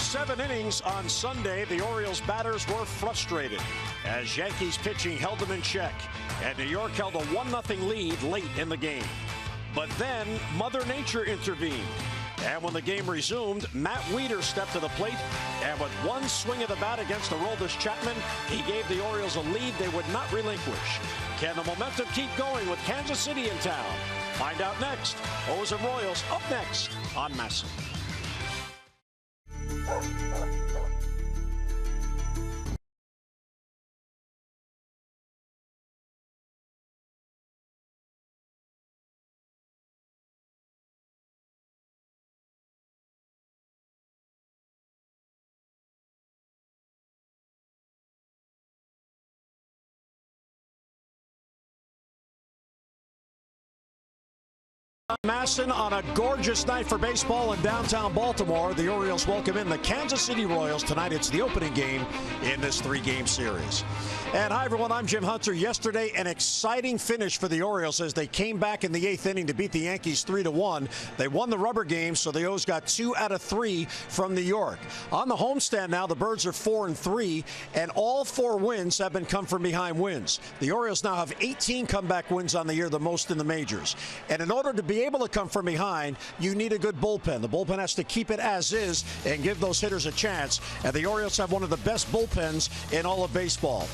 7 innings on Sunday, the Orioles batters were frustrated as Yankees pitching held them in check, and New York held a 1-0 lead late in the game. But then Mother Nature intervened, and when the game resumed, Matt Wieters stepped to the plate, and with one swing of the bat against Aroldis Chapman, he gave the Orioles a lead they would not relinquish. Can the momentum keep going with Kansas City in town? Find out next. O's and Royals up next on MASN. MASN on a gorgeous night for baseball in downtown Baltimore. The Orioles welcome in the Kansas City Royals. Tonight it's the opening game in this 3-game series. And hi everyone, I'm Jim Hunter. Yesterday, an exciting finish for the Orioles as they came back in the 8th inning to beat the Yankees 3-1. They won the rubber game, so the O's got 2 out of 3 from New York. On the homestand now, the Birds are 4-3, and all 4 wins have been come from behind wins. The Orioles now have 18 comeback wins on the year, the most in the majors. And in order to be able to come from behind, you need a good bullpen. The bullpen has to keep it as is and give those hitters a chance. And the Orioles have one of the best bullpens in all of baseball.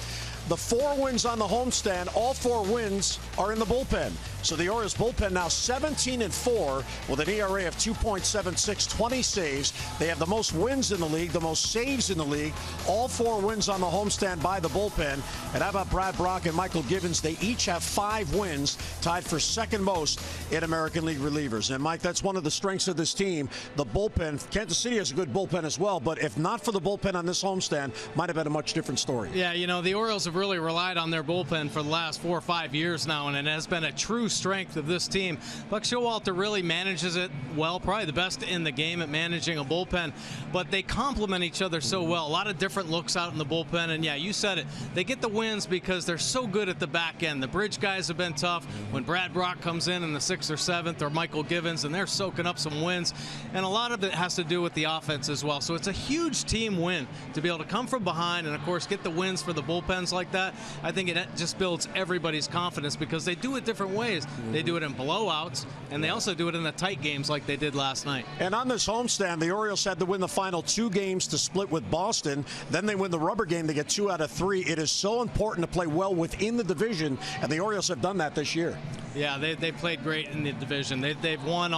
The 4 wins on the homestand, all 4 wins are in the bullpen. So the Orioles bullpen now 17-4 with an ERA of 2.76, 20 saves. They have the most wins in the league, the most saves in the league. All 4 wins on the homestand by the bullpen. And how about Brad Brock and Michael Givens? They each have 5 wins, tied for second most in American League relievers. And Mike, that's one of the strengths of this team, the bullpen. Kansas City has a good bullpen as well, but if not for the bullpen on this homestand, might have been a much different story. Yeah, you know, the Orioles have really relied on their bullpen for the last 4 or 5 years now, and it has been a true strength of this team. Buck Showalter really manages it well, probably the best in the game at managing a bullpen, but they complement each other so well. A lot of different looks out in the bullpen, and yeah, you said it. They get the wins because they're so good at the back end. The bridge guys have been tough. When Brad Brock comes in the 6th or 7th, or Michael Givens, and they're soaking up some wins, and a lot of it has to do with the offense as well. So it's a huge team win to be able to come from behind and, of course, get the wins for the bullpens like that. I think it just builds everybody's confidence because they do it different ways. They do it in blowouts, and they also do it in the tight games like they did last night. And on this homestand, the Orioles had to win the final 2 games to split with Boston. Then they win the rubber game to get 2 out of 3. It is so important to play well within the division, and the Orioles have done that this year. Yeah, they played great in the division. They've won,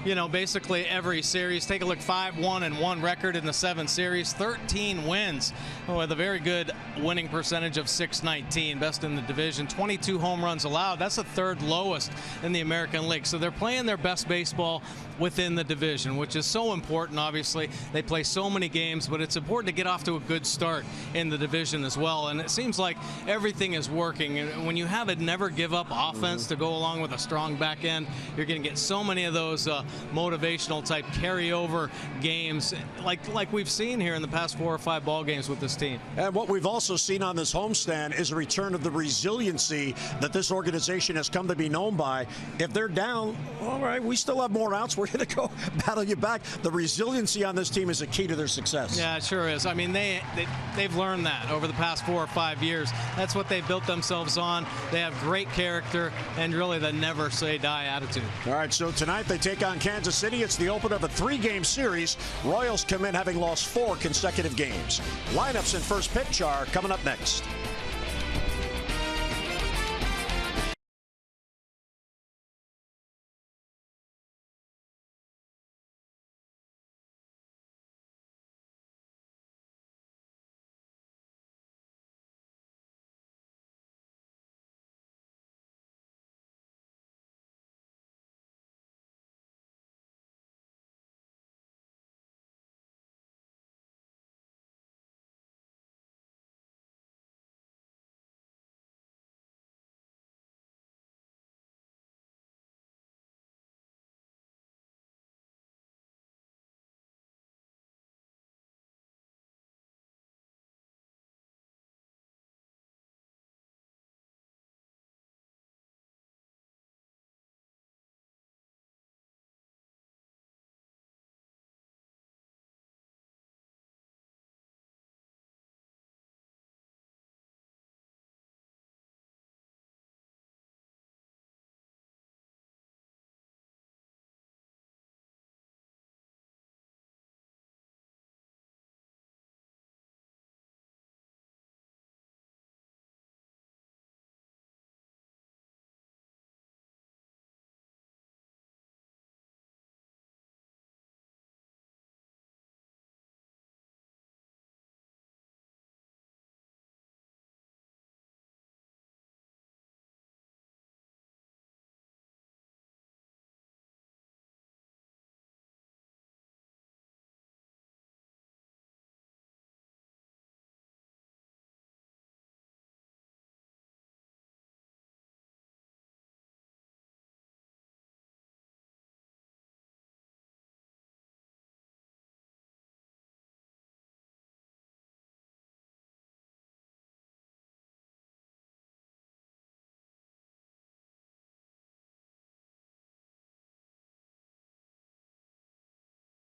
you know, basically every series. Take a look, 5-1-1 record in the 7 series, 13 wins with a very good winning percentage of .619, best in the division. 22 home runs allowed. That's the 3rd lowest in the American League. So they're playing their best baseball within the division, which is so important. Obviously, they play so many games, but it's important to get off to a good start in the division as well. And it seems like everything is working. And when you have a never give up offense to go along with a strong back end, you're going to get so many of those motivational type carryover games like we've seen here in the past 4 or 5 ball games with this team. And what we've also seen on this homestand is a return of the resiliency that this organization has come to be known by. If they're down, all right, we still have more outs. We're going to go battle you back. The resiliency on this team is a key to their success. Yeah, it sure is. I mean, they've learned that over the past 4 or 5 years. That's what they've built themselves on. They have great character and really the never say die attitude. All right, so tonight they take on Kansas City. It's the opener of a 3-game series. Royals come in having lost 4 consecutive games. Lineups and first pitch are coming up next.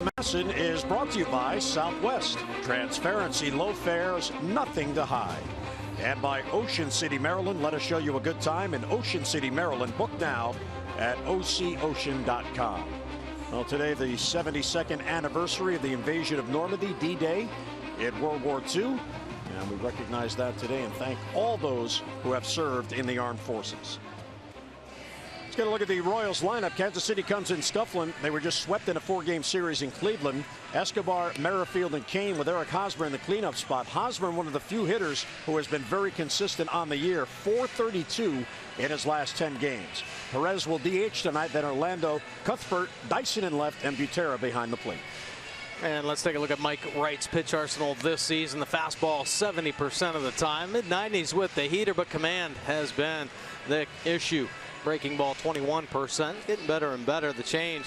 Masson is brought to you by Southwest. Transparency, low fares, nothing to hide. And by Ocean City, Maryland. Let us show you a good time in Ocean City, Maryland. Book now at ococean.com. Well, today, the 72nd anniversary of the invasion of Normandy, D-Day, in World War II. And we recognize that today and thank all those who have served in the armed forces. Let's get a look at the Royals lineup. Kansas City comes in scuffling. They were just swept in a 4-game series in Cleveland. Escobar, Merrifield, and Kane with Eric Hosmer in the cleanup spot. Hosmer, one of the few hitters who has been very consistent on the year. .432 in his last 10 games. Perez will DH tonight. Then Orlando, Cuthbert, Dyson in left, and Butera behind the plate. And let's take a look at Mike Wright's pitch arsenal this season. The fastball 70% of the time. Mid-90s with the heater, but command has been the issue. Breaking ball 21%, getting better and better. The change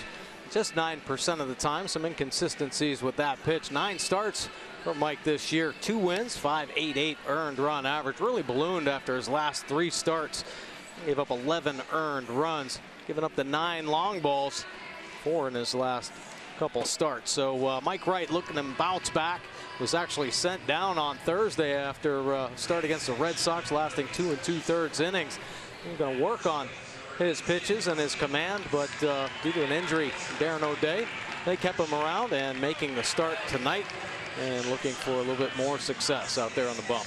just 9% of the time. Some inconsistencies with that pitch. 9 starts for Mike this year. 2 wins, 5.88 earned run average. Really ballooned after his last 3 starts. Gave up 11 earned runs, giving up the 9 long balls, 4 in his last couple starts. So Mike Wright looking to bounce back. Was actually sent down on Thursday after start against the Red Sox, lasting 2 2/3 innings. He's going to work on his pitches and his command, but due to an injury, Darren O'Day, they kept him around and making the start tonight and looking for a little bit more success out there on the bump.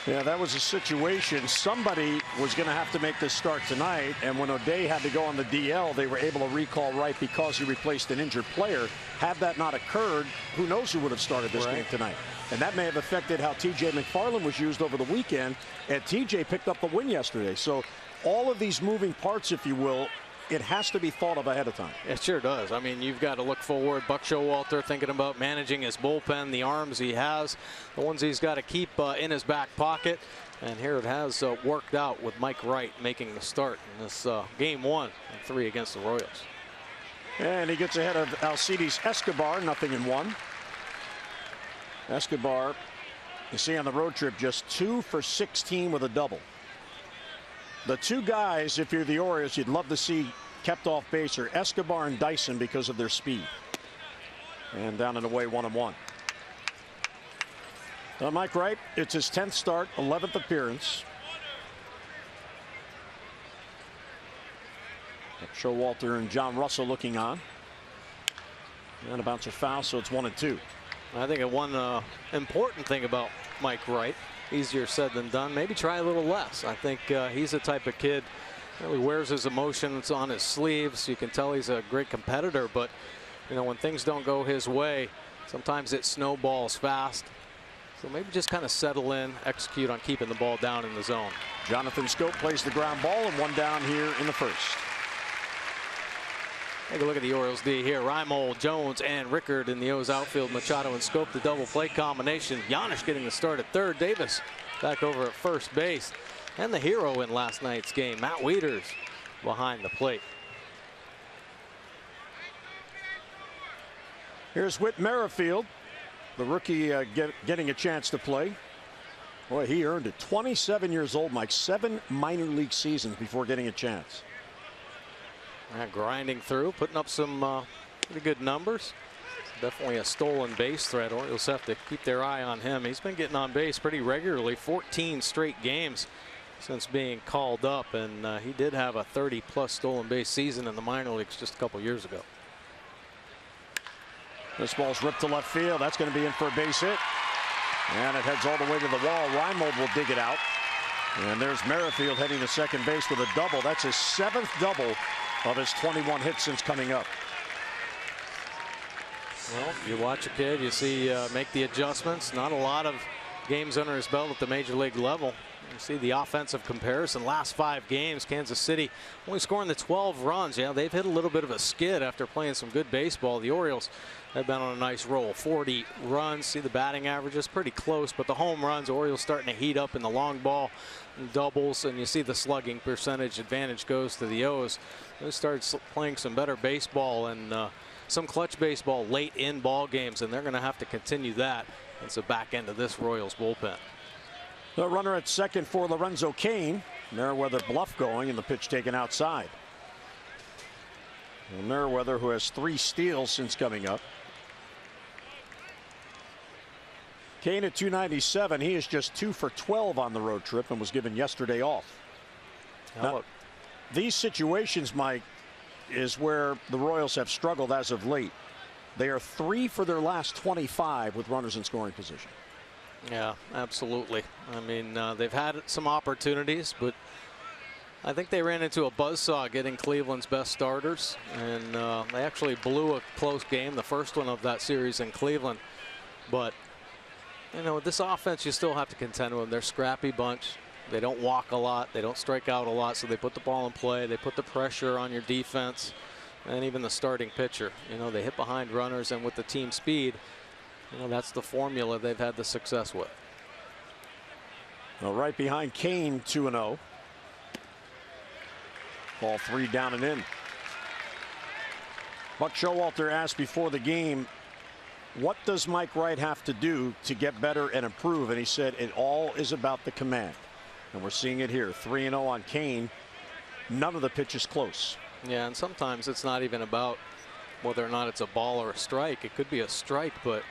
Yeah, that was a situation. Somebody was going to have to make this start tonight, and when O'Day had to go on the DL, they were able to recall Wright because he replaced an injured player. Had that not occurred, who knows who would have started this game tonight. And that may have affected how T.J. McFarland was used over the weekend, and T.J. picked up the win yesterday. So all of these moving parts, if you will, it has to be thought of ahead of time. It sure does. I mean, you've got to look forward. Buck Showalter thinking about managing his bullpen, the arms he has, the ones he's got to keep in his back pocket. And here it has worked out with Mike Wright making the start in this game 1 and 3 against the Royals. And he gets ahead of Alcides Escobar, 0-1. Escobar, you see on the road trip, just 2 for 16 with a double. The 2 guys, if you're the Orioles, you'd love to see kept off base are Escobar and Dyson because of their speed. And down and away, 1-1. Mike Wright, it's his 10th start, 11th appearance. Showalter and John Russell looking on. And a bouncer foul, so it's 1-2. I think one important thing about Mike Wright, easier said than done, maybe try a little less. I think he's the type of kid that really wears his emotions on his sleeves. You can tell he's a great competitor, but you know, when things don't go his way, sometimes it snowballs fast. So maybe just kind of settle in, execute on keeping the ball down in the zone. Jonathan Scope plays the ground ball, and 1 down here in the first. Take a look at the Orioles D here. Reimold, Jones, and Rickard in the O's outfield. Machado and Scope, the double play combination. Yanish getting the start at third. Davis back over at first base. And the hero in last night's game, Matt Wieters, behind the plate. Here's Whit Merrifield, the rookie getting a chance to play. Boy, he earned it. 27 years old, Mike. 7 minor league seasons before getting a chance. Grinding through, putting up some pretty good numbers. Definitely a stolen base threat. Orioles have to keep their eye on him. He's been getting on base pretty regularly, 14 straight games since being called up, and he did have a 30-plus stolen base season in the minor leagues just a couple years ago. This ball's ripped to left field. That's going to be in for a base hit, and it heads all the way to the wall. Reimold will dig it out, and there's Merrifield heading to second base with a double. That's his 7th double of his 21 hits since coming up. Well, you watch a kid, you see make the adjustments. Not a lot of games under his belt at the major league level. You see the offensive comparison. Last 5 games, Kansas City only scoring the 12 runs. Yeah, they've hit a little bit of a skid after playing some good baseball. The Orioles have been on a nice roll. 40 runs. See the batting averages pretty close, but the home runs, Orioles starting to heat up in the long ball and doubles, and you see the slugging percentage advantage goes to the O's. They started playing some better baseball and some clutch baseball late in ball games, and they're going to have to continue that. It's the back end of this Royals bullpen. The runner at second for Lorenzo Cain. Meriwether Bluff going, and the pitch taken outside. Well, Merriweather, who has 3 steals since coming up. Kane at 297. He is just 2 for 12 on the road trip and was given yesterday off. Now, these situations, Mike, is where the Royals have struggled as of late. They are 3 for their last 25 with runners in scoring position. Yeah, absolutely. I mean, they've had some opportunities, but I think they ran into a buzzsaw getting Cleveland's best starters, and they actually blew a close game, the first one of that series in Cleveland. But, you know, with this offense, you still have to contend with them. They're a scrappy bunch. They don't walk a lot. They don't strike out a lot, so they put the ball in play. They put the pressure on your defense and even the starting pitcher. You know, they hit behind runners, and with the team speed, you know, that's the formula they've had the success with. Well, right behind Kane, 2-0. Ball 3 down and in. Buck Showalter asked before the game, what does Mike Wright have to do to get better and improve? And he said it all is about the command. And we're seeing it here. 3-0 on Kane. None of the pitches close. Yeah, and sometimes it's not even about whether or not it's a ball or a strike. It could be a strike, but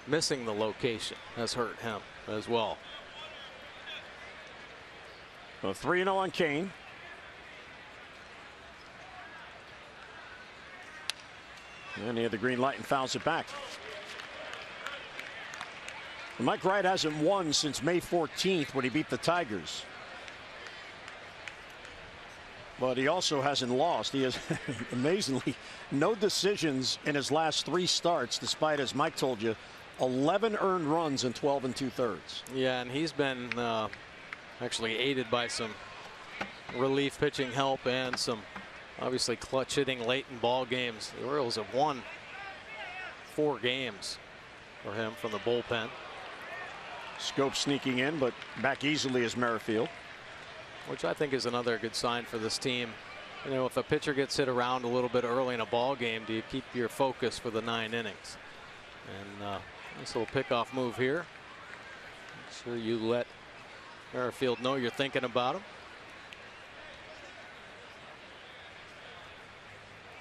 missing the location has hurt him as well. So 3-0 on Kane. And he had the green light and fouls it back. Mike Wright hasn't won since May 14th when he beat the Tigers. But he also hasn't lost. He has amazingly no decisions in his last 3 starts, despite, as Mike told you, 11 earned runs in 12 2/3. Yeah, and he's been actually aided by some relief pitching help and some obviously clutch hitting late in ball games. The Orioles have won 4 games for him from the bullpen. Scope sneaking in, but back easily is Merrifield. Which I think is another good sign for this team. You know, if a pitcher gets hit around a little bit early in a ball game, do you keep your focus for the 9 innings? And nice little pickoff move here. Make sure you let Merrifield know you're thinking about him.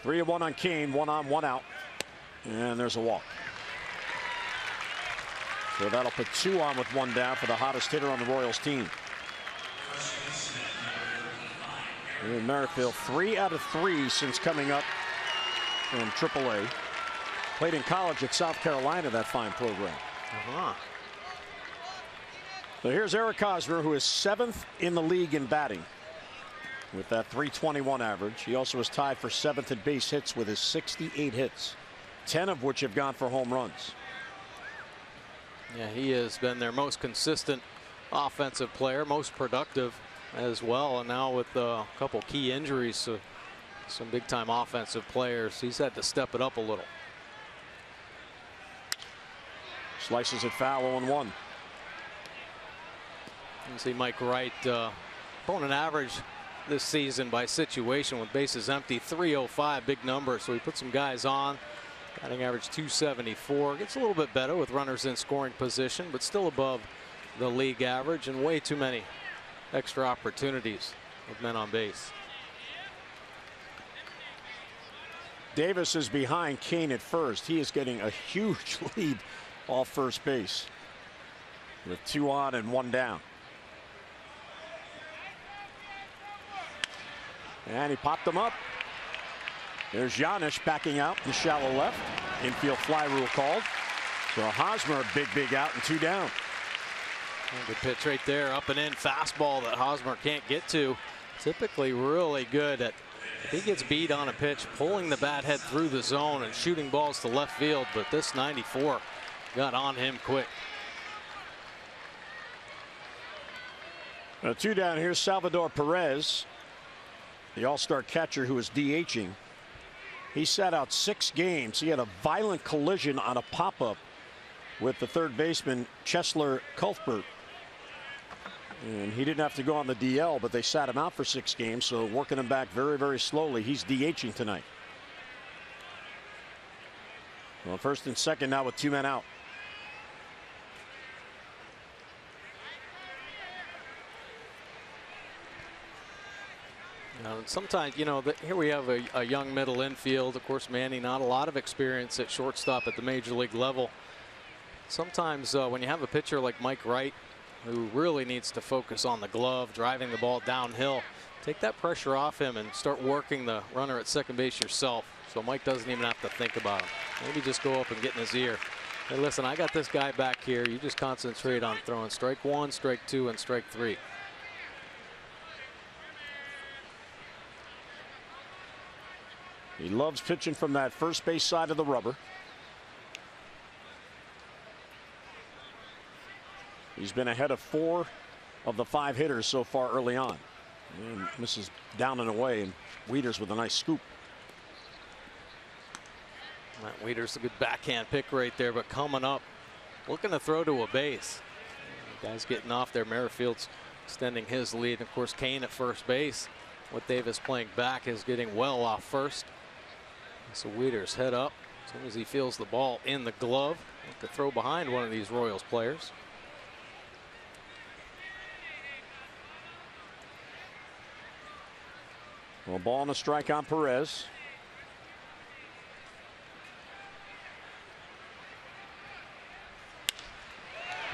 3-1 on Kane, 1 on, 1 out. And there's a walk. So that'll put 2 on with 1 down for the hottest hitter on the Royals team. And Merrifield 3 out of 3 since coming up from AAA. Played in college at South Carolina, that fine program. So here's Eric Hosmer, who is 7th in the league in batting with that .321 average. He also is tied for 7th in base hits with his 68 hits, 10 of which have gone for home runs. Yeah, he has been their most consistent offensive player, most productive as well. And now with a couple key injuries to some big time offensive players, he's had to step it up a little. Slices it foul, 0-1. You can see Mike Wright opponent average this season by situation with bases empty, 305, big number. So he put some guys on. Batting average 274. Gets a little bit better with runners in scoring position, but still above the league average, and way too many extra opportunities with men on base. Davis is behind Kane at first. He is getting a huge lead off first base with 2 on and 1 down. And he popped them up. There's Giannis backing out the shallow left. Infield fly rule called. So Hosmer a big out and 2 down. Good pitch right there, up and in fastball that Hosmer can't get to. Typically really good at, if he gets beat on a pitch, pulling the bat head through the zone and shooting balls to left field. But this 94 got on him quick. 2 down. Here's Salvador Perez, the all-star catcher who is DHing. He sat out 6 games. He had a violent collision on a pop-up with the third baseman Chesler Cuthbert. And he didn't have to go on the DL, but they sat him out for 6 games, so working him back very slowly. He's DHing tonight. Well, first and second now with 2 men out. Now, And sometimes, you know, here we have a young middle infield. Of course, Manny, not a lot of experience at shortstop at the major league level. Sometimes when you have a pitcher like Mike Wright, who really needs to focus on the glove, driving the ball downhill, take that pressure off him and start working the runner at second base yourself. So Mike doesn't even have to think about him. Maybe just go up and get in his ear. Hey, listen, I got this guy back here. You just concentrate on throwing strike 1, strike 2, and strike 3. He loves pitching from that first base side of the rubber. He's been ahead of 4 of the 5 hitters so far early on. And misses down and away, and Wieters with a nice scoop. Matt Wieters, a good backhand pick right there, but coming up, looking to throw to a base. The guy's getting off there. Merrifield's extending his lead. Of course, Kane at first base. What Davis playing back is getting well off first. So Wieters head up as soon as he feels the ball in the glove. To throw behind one of these Royals players. Well, ball and a strike on Perez.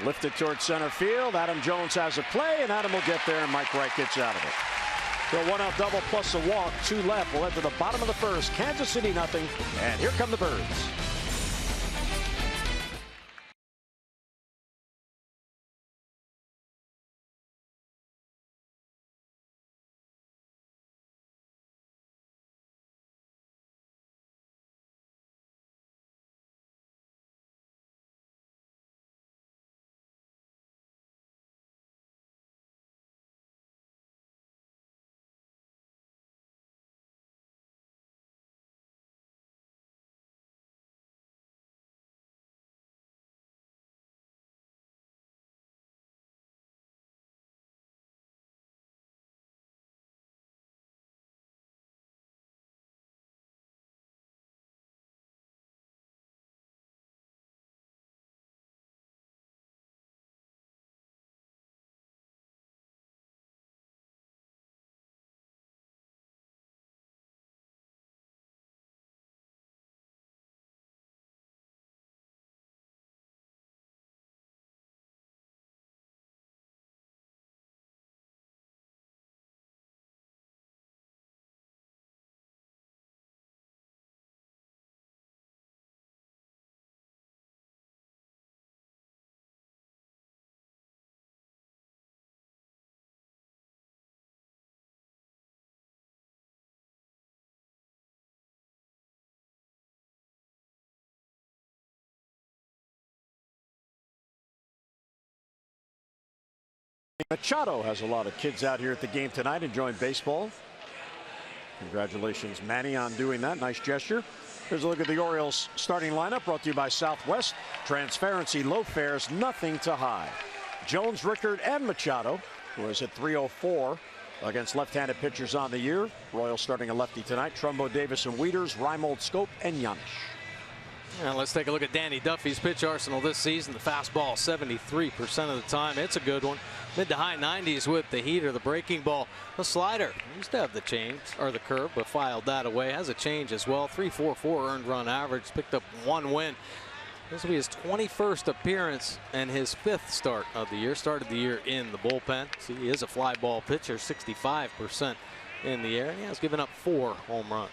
Lifted towards center field. Adam Jones has a play, and Adam will get there, and Mike Wright gets out of it. So 1-out double plus a walk, 2 left. We'll head to the bottom of the first. Kansas City nothing, and here come the Birds. Machado has a lot of kids out here at the game tonight enjoying baseball. Congratulations, Manny, on doing that. Nice gesture. Here's a look at the Orioles starting lineup, brought to you by Southwest. Transparency, low fares, nothing to hide. Jones, Rickard, and Machado, who has hit .304 against left-handed pitchers on the year. Royals starting a lefty tonight. Trumbo, Davis, and Wieters, Reimold, Scope, and Janisch. And let's take a look at Danny Duffy's pitch arsenal this season. The fastball 73% of the time. It's a good one. Mid to high 90s with the heater, the breaking ball, the slider. Used to have the change or the curve, but filed that away. Has a change as well. 3.44 earned run average. Picked up 1 win. This will be his 21st appearance and his 5th start of the year. Started the year in the bullpen. See, he is a fly ball pitcher, 65% in the air. And he has given up 4 home runs.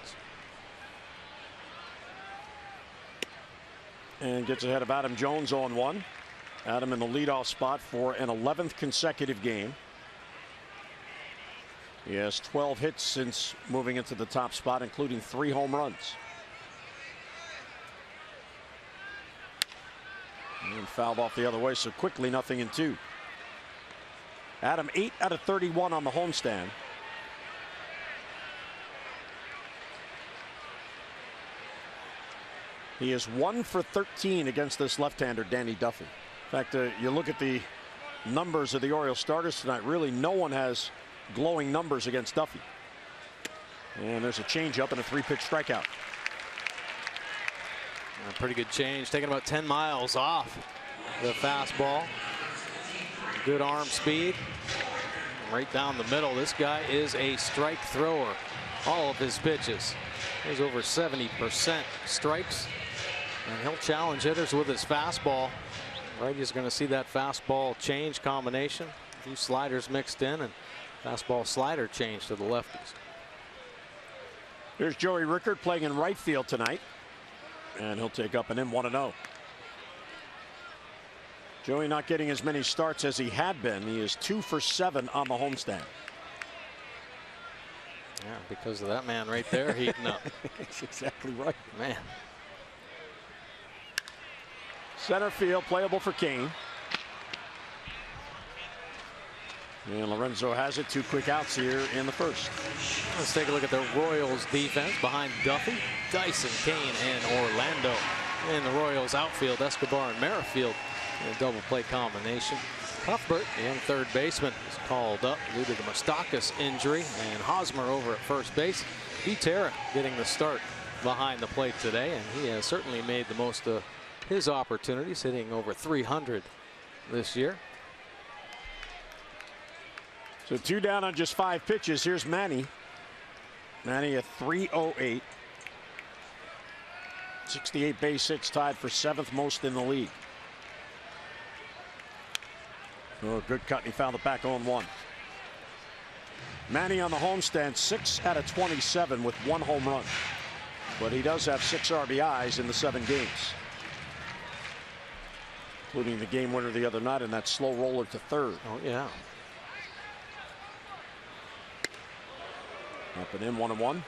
And gets ahead of Adam Jones on 1. Adam in the leadoff spot for an 11th consecutive game. He has 12 hits since moving into the top spot, including 3 home runs. And fouled off the other way, so quickly 0-2. Adam 8 out of 31 on the homestand. He is 1 for 13 against this left-hander, Danny Duffy. In fact, you look at the numbers of the Orioles starters tonight, really no one has glowing numbers against Duffy. And there's a changeup and a 3-pitch strikeout. A pretty good change, taking about 10 miles off the fastball. Good arm speed. right down the middle. This guy is a strike thrower. All of his pitches. He's over 70% strikes. And he'll challenge hitters with his fastball. Righty's going to see that fastball change combination. A few sliders mixed in, and fastball slider change to the lefties. Here's Joey Rickard playing in right field tonight. And he'll take up an in 1-0. Joey not getting as many starts as he had been. He is 2 for 7 on the homestand. Yeah, because of that man right there heating up. That's exactly right. Man. Center field playable for Kane. And Lorenzo has it. 2 quick outs here in the first. Let's take a look at the Royals defense behind Duffy, Dyson, Kane, and Orlando. In the Royals outfield, Escobar and Merrifield in a double play combination. Cuthbert, the young third baseman, is called up due to the Moustakas injury, and Hosmer over at first base. Butera getting the start behind the plate today, and he has certainly made the most of his opportunities, hitting over 300 this year. So 2 down on just 5 pitches. Here's Manny. Manny at 308. 68 base hits, tied for 7th most in the league. Oh, good cut, and he found it back on 1. Manny on the homestand, 6 out of 27 with 1 home run. But he does have 6 RBIs in the 7 games. Including the game winner the other night in that slow roller to third. Oh, yeah. Up and in 1-1.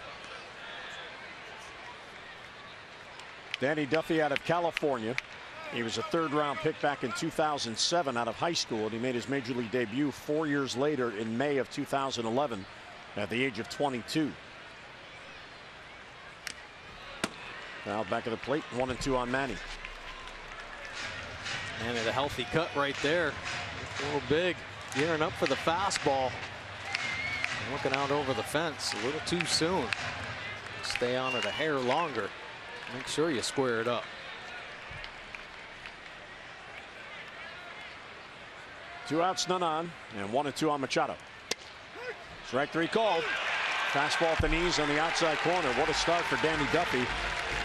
Danny Duffy out of California. He was a 3rd-round pick back in 2007 out of high school, and he made his major league debut 4 years later in May of 2011 at the age of 22. Now back of the plate, 1-2 on Manny. And at a healthy cut right there. A little big, gearing up for the fastball. Looking out over the fence a little too soon. Stay on it a hair longer. Make sure you square it up. Two outs, none on, and 1-2 on Machado. Strike 3 called. Fastball at the knees on the outside corner. What a start for Danny Duffy.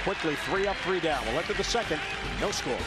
Quickly 3 up, 3 down. We'll enter the second. No score.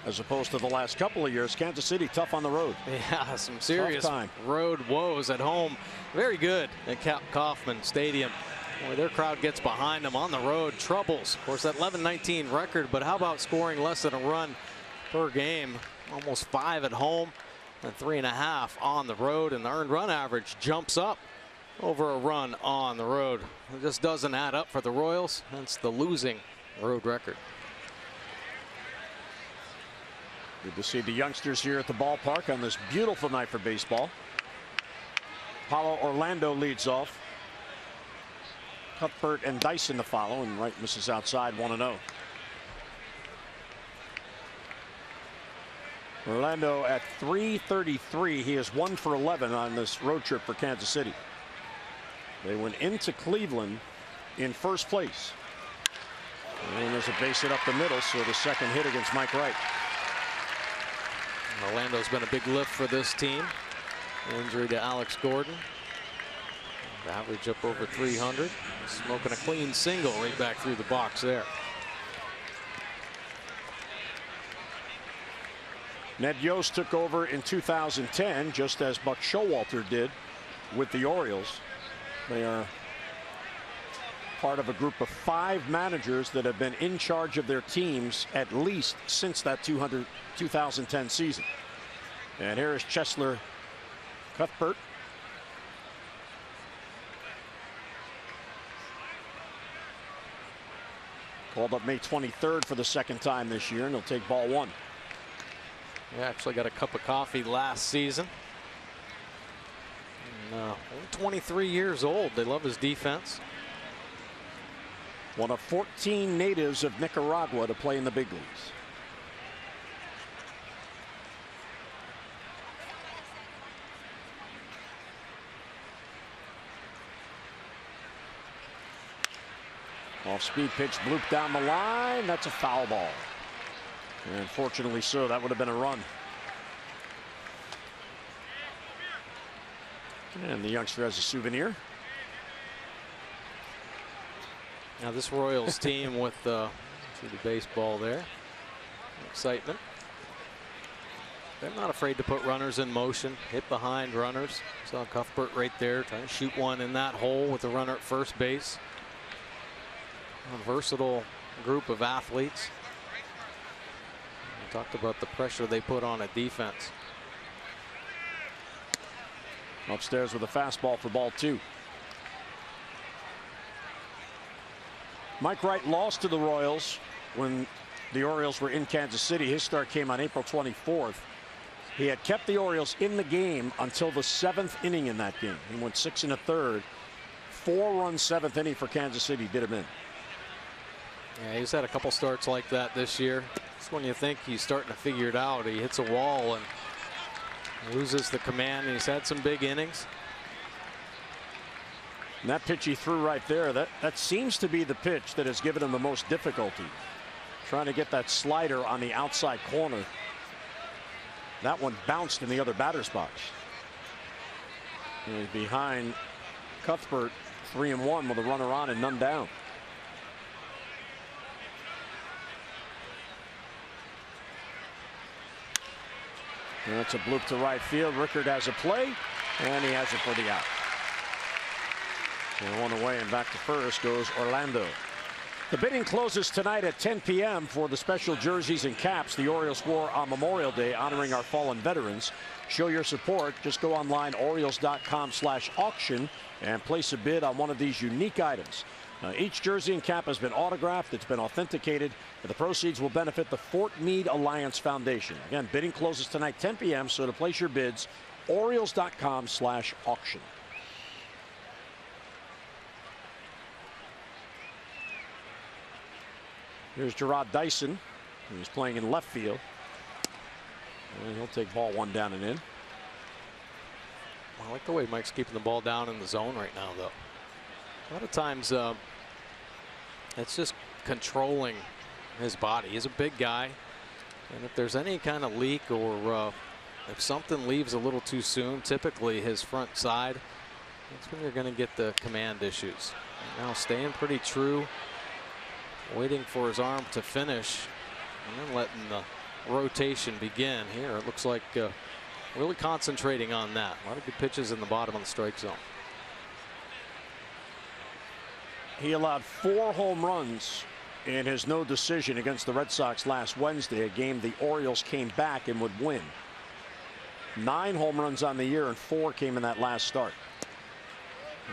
As opposed to the last couple of years, Kansas City tough on the road. Yeah, some serious road woes at home. Very good at Cap Kauffman Stadium. Boy, their crowd gets behind them on the road. Troubles. Of course, that 11-19 record, but how about scoring less than a run per game? Almost 5 at home and 3.5 on the road, and the earned run average jumps up over a run on the road. It just doesn't add up for the Royals. That's the losing road record. Good to see the youngsters here at the ballpark on this beautiful night for baseball. Paulo Orlando leads off. Cuthbert and Dyson to follow, and Wright misses outside 1-0. Orlando at .333. He is 1 for 11 on this road trip for Kansas City. They went into Cleveland in first place. And there's a base hit up the middle, so the second hit against Mike Wright. Orlando's been a big lift for this team. Injury to Alex Gordon. Average up over 300. Smoking a clean single right back through the box there. Ned Yost took over in 2010, just as Buck Showalter did with the Orioles. They are part of a group of 5 managers that have been in charge of their teams at least since that 2010 season. And here is Cheslor Cuthbert. Called up May 23rd for the second time this year, and he'll take ball 1. He actually got a cup of coffee last season. And, only 23 years old. They love his defense. One of 14 natives of Nicaragua to play in the big leagues. Off-speed pitch blooped down the line. That's a foul ball. And fortunately so, that would have been a run. And the youngster has a souvenir. Now this Royals team with see the baseball there. Excitement. They're not afraid to put runners in motion, hit behind runners. Saw Cuthbert right there trying to shoot one in that hole with the runner at first base. A versatile group of athletes. We talked about the pressure they put on a defense. Upstairs with a fastball for ball 2. Mike Wright lost to the Royals when the Orioles were in Kansas City. His start came on April 24th. He had kept the Orioles in the game until the 7th inning in that game. He went 6 1/3. 4-run 7th inning for Kansas City did him in. Yeah, he's had a couple starts like that this year. It's when you think he's starting to figure it out. He hits a wall and loses the command. He's had some big innings. And that pitch he threw right there, that seems to be the pitch that has given him the most difficulty. Trying to get that slider on the outside corner. That one bounced in the other batter's box. And he's behind Cuthbert, 3-1 with a runner on and none down. And that's a bloop to right field. Rickard has a play, and he has it for the out. And one away and back to first goes Orlando. The bidding closes tonight at 10 p.m. for the special jerseys and caps the Orioles wore on Memorial Day, honoring our fallen veterans. Show your support. Just go online, Orioles.com/auction, and place a bid on one of these unique items. Each jersey and cap has been autographed. It's been authenticated. And the proceeds will benefit the Fort Meade Alliance Foundation. Again, bidding closes tonight 10 p.m. So to place your bids, Orioles.com/auction. Here's Gerard Dyson. He's playing in left field. And he'll take ball 1 down and in. I like the way Mike's keeping the ball down in the zone right now, though. A lot of times it's just controlling his body. He's a big guy, and if there's any kind of leak or if something leaves a little too soon, typically his front side, that's when you're going to get the command issues. And now staying pretty true, waiting for his arm to finish, and then letting the rotation begin here. It looks like really concentrating on that. A lot of good pitches in the bottom of the strike zone. He allowed 4 home runs in his no decision against the Red Sox last Wednesday, a game the Orioles came back and would win. 9 home runs on the year, and 4 came in that last start.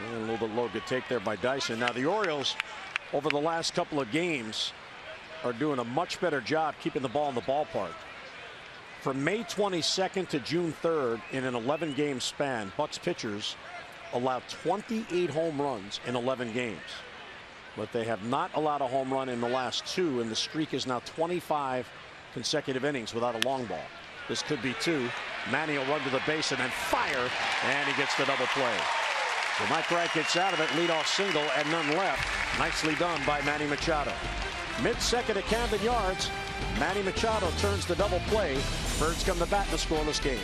And a little bit low good take there by Dyson. Now the Orioles over the last couple of games are doing a much better job keeping the ball in the ballpark. From May 22nd to June 3rd in an 11-game span, Bucks pitchers allowed 28 home runs in 11 games. but they have not allowed a home run in the last 2, and the streak is now 25 consecutive innings without a long ball. This could be 2. Manny will run to the base and then fire, and he gets the double play. So Mike Wright gets out of it, leadoff single, and none left. Nicely done by Manny Machado. Mid-second at Camden Yards, Manny Machado turns the double play. Birds come to bat in the scoreless game.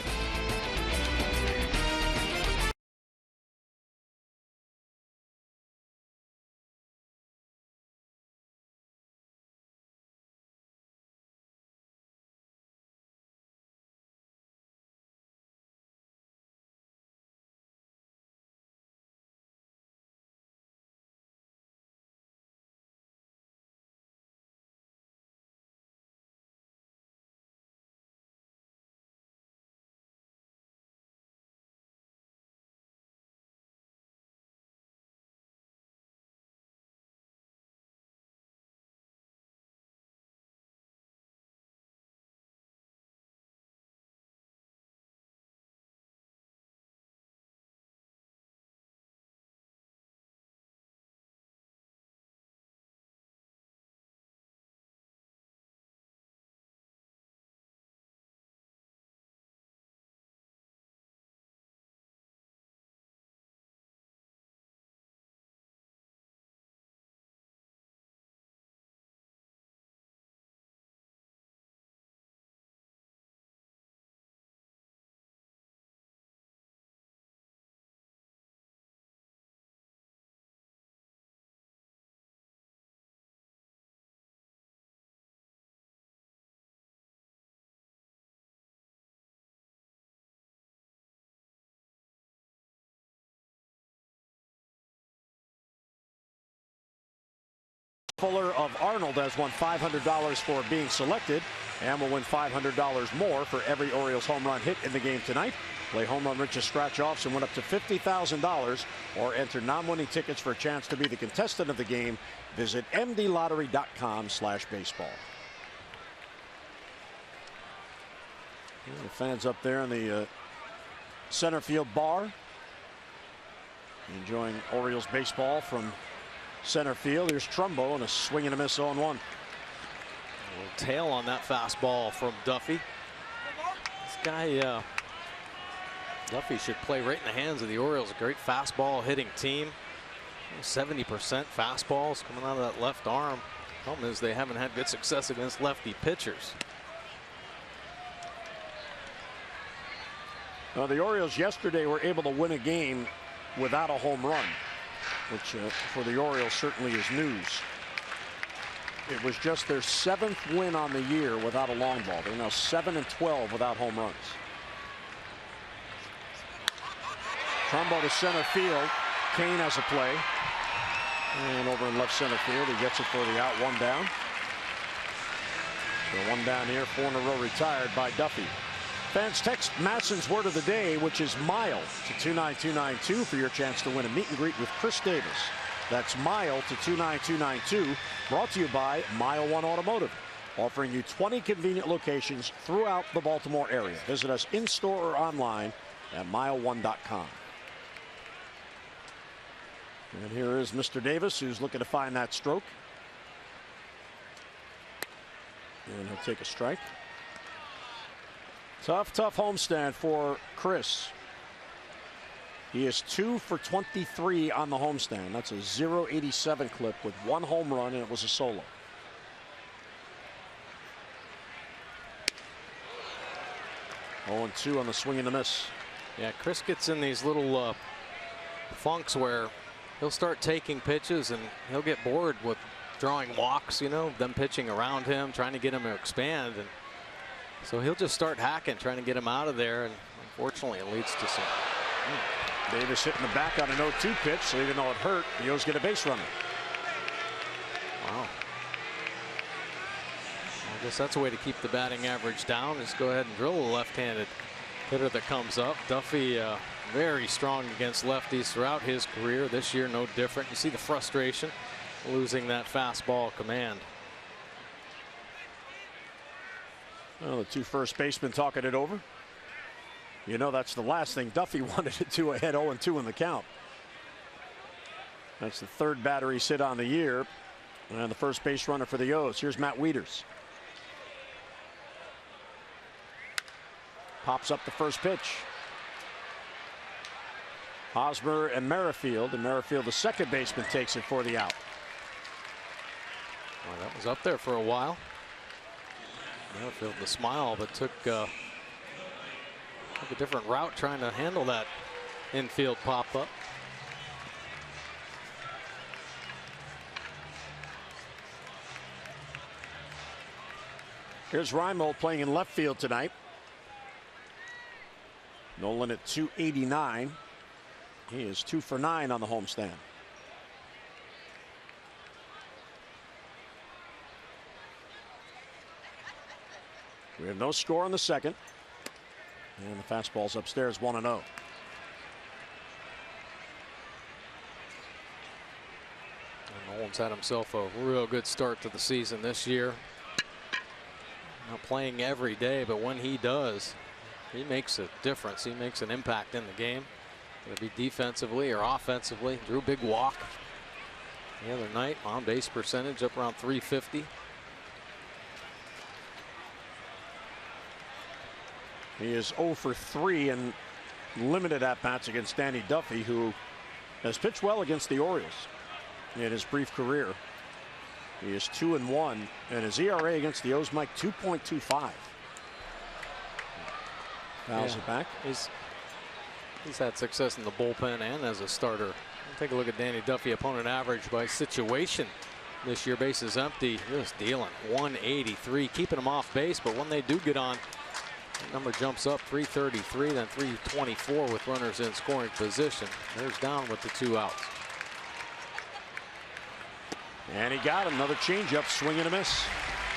Fuller of Arnold has won $500 for being selected and will win $500 more for every Orioles home run hit in the game tonight. Play home run riches scratch-offs and win up to $50,000 or enter non-winning tickets for a chance to be the contestant of the game. Visit mdlottery.com/baseball. The fans up there in the center field bar enjoying Orioles baseball from center field. Here's Trumbo and a swing and a miss 0-1. A little tail on that fastball from Duffy. This guy, Duffy, should play right in the hands of the Orioles. A great fastball hitting team. 70% fastballs coming out of that left arm. Problem is they haven't had good success against lefty pitchers. Well, the Orioles yesterday were able to win a game without a home run, which for the Orioles certainly is news. It was just their 7th win on the year without a long ball. They're now 7-12 without home runs. Trumbo to center field. Kane has a play. And over in left center field, he gets it for the out. 1 down. So 1 down here, 4 in a row retired by Duffy. Fans text Masson's word of the day, which is mile, to 29292 for your chance to win a meet and greet with Chris Davis. That's mile to 29292, brought to you by Mile One Automotive, offering you 20 convenient locations throughout the Baltimore area. Visit us in-store or online at mile1.com. And here is Mr. Davis, who's looking to find that stroke. And he'll take a strike. Tough homestand for Chris. He is 2 for 23 on the homestand. That's a .087 clip with 1 home run, and it was a solo. Oh, 0-2 on the swing and the miss. Yeah, Chris gets in these little funks where he'll start taking pitches and he'll get bored with drawing walks, you know, them pitching around him, trying to get him to expand. And so he'll just start hacking, trying to get him out of there, and unfortunately it leads to some. Davis hitting the back on an 0-2 pitch, so even though it hurt, the O's get a base runner. Wow. I guess that's a way to keep the batting average down. Just go ahead and drill a left-handed hitter that comes up. Duffy very strong against lefties throughout his career. This year no different. You see the frustration losing that fastball command. Well, the 2 first basemen talking it over. You know, that's the last thing Duffy wanted to do ahead 0-2 in the count. That's the third batter he's hit on the year. And the first base runner for the O's. Here's Matt Wieters. Pops up the first pitch. Hosmer and Merrifield. And Merrifield, the second baseman, takes it for the out. Well, that was up there for a while. Merrifield the smile, but took a different route trying to handle that infield pop-up. Here's Reimold playing in left field tonight. Nolan at 289. He is 2 for 9 on the homestand. We have no score in the second. And the fastball's upstairs, 1-0. And Nolan's had himself a real good start to the season this year. Not playing every day, but when he does, he makes a difference. He makes an impact in the game. Whether it be defensively or offensively. Drew a big walk the other night. On base percentage up around 350. He is 0 for 3 and limited at bats against Danny Duffy, who has pitched well against the Orioles in his brief career. He is 2-1, and his ERA against the O's, Mike, 2.25. Fouls it back. He's had success in the bullpen and as a starter. Take a look at Danny Duffy, opponent average by situation this year. Bases empty, just dealing 183, keeping them off base, but when they do get on, the number jumps up 333, then 324 with runners in scoring position. There's down with the 2 outs. And he got him. Another changeup, swing and a miss.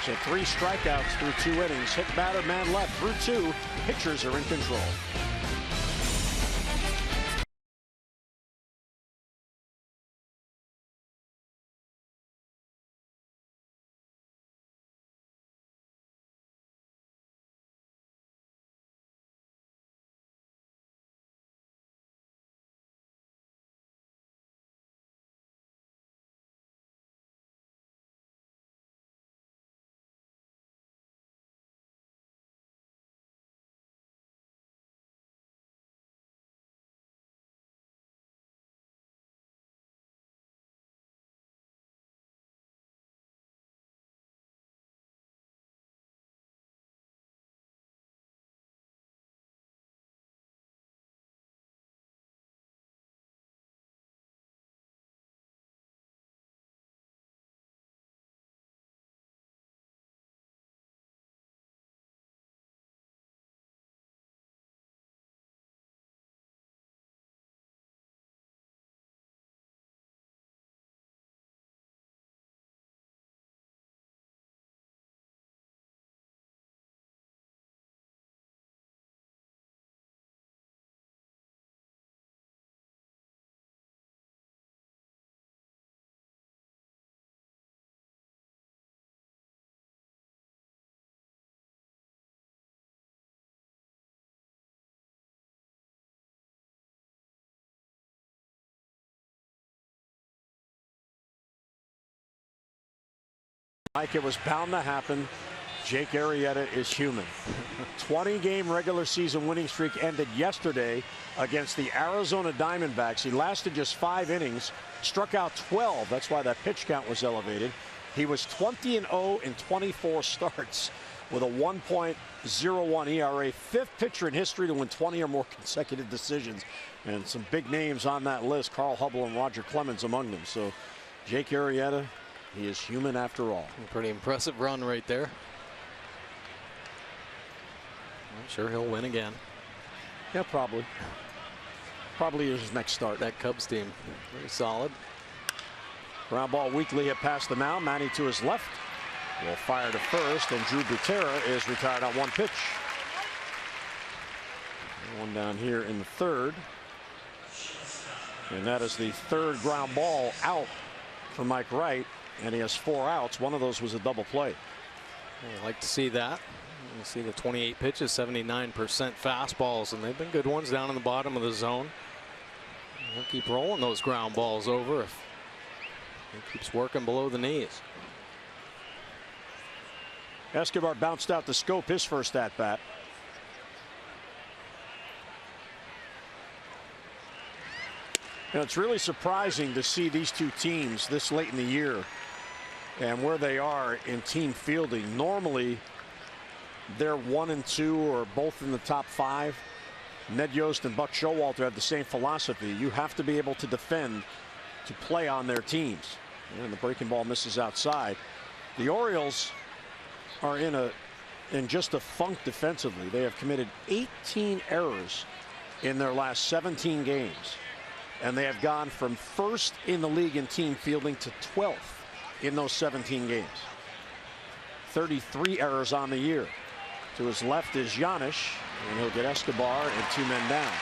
So 3 strikeouts through 2 innings. Hit batter, man left through 2. Pitchers are in control. Mike, it was bound to happen. Jake Arrieta is human. 20-game regular season winning streak ended yesterday against the Arizona Diamondbacks. He lasted just 5 innings, struck out 12. That's why that pitch count was elevated. He was 20-0 in 24 starts with a 1.01 ERA. 5th pitcher in history to win 20 or more consecutive decisions. And some big names on that list, Carl Hubble and Roger Clemens among them. So Jake Arrieta, he is human after all. Pretty impressive run right there. I'm sure he'll win again. Yeah, probably. Probably is his next start. That Cubs team, very solid. Ground ball weakly hit past the mound. Manny to his left will fire to first, and Drew Butera is retired on 1 pitch. One down here in the 3rd. And that is the 3rd ground ball out for Mike Wright. And he has 4 outs. One of those was a double play. I like to see that. You see the 28 pitches, 79% fastballs, and they've been good ones down in the bottom of the zone. We'll keep rolling those ground balls over if He keeps working below the knees. Escobar bounced out to Scope his first at bat. You know, it's really surprising to see these two teams this late in the year and where they are in team fielding. Normally, they're 1 and 2 or both in the top 5. Ned Yost and Buck Showalter have the same philosophy. You have to be able to defend to play on their teams. And the breaking ball misses outside. The Orioles are in just a funk defensively. They have committed 18 errors in their last 17 games. And they have gone from first in the league in team fielding to 12th in those 17 games. 33 errors on the year. To his left is Giannis, and he'll get Escobar and 2 men down.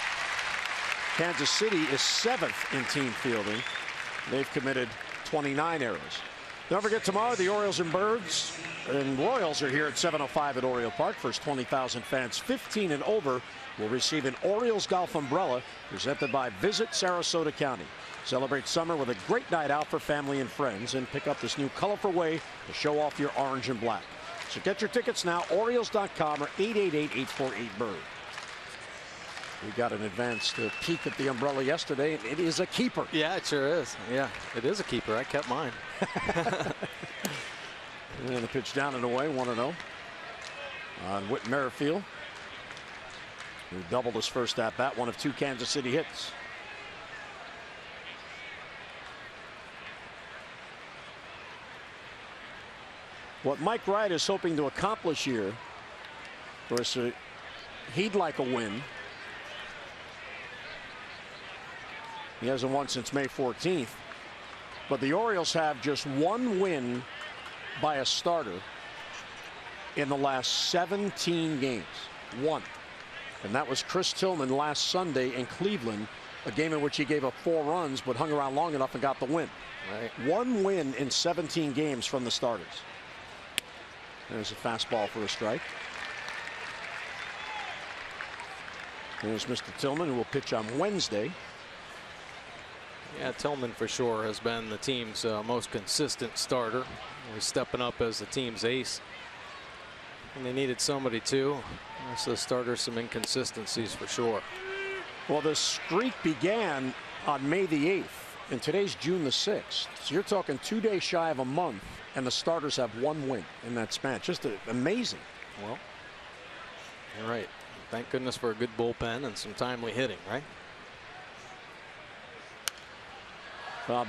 Kansas City is 7th in team fielding. They've committed 29 errors. Don't forget, tomorrow the Orioles and Birds and Royals are here at 7:05 at Oriole Park. First 20,000 fans 15 and over will receive an Orioles golf umbrella presented by Visit Sarasota County. Celebrate summer with a great night out for family and friends, and pick up this new colorful way to show off your orange and black. So get your tickets now, Orioles.com or 888-848-BIRD. We got an advanced peek at the umbrella yesterday, and it is a keeper. Yeah, it sure is. Yeah, it is a keeper. I kept mine. And the pitch down and away, 1-0 on Whit Merrifield, who doubled his first at bat, one of 2 Kansas City hits. What Mike Wright is hoping to accomplish here, of course, he'd like a win. He hasn't won since May 14th. But the Orioles have just 1 win by a starter in the last 17 games. 1. And that was Chris Tillman last Sunday in Cleveland, a game in which he gave up 4 runs but hung around long enough and got the win. Right. 1 win in 17 games from the starters. There's a fastball for a strike. There's Mr. Tillman, who will pitch on Wednesday. Yeah, Tillman for sure has been the team's most consistent starter. He's stepping up as the team's ace. And they needed somebody too. So the starters some inconsistencies for sure. Well, the streak began on May the 8th, and today's June the 6th. So you're talking 2 days shy of a month, and the starters have 1 win in that span. Just amazing. Well, you're right. Thank goodness for a good bullpen and some timely hitting, right?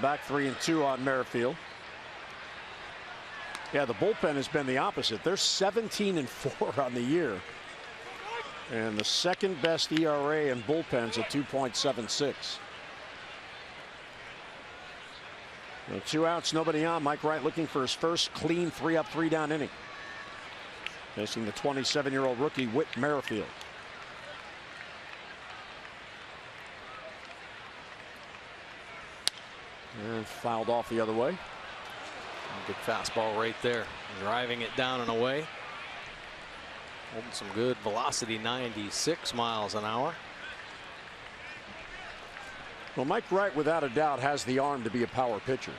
Back 3-2 on Merrifield. Yeah, the bullpen has been the opposite. They're 17-4 on the year. And the second best ERA in bullpens at 2.76. 2 outs, nobody on. Mike Wright looking for his first clean 3-up, 3-down inning. Facing the 27-year-old rookie Whit Merrifield. And fouled off the other way. Good fastball right there. Driving it down and away. Holding some good velocity, 96 miles an hour. Well, Mike Wright, without a doubt, has the arm to be a power pitcher.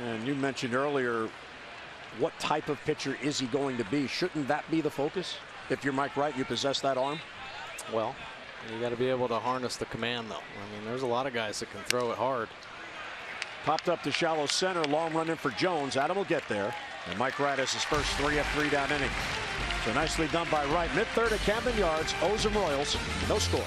And you mentioned earlier, what type of pitcher is he going to be? Shouldn't that be the focus? If you're Mike Wright, you possess that arm? Well, you got to be able to harness the command, though. I mean, there's a lot of guys that can throw it hard. Popped up to shallow center, long run in for Jones. Adam will get there. And Mike Wright has his first 3-up, 3-down inning. So nicely done by Wright. Mid-third at Camden Yards. O's and Royals, no score.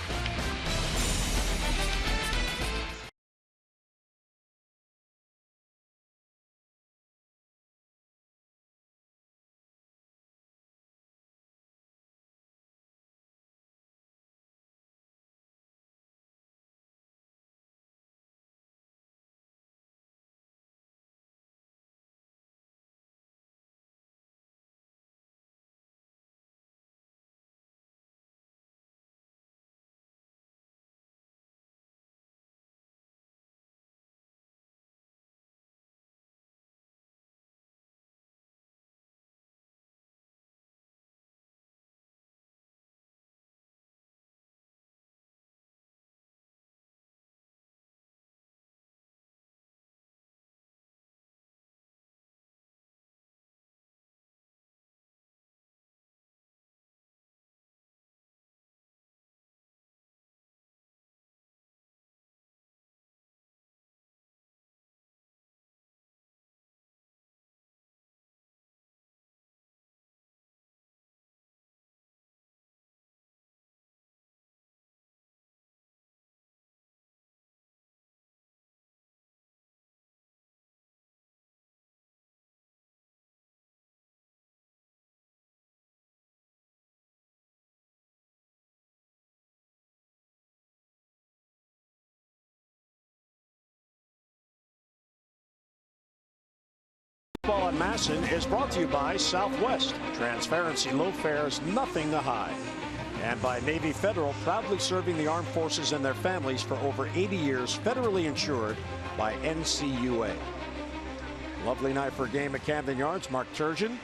Baseball on Masson is brought to you by Southwest. Transparency, low fares, nothing to hide. And by Navy Federal, proudly serving the armed forces and their families for over 80 years, federally insured by NCUA. Lovely night for a game at Camden Yards. Mark Turgeon,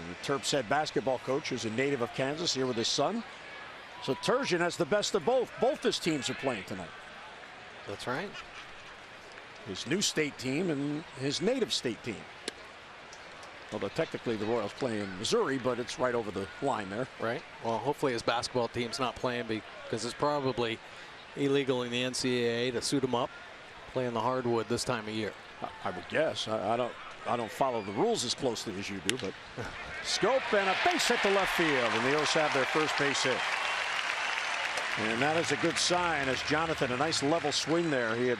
the Terps head basketball coach, who's a native of Kansas, here with his son. So Turgeon has the best of both. Both his teams are playing tonight. That's right. His new state team and his native state team. Although technically the Royals play in Missouri, but it's right over the line there. Right. Well, hopefully his basketball team's not playing because it's probably illegal in the NCAA to suit him up, playing the hardwood this time of year. I would guess. I don't follow the rules as closely as you do, but Scope and a base hit to left field, and the O's have their first base hit. And that is a good sign as Jonathan, a nice level swing there. He had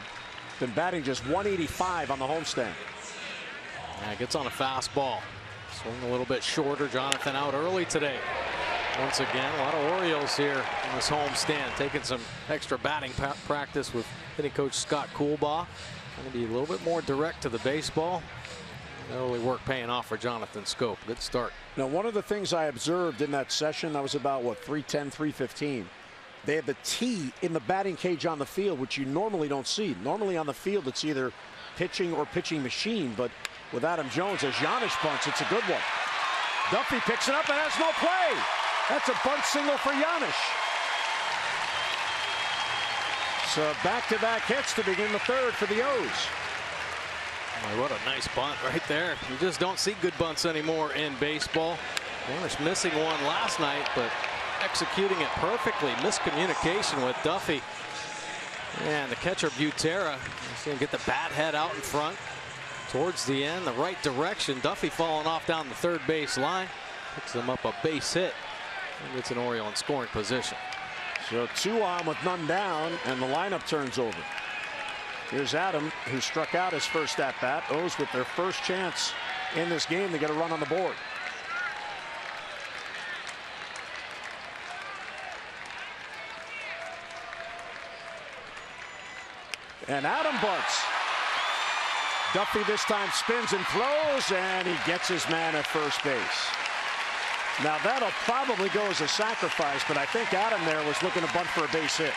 been batting just 185 on the homestand. Yeah, gets on a fastball. Swing a little bit shorter. Jonathan out early today. Once again, a lot of Orioles here in this homestand, taking some extra batting practice with hitting coach Scott Coolbaugh. Going to be a little bit more direct to the baseball. Early work paying off for Jonathan Scope. Good start. Now, one of the things I observed in that session, that was about, what, 3:10, 3:15. They have the tee in the batting cage on the field, which you normally don't see. Normally on the field, it's either pitching or pitching machine. But with Adam Jones, as Giannis bunts, it's a good one. Duffy picks it up and has no play. That's a bunt single for Giannis. So back-to-back hits to begin the third for the O's. Boy, what a nice bunt right there. You just don't see good bunts anymore in baseball. Giannis missing one last night, but executing it perfectly. Miscommunication with Duffy. And the catcher Butera is going to get the bat head out in front towards the end, the right direction. Duffy falling off down the third base line. Picks him up a base hit and gets an Oriole in scoring position. So 2 on with none down, and the lineup turns over. Here's Adam, who struck out his first at bat. O's with their first chance in this game to get a run on the board. And Adam bunts. Duffy this time spins and throws, and he gets his man at first base. Now that'll probably go as a sacrifice, but I think Adam there was looking to bunt for a base hit.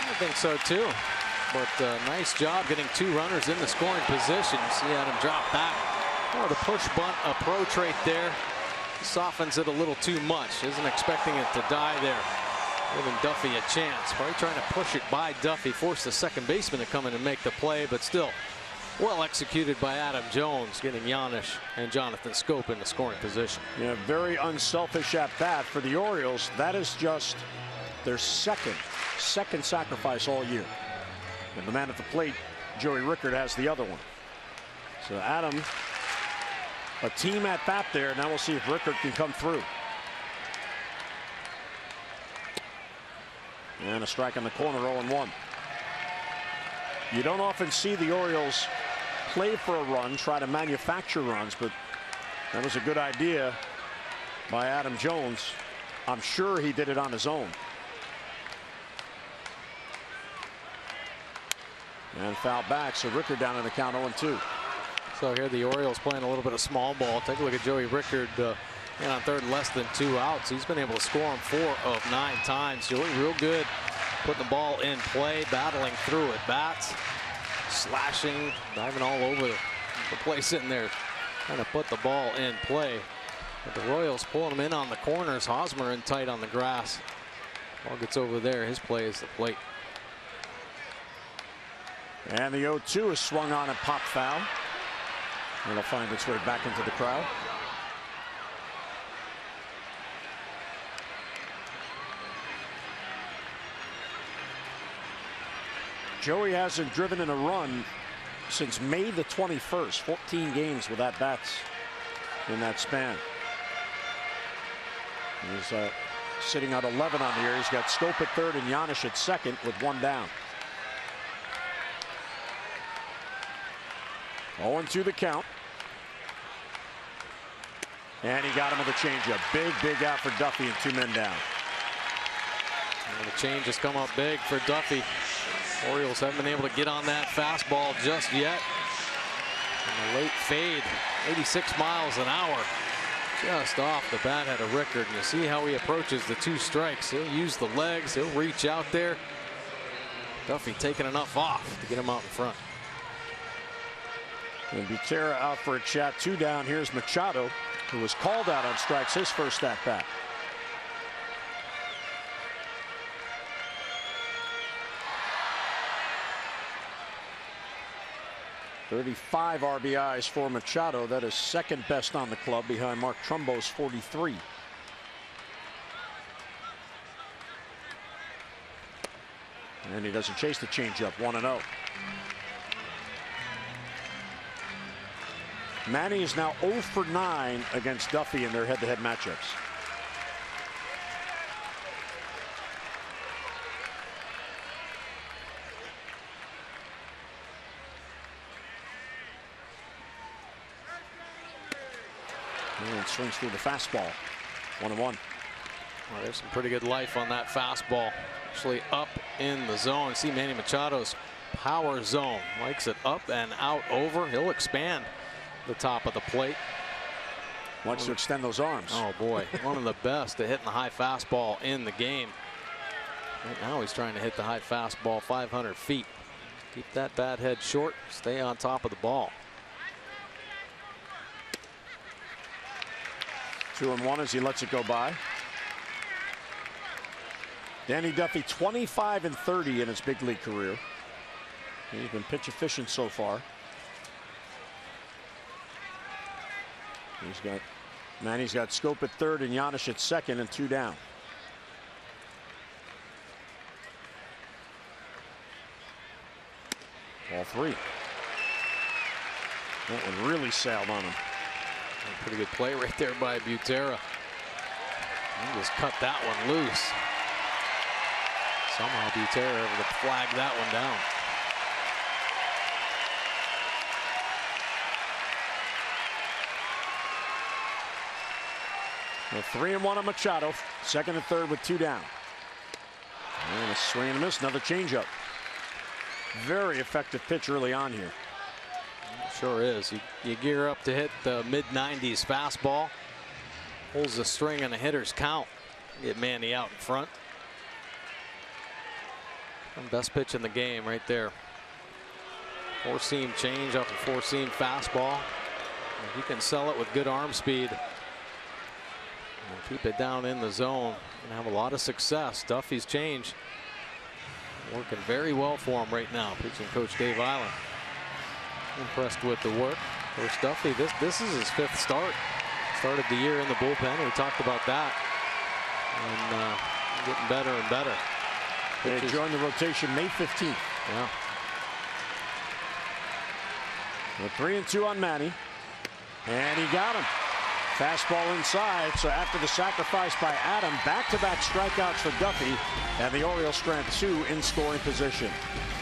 I think so too. But nice job getting 2 runners in the scoring position. See Adam drop back. Oh, the push bunt approach right there softens it a little too much. Isn't expecting it to die there. Giving Duffy a chance. Probably trying to push it by Duffy. Force the second baseman to come in and make the play, but still well executed by Adam Jones, getting Giannis and Jonathan Scope in the scoring position. Yeah, very unselfish at bat for the Orioles. That is just their second sacrifice all year. And the man at the plate, Joey Rickard, has the other one. So Adam, a team at bat there. Now we'll see if Rickard can come through. And a strike in the corner, 0-1. You don't often see the Orioles play for a run, try to manufacture runs, but that was a good idea by Adam Jones. I'm sure he did it on his own. And foul back, so Rickard down in the count, 0-2. So here the Orioles playing a little bit of small ball. Take a look at Joey Rickard in on third, less than 2 outs. He's been able to score him 4 of 9 times. Joey real good putting the ball in play, battling through it. Bats, slashing, diving all over the place in there, trying to put the ball in play. But the Royals pulling him in on the corners. Hosmer in tight on the grass. Ball gets over there. His play is the plate. And the 0-2 is swung on and popped foul. It'll find its way back into the crowd. Joey hasn't driven in a run since May the 21st. 14 games with at bats in that span. He's sitting at 11 on the year. He's got Scope at third and Giannis at second with 1 down. 0-2 the count. And he got him with a changeup. Big out for Duffy and 2 men down. And the change has come up big for Duffy. Orioles haven't been able to get on that fastball just yet. And the late fade, 86 miles an hour. Just off the bat had a record. And you see how he approaches the 2 strikes. He'll use the legs. He'll reach out there. Duffy taking enough off to get him out in front. And Butera out for a chat. 2 down. Here's Machado, who was called out on strikes his first at bat. .35 RBIs for Machado. That is second best on the club behind Mark Trumbo's 43. And he doesn't chase the changeup. 1-0. Manny is now 0 for 9 against Duffy in their head-to-head matchups. And swings through the fastball. 1-1. Well, there's some pretty good life on that fastball. Actually up in the zone. See Manny Machado's power zone. Likes it up and out over. He'll expand the top of the plate. Wants to extend those arms. Oh boy, one of the best at hitting the high fastball in the game. Right now he's trying to hit the high fastball 500 feet. Keep that bat head short. Stay on top of the ball. 2-1 as he lets it go by. Danny Duffy 25 and 30 in his big league career. He's been pitch efficient so far. Manny's got Scope at third and Giannis at second and 2 down. Ball 3. That one really sailed on him. Pretty good play right there by Butera. He just cut that one loose. Somehow Butera able to flag that one down. Well, 3-1 on Machado. Second and third with 2 down. And a swing and a miss. Another changeup. Very effective pitch early on here. Sure is. You gear up to hit the mid-90s fastball. Holds the string on a hitter's count. Get Manny out in front. Best pitch in the game right there. 4-seam change off a 4-seam fastball. If you can sell it with good arm speed and keep it down in the zone and have a lot of success. Duffy's change working very well for him right now. Pitching coach Dave Island impressed with the work. Of course, Duffy, this is his 5th start. Started the year in the bullpen. We talked about that. And getting better and better. They joined the rotation May 15th. Yeah. Well, 3-2 on Manny. And he got him. Fastball inside. So after the sacrifice by Adam, back-to-back strikeouts for Duffy. And the Orioles strand 2 in scoring position.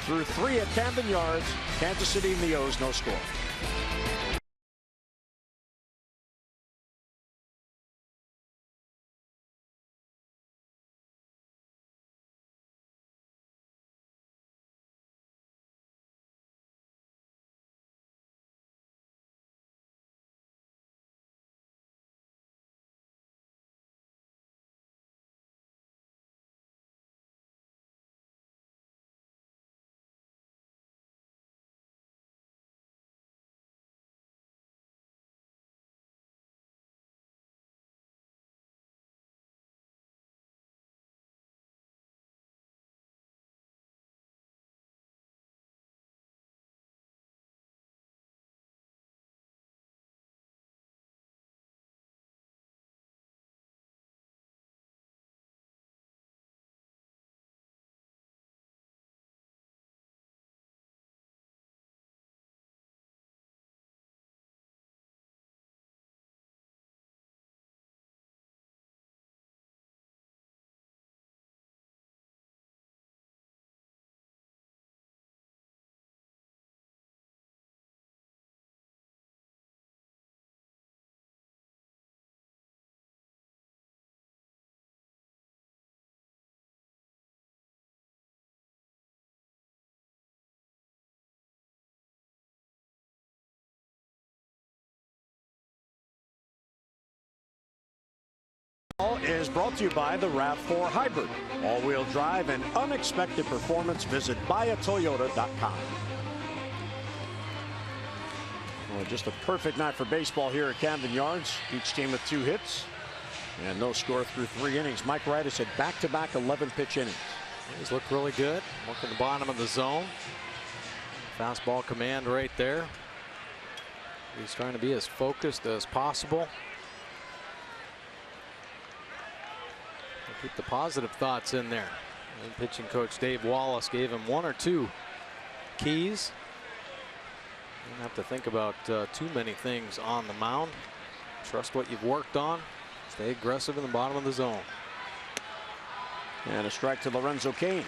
Through 3 at Camden Yards, Kansas City and the O's, no score. Is brought to you by the RAV4 Hybrid. All-wheel drive and unexpected performance. Visit buyatoyota.com. Well, just a perfect night for baseball here at Camden Yards. Each team with 2 hits and no score through 3 innings. Mike Wright has had back-to-back 11-pitch innings. He's looked really good. Working the bottom of the zone. Fastball command right there. He's trying to be as focused as possible. Keep the positive thoughts in there. And pitching coach Dave Wallace gave him 1 or 2 keys. You don't have to think about too many things on the mound. Trust what you've worked on. Stay aggressive in the bottom of the zone. And a strike to Lorenzo Cain.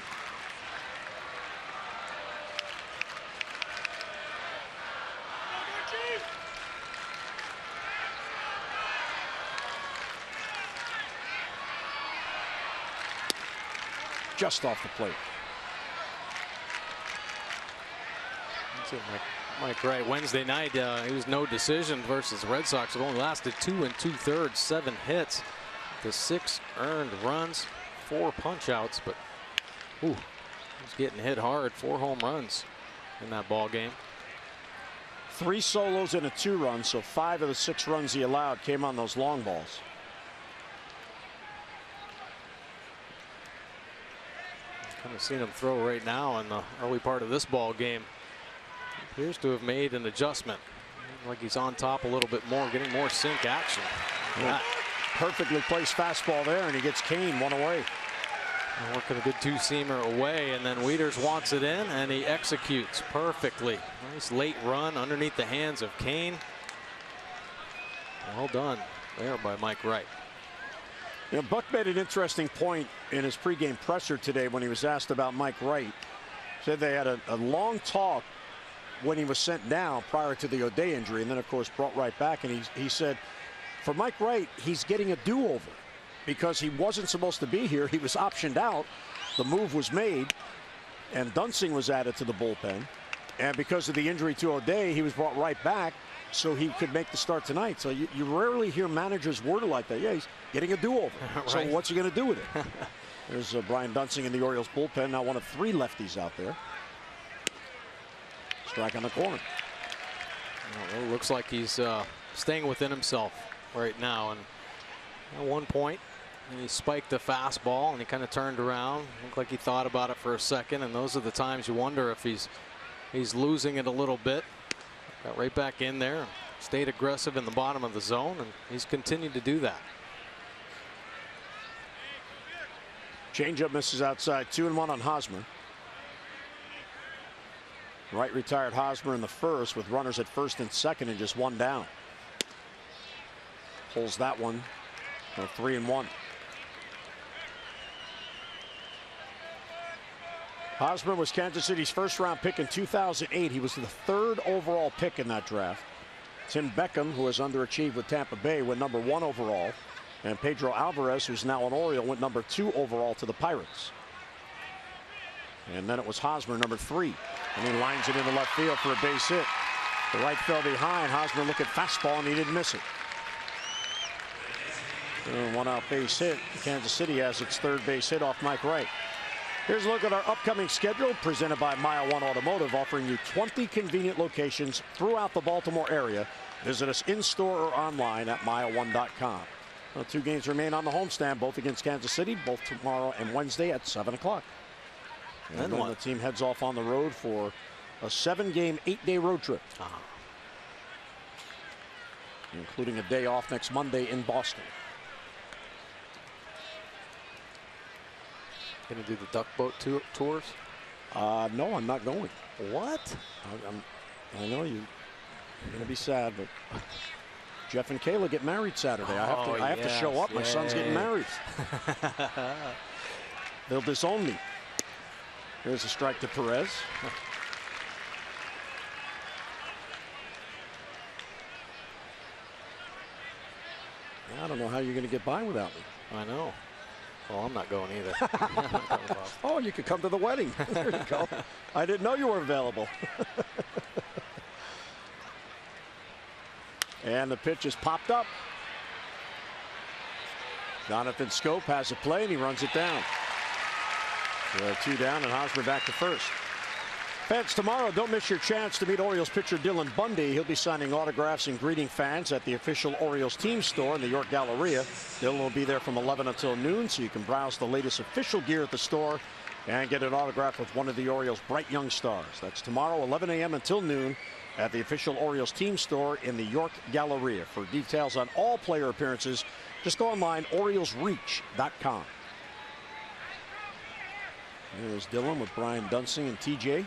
Just off the plate. That's it, Mike Wright. Wednesday night, he was no decision versus the Red Sox. It only lasted 2 2/3, 7 hits, the 6 earned runs, 4 punch outs, but he's getting hit hard. 4 home runs in that ball game. 3 solos and a 2-run, so 5 of the 6 runs he allowed came on those long balls. Kind of seen him throw right now in the early part of this ball game. He appears to have made an adjustment. Like he's on top a little bit more, getting more sink action. Yeah. Perfectly placed fastball there, and he gets Cain 1 away. Working a good 2-seamer away, and then Wieters wants it in, and he executes perfectly. Nice late run underneath the hands of Cain. Well done there by Mike Wright. You know, Buck made an interesting point in his pregame presser today when he was asked about Mike Wright. Said they had a long talk when he was sent down prior to the O'Day injury, and then of course brought right back, and he said for Mike Wright, he's getting a do-over because he wasn't supposed to be here. He was optioned out. The move was made, and Dunsing was added to the bullpen, and because of the injury to O'Day, he was brought right back so he could make the start tonight. So you rarely hear managers word like that. Yeah, he's getting a do-over. Right. So what's he going to do with it? There's Brian Dunsing in the Orioles bullpen, now one of 3 lefties out there. Strike on the corner. Well, it looks like he's staying within himself right now. And at one point, he spiked a fastball, and he kind of turned around. Looked like he thought about it for a second, and those are the times you wonder if he's losing it a little bit. Got right back in there, stayed aggressive in the bottom of the zone, and he's continued to do that. Changeup misses outside. 2-1 on Hosmer. Wright retired Hosmer in the first with runners at first and second and just 1 down. Pulls that one. 3-1. Hosmer was Kansas City's first-round pick in 2008. He was the 3rd overall pick in that draft. Tim Beckham, who has underachieved with Tampa Bay, went number 1 overall. And Pedro Alvarez, who's now an Oriole, went number 2 overall to the Pirates. And then it was Hosmer, number 3. And he lines it into left field for a base hit. The right fell behind. Hosmer looked at fastball, and he didn't miss it. 1-out base hit. Kansas City has its 3rd base hit off Mike Wright. Here's a look at our upcoming schedule presented by Mile One Automotive, offering you 20 convenient locations throughout the Baltimore area. Visit us in-store or online at mileone.com. Well, 2 games remain on the homestand, both against Kansas City, both tomorrow and Wednesday at 7 o'clock. And then the team heads off on the road for a 7-game, 8-day road trip, including a day off next Monday in Boston. Going to do the duck boat tours? No, I'm not going. What? I know you're going to be sad, but Jeff and Kayla get married Saturday. I have to show up. My son's getting married. They'll disown me. Here's a strike to Perez. I don't know how you're going to get by without me. I know. Well, I'm not going either. Oh, you could come to the wedding. There you go. I didn't know you were available. And the pitch is popped up. Jonathan Scope has a play, and he runs it down. So 2 down, and Hosmer back to first. Fans, tomorrow, don't miss your chance to meet Orioles pitcher Dylan Bundy. He'll be signing autographs and greeting fans at the official Orioles team store in the York Galleria. Dylan will be there from 11 until noon, so you can browse the latest official gear at the store and get an autograph with one of the Orioles' bright young stars. That's tomorrow, 11 a.m. until noon at the official Orioles team store in the York Galleria. For details on all player appearances, just go online, OriolesReach.com. There's Dylan with Brian Dunsing and TJ.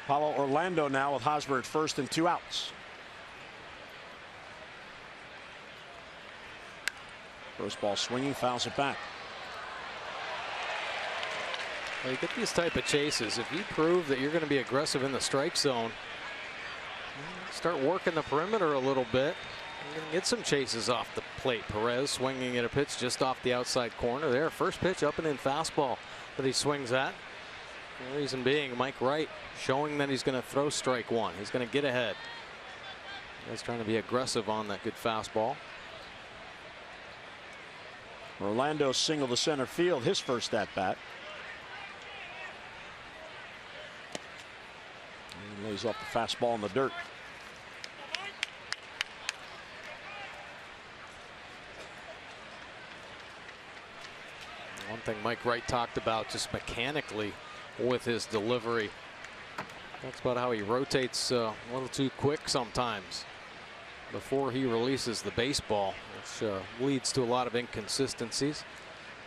Paulo Orlando now with Hosmer at first and 2 outs. First ball swinging, fouls it back. Well, you get these type of chases. If you prove that you're going to be aggressive in the strike zone, start working the perimeter a little bit. You're going to get some chases off the plate. Perez swinging at a pitch just off the outside corner there. First pitch up and in fastball that he swings at. The reason being Mike Wright showing that he's going to throw strike one. He's going to get ahead. He's trying to be aggressive on that good fastball. Orlando single to center field, his first at bat. He lays off the fastball in the dirt. One thing Mike Wright talked about just mechanically with his delivery. That's about how he rotates a little too quick sometimes before he releases the baseball, which leads to a lot of inconsistencies.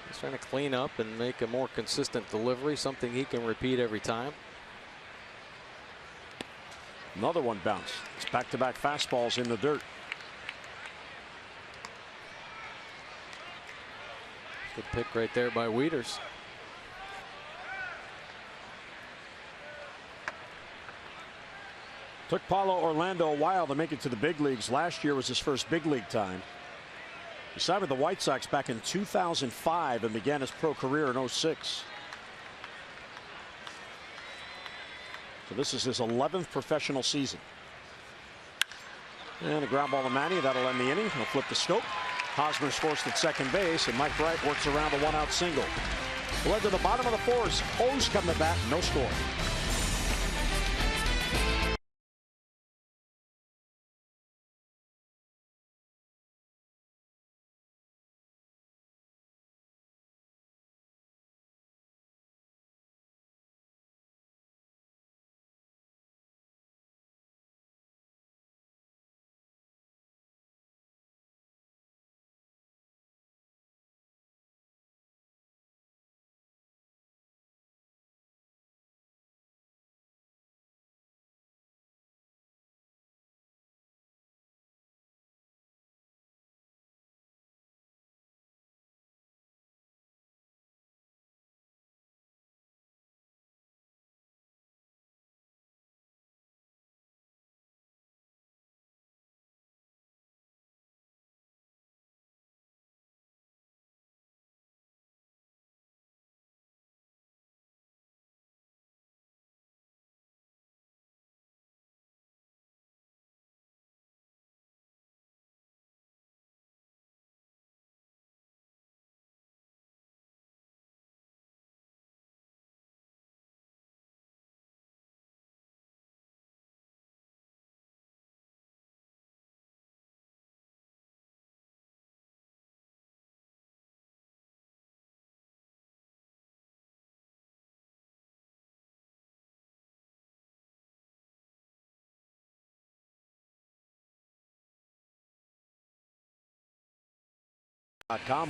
He's trying to clean up and make a more consistent delivery, something he can repeat every time. Another one bounce. It's back-to-back fastballs in the dirt. Good pick right there by Wieters. Took Paulo Orlando a while to make it to the big leagues. Last year was his first big league time. He signed with the White Sox back in 2005 and began his pro career in 06. So this is his 11th professional season. And a ground ball to Manny. That'll end the inning. He'll flip the scope. Hosmer's forced at second base, and Mike Wright works around a 1-out single. Led to the bottom of the 4th. O's come to bat, no score.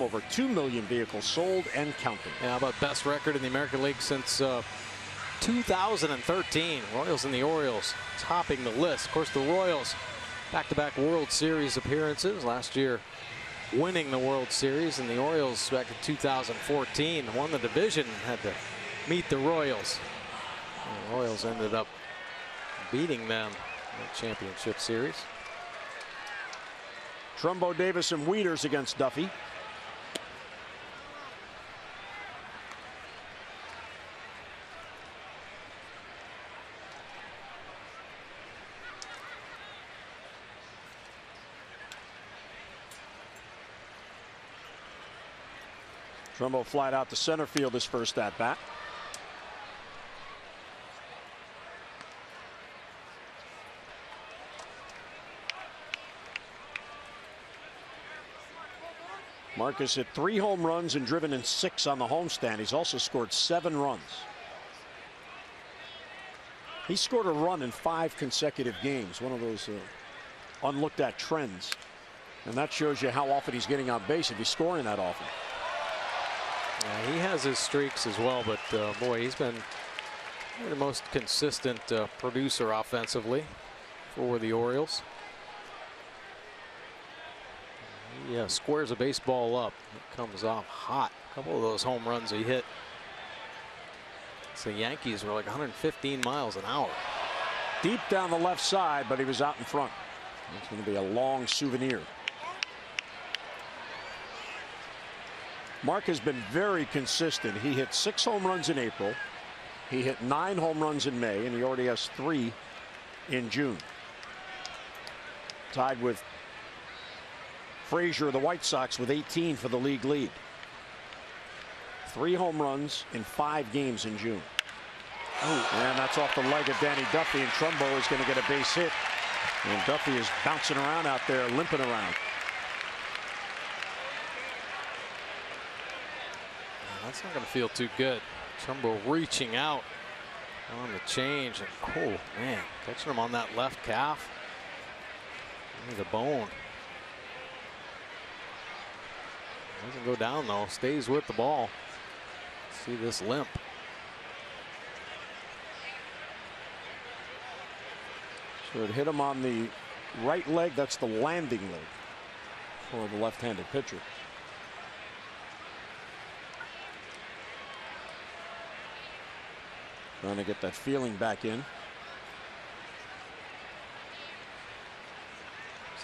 Over 2 million vehicles sold and counting. Yeah, how about best record in the American League since 2013? Royals and the Orioles topping the list. Of course, the Royals back-to-back World Series appearances. Last year winning the World Series, and the Orioles back in 2014 won the division, had to meet the Royals. And the Royals ended up beating them in the championship series. Trumbo, Davis, and Wieters against Duffy. Trumbo flied out to center field his first at bat. Marcus hit 3 home runs and driven in 6 on the homestand. He's also scored 7 runs. He scored a run in 5 consecutive games. One of those unlooked at trends. And that shows you how often he's getting on base if he's scoring that often. Yeah, he has his streaks as well, but boy, he's been the most consistent producer offensively for the Orioles. He squares a baseball up. It comes off hot. A couple of those home runs he hit. So the Yankees were like 115 miles an hour. Deep down the left side, but he was out in front. It's going to be a long souvenir. Mark has been very consistent. He hit 6 home runs in April. He hit 9 home runs in May, and he already has 3 in June. Tied with Frazier of the White Sox with 18 for the league lead. 3 home runs in 5 games in June. And that's off the leg of Danny Duffy, and Trumbo is going to get a base hit. And Duffy is bouncing around out there, limping around. That's not going to feel too good. Trumbo reaching out on the change. And, oh, man, catching him on that left calf. The bone. Doesn't go down, though. Stays with the ball. See this limp. So it hit him on the right leg. That's the landing leg for the left-handed pitcher. Trying to get that feeling back in.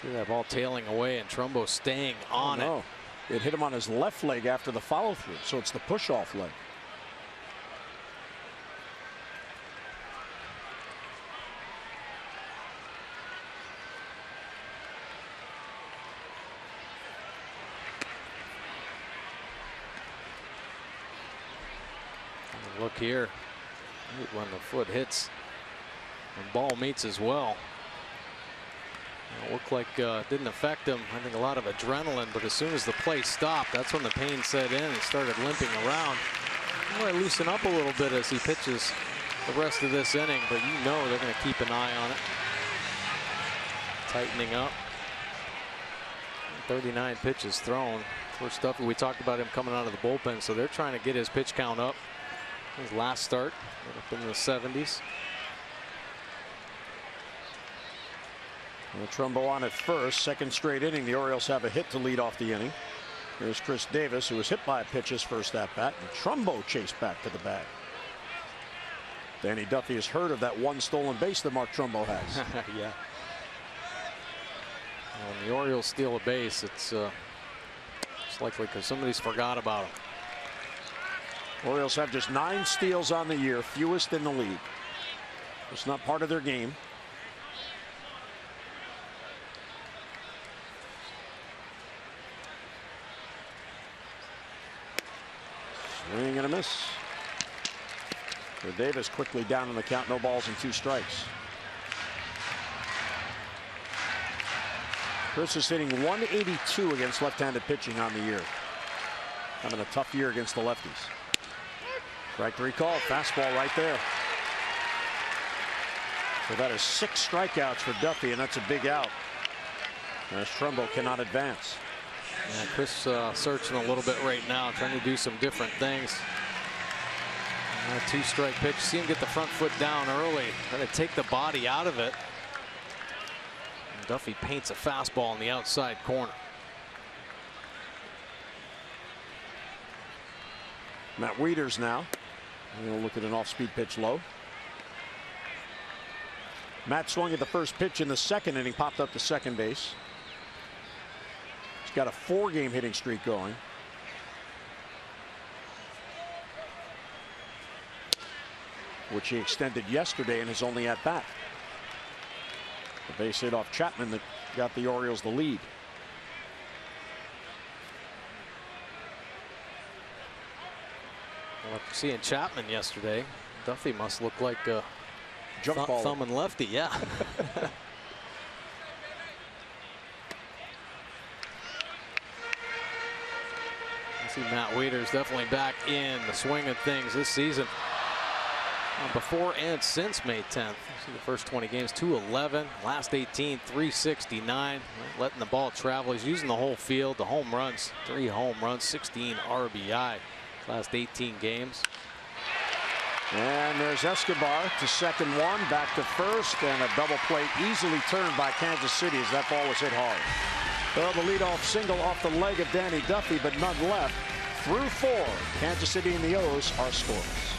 See that ball tailing away and Trumbo staying on it. It hit him on his left leg after the follow through, so it's the push off leg. Look here, when the foot hits and ball meets as well. It looked like it didn't affect him. I think a lot of adrenaline, but as soon as the play stopped, that's when the pain set in and started limping around. He might loosen up a little bit as he pitches the rest of this inning, but you know they're going to keep an eye on it. Tightening up. 39 pitches thrown. First stuff, we talked about him coming out of the bullpen, so they're trying to get his pitch count up. His last start up in the 70s. Well, Trumbo on at first. Second straight inning. The Orioles have a hit to lead off the inning. Here's Chris Davis, who was hit by a pitch his first at bat, and Trumbo chased back to the bag. Danny Duffy has heard of that 1 stolen base that Mark Trumbo has. Yeah. When the Orioles steal a base, it's likely because somebody's forgot about him. Orioles have just 9 steals on the year, fewest in the league. It's not part of their game. Swing and a miss. For Davis, quickly down in the count, no balls and 2 strikes. Chris is hitting 182 against left-handed pitching on the year. Having a tough year against the lefties. Strike 3 call, fastball right there. So that is 6 strikeouts for Duffy, and that's a big out. As Trumbo cannot advance. Yeah, Chris searching a little bit right now, trying to do some different things. 2-strike pitch. See him get the front foot down early, trying to take the body out of it. And Duffy paints a fastball in the outside corner. Matt Wieters now. We'll look at an off-speed pitch low. Matt swung at the first pitch in the second inning, popped up to second base. He's got a 4-game hitting streak going. Which he extended yesterday in his only at bat. The base hit off Chapman that got the Orioles the lead. Well, after seeing Chapman yesterday, Duffy must look like a thumb and lefty. Yeah. I see Matt Wieters definitely back in the swing of things this season. Before and since May 10th. See the first 20 games, 211. Last 18, 369. Letting the ball travel. He's using the whole field. The home runs, 3 home runs, 16 RBI. Last 18 games. And there's Escobar to second one, back to first, and a double play easily turned by Kansas City as that ball was hit hard. Well, the leadoff single off the leg of Danny Duffy, but none left. Through 4, Kansas City and the O's are scoreless.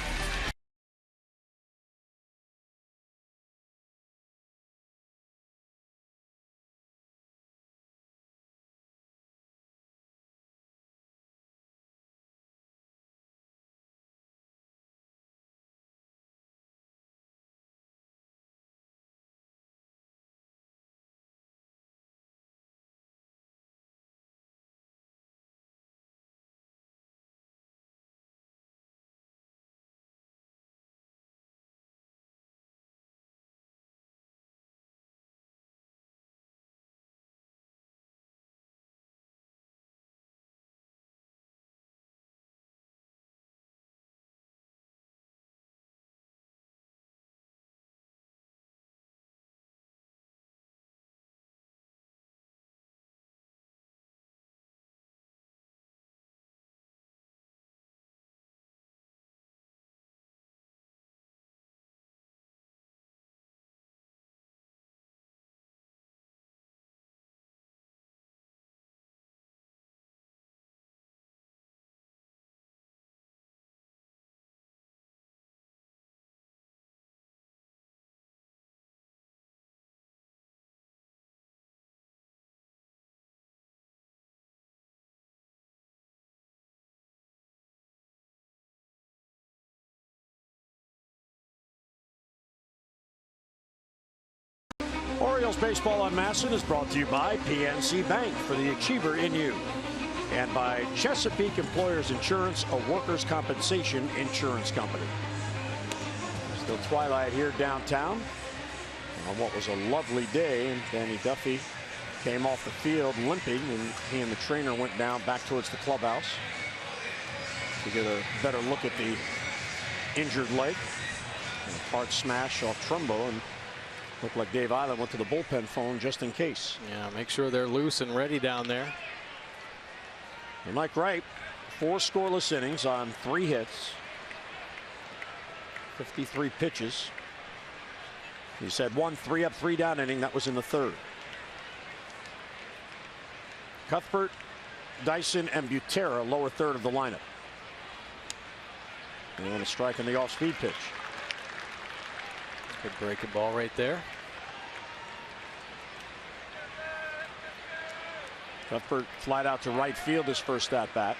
Orioles baseball on Masson is brought to you by PNC Bank for the achiever in you, and by Chesapeake Employers Insurance, a workers' compensation insurance company. Still twilight here downtown on what was a lovely day, and Danny Duffy came off the field limping, and he and the trainer went down back towards the clubhouse to get a better look at the injured leg. And a hard smash off Trumbo, and looked like Dave Island went to the bullpen phone just in case. Yeah, make sure they're loose and ready down there. And Mike Wright, 4 scoreless innings on 3 hits, 53 pitches. He's had 1 3-up, 3-down inning. That was in the 3rd. Cuthbert, Dyson, and Butera, lower 3rd of the lineup. And a strike on the off-speed pitch. Good breaking ball right there. Cuthbert flied out to right field his first at bat.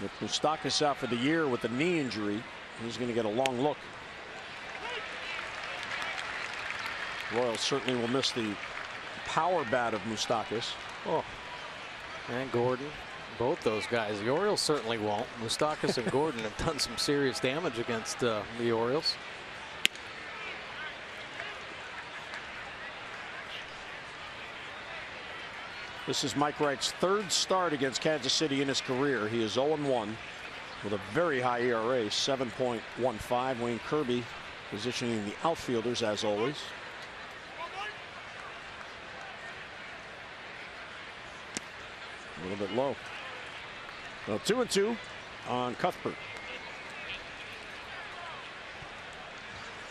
With Moustakas out for the year with a knee injury, he's going to get a long look. Royals certainly will miss the power bat of Moustakas. Oh, and Gordon. Both those guys. The Orioles certainly won't. Moustakas and Gordon have done some serious damage against the Orioles. This is Mike Wright's 3rd start against Kansas City in his career. He is 0-1 with a very high ERA, 7.15. Wayne Kirby positioning the outfielders as always. A little bit low. Well, 2-2 on Cuthbert.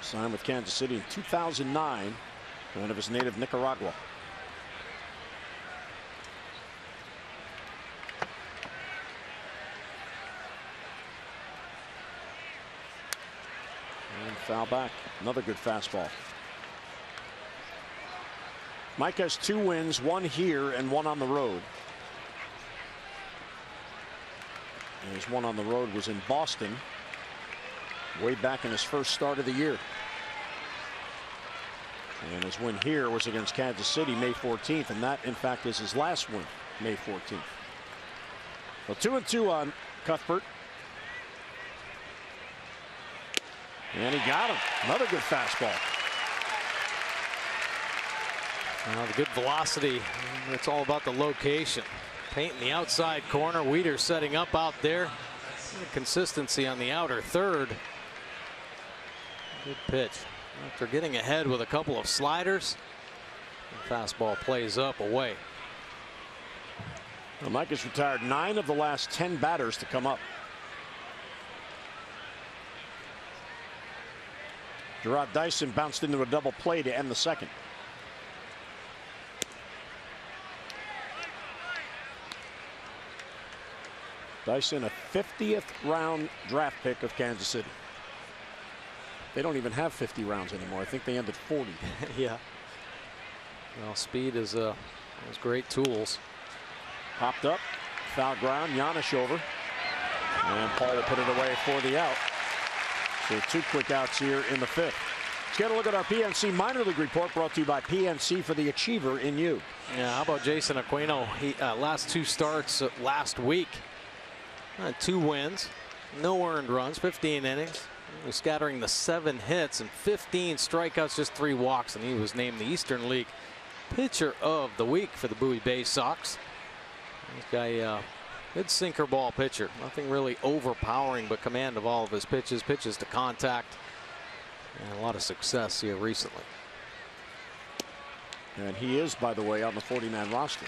Signed with Kansas City in 2009, out of his native Nicaragua. And foul back. Another good fastball. Mike has 2 wins, 1 here and 1 on the road. And his 1 on the road was in Boston way back in his first start of the year. And his win here was against Kansas City May 14th, and that in fact is his last win, May 14th. Well, 2-2 on Cuthbert. And he got him. Another good fastball. The good velocity. It's all about the location. Painting the outside corner. Weeder setting up out there. Consistency on the outer third. Good pitch. After getting ahead with a couple of sliders, the fastball plays up away. Well, Mike has retired 9 of the last 10 batters to come up. Gerard Dyson bounced into a double play to end the second. Dyson, a 50th round draft pick of Kansas City. They don't even have 50 rounds anymore. I think they ended 40. Yeah. Well, speed is those great tools. Popped up, foul ground, Giannis over. And Paul will put it away for the out. So 2 quick outs here in the 5th. Let's get a look at our PNC minor league report, brought to you by PNC for the achiever in you. Yeah, how about Jason Aquino? He last 2 starts last week. 2 wins, no earned runs, 15 innings. He was scattering the 7 hits and 15 strikeouts, just 3 walks, and he was named the Eastern League Pitcher of the Week for the Bowie Bay Sox. This guy, good sinker ball pitcher. Nothing really overpowering, but command of all of his pitches, pitches to contact, and a lot of success here recently. And he is, by the way, on the 49 roster.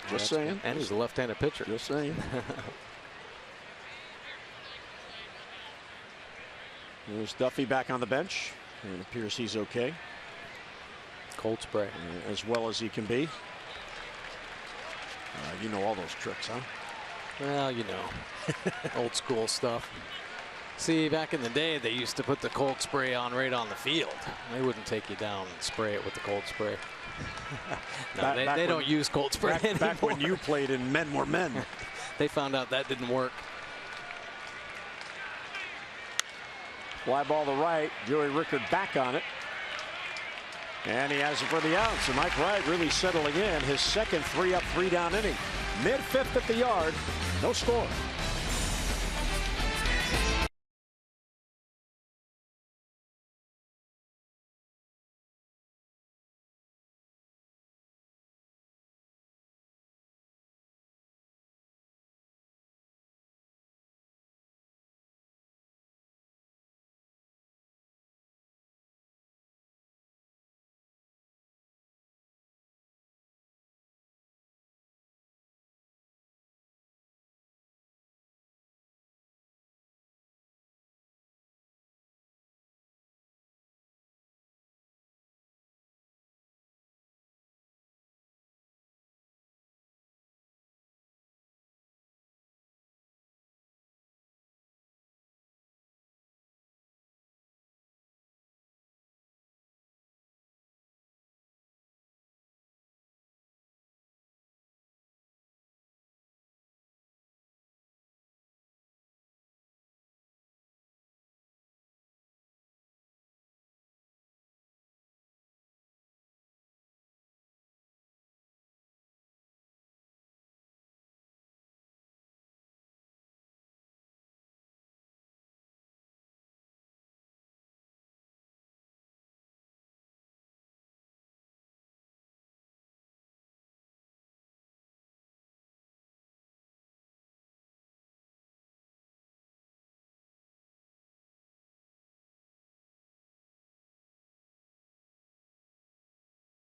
Just saying. And he's a left-handed pitcher. Just saying. There's Duffy back on the bench. And it appears he's okay. Cold spray. As well as he can be. You know all those tricks, huh? Well, you know. Old school stuff. See, back in the day, they used to put the cold spray on right on the field. They wouldn't take you down and spray it with the cold spray. No, they don't use cold spray anymore. Back when you played in Men Were Men. They found out that didn't work. Fly ball to right. Joey Rickard back on it. And he has it for the out. So Mike Wright really settling in. His second 3-up, 3-down inning. Mid-5th at the yard. No score.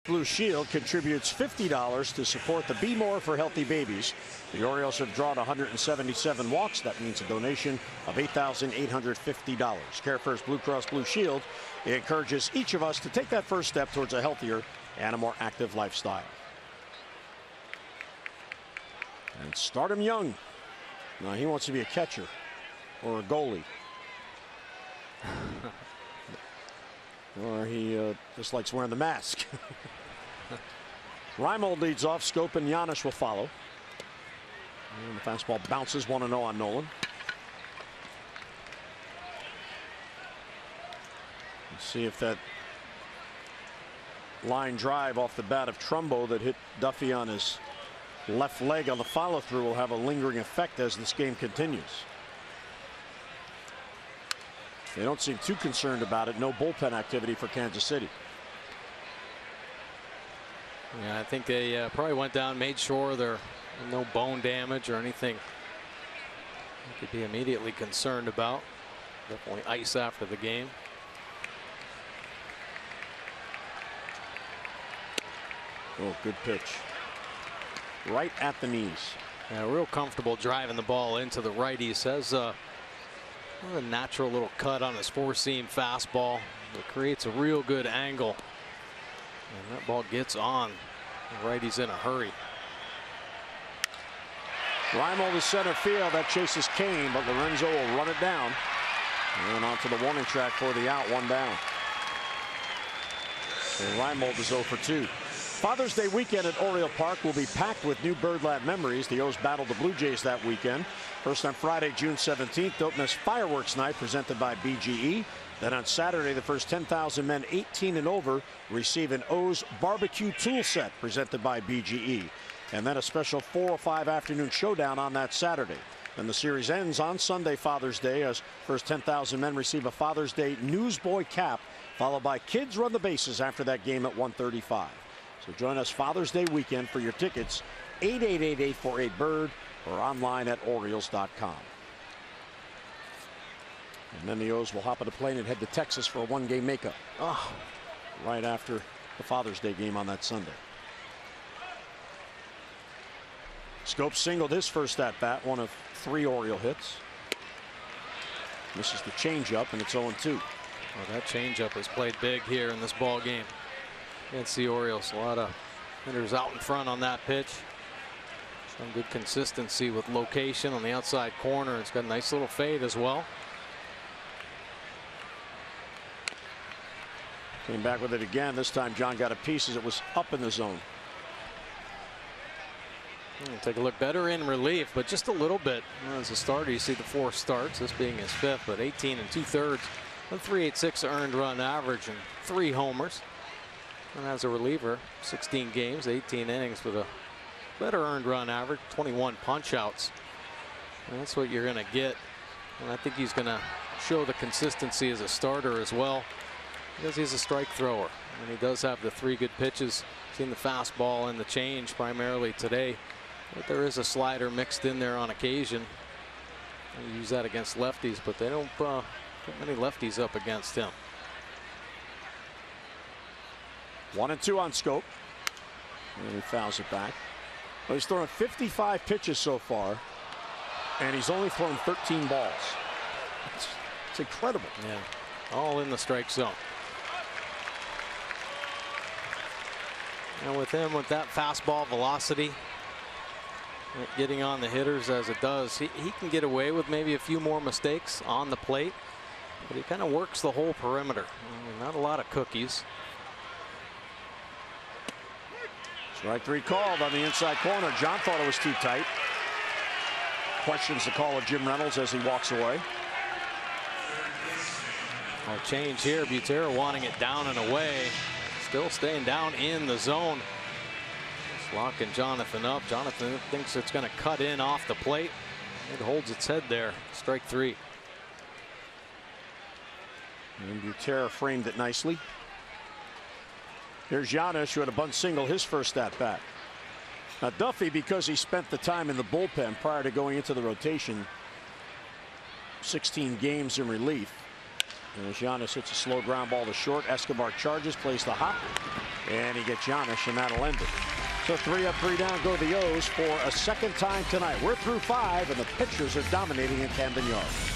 Blue Shield contributes $50 to support the Be More for Healthy Babies. The Orioles have drawn 177 walks. That means a donation of $8,850. CareFirst Blue Cross Blue Shield encourages each of us to take that first step towards a healthier and a more active lifestyle. And start him young. Now he wants to be a catcher or a goalie. Or he just likes wearing the mask. Reimold leads off. Scope and Giannis will follow. And the fastball bounces 1-0 on Nolan. Let's see if that line drive off the bat of Trumbo that hit Duffy on his left leg on the follow through will have a lingering effect as this game continues. They don't seem too concerned about it. No bullpen activity for Kansas City. Yeah, I think they probably went down, made sure there no bone damage or anything they could be immediately concerned about. Definitely ice after the game. Oh, good pitch. Right at the knees. Yeah, real comfortable driving the ball into the righties. Has a natural little cut on his four-seam fastball. It creates a real good angle. And that ball gets on. The righty's in a hurry. Reimold to center field. That chases Kane, but Lorenzo will run it down. And onto the warning track for the out. One down. And Reimold is 0 for 2. Father's Day weekend at Oriole Park will be packed with new Birdland memories. The O's battled the Blue Jays that weekend. First on Friday, June 17th, don't miss Fireworks Night presented by BGE. Then on Saturday, the first 10,000 men 18 and over receive an O's barbecue tool set presented by BGE. And then a special 4 or 5 afternoon showdown on that Saturday. Then the series ends on Sunday, Father's Day, as first 10,000 men receive a Father's Day Newsboy cap, followed by Kids Run the Bases after that game at 1:35. So join us Father's Day weekend for your tickets. 888-848-BIRD or online at Orioles.com. And then the O's will hop on a plane and head to Texas for a one-game makeup. Right after the Father's Day game on that Sunday. Scope singled his first at bat, one of 3 Oriole hits. Misses the changeup, and it's 0-2. Well, that changeup has played big here in this ball game. Against the Orioles, a lot of hitters out in front on that pitch. Some good consistency with location on the outside corner. It's got a nice little fade as well. Came back with it again. This time John got a piece as it was up in the zone. Take a look, better in relief, but just a little bit. As a starter, you see the 4 starts, this being his 5th, but 18 2/3, a 3.86 earned run average and 3 homers. And as a reliever, 16 games, 18 innings with a better earned run average, 21 punch outs. And that's what you're going to get. And I think he's going to show the consistency as a starter as well, because he's a strike thrower. And he does have the 3 good pitches. Seen the fastball and the change primarily today. But there is a slider mixed in there on occasion. They use that against lefties, but they don't put many lefties up against him. 1-2 on Scope. And he fouls it back. Well, he's thrown 55 pitches so far, and he's only thrown 13 balls. It's incredible. Yeah, all in the strike zone. And with him, with that fastball velocity, getting on the hitters as it does, he can get away with maybe a few more mistakes on the plate, but he kind of works the whole perimeter. I mean, not a lot of cookies. Strike 3 called on the inside corner. John thought it was too tight. Questions the call of Jim Reynolds as he walks away. A change here. Butera wanting it down and away. Still staying down in the zone. Just locking Jonathan up. Jonathan thinks it's going to cut in off the plate. It holds its head there. Strike 3. And Butera framed it nicely. Here's Giannis, who had a bunt single his first at bat. Now Duffy, because he spent the time in the bullpen prior to going into the rotation, 16 games in relief. And as Giannis hits a slow ground ball to short, Escobar charges, plays the hop, and he gets Giannis, and that'll end it. So 3 up, 3 down go the O's for a second time tonight. We're through 5, and the pitchers are dominating at Camden Yards.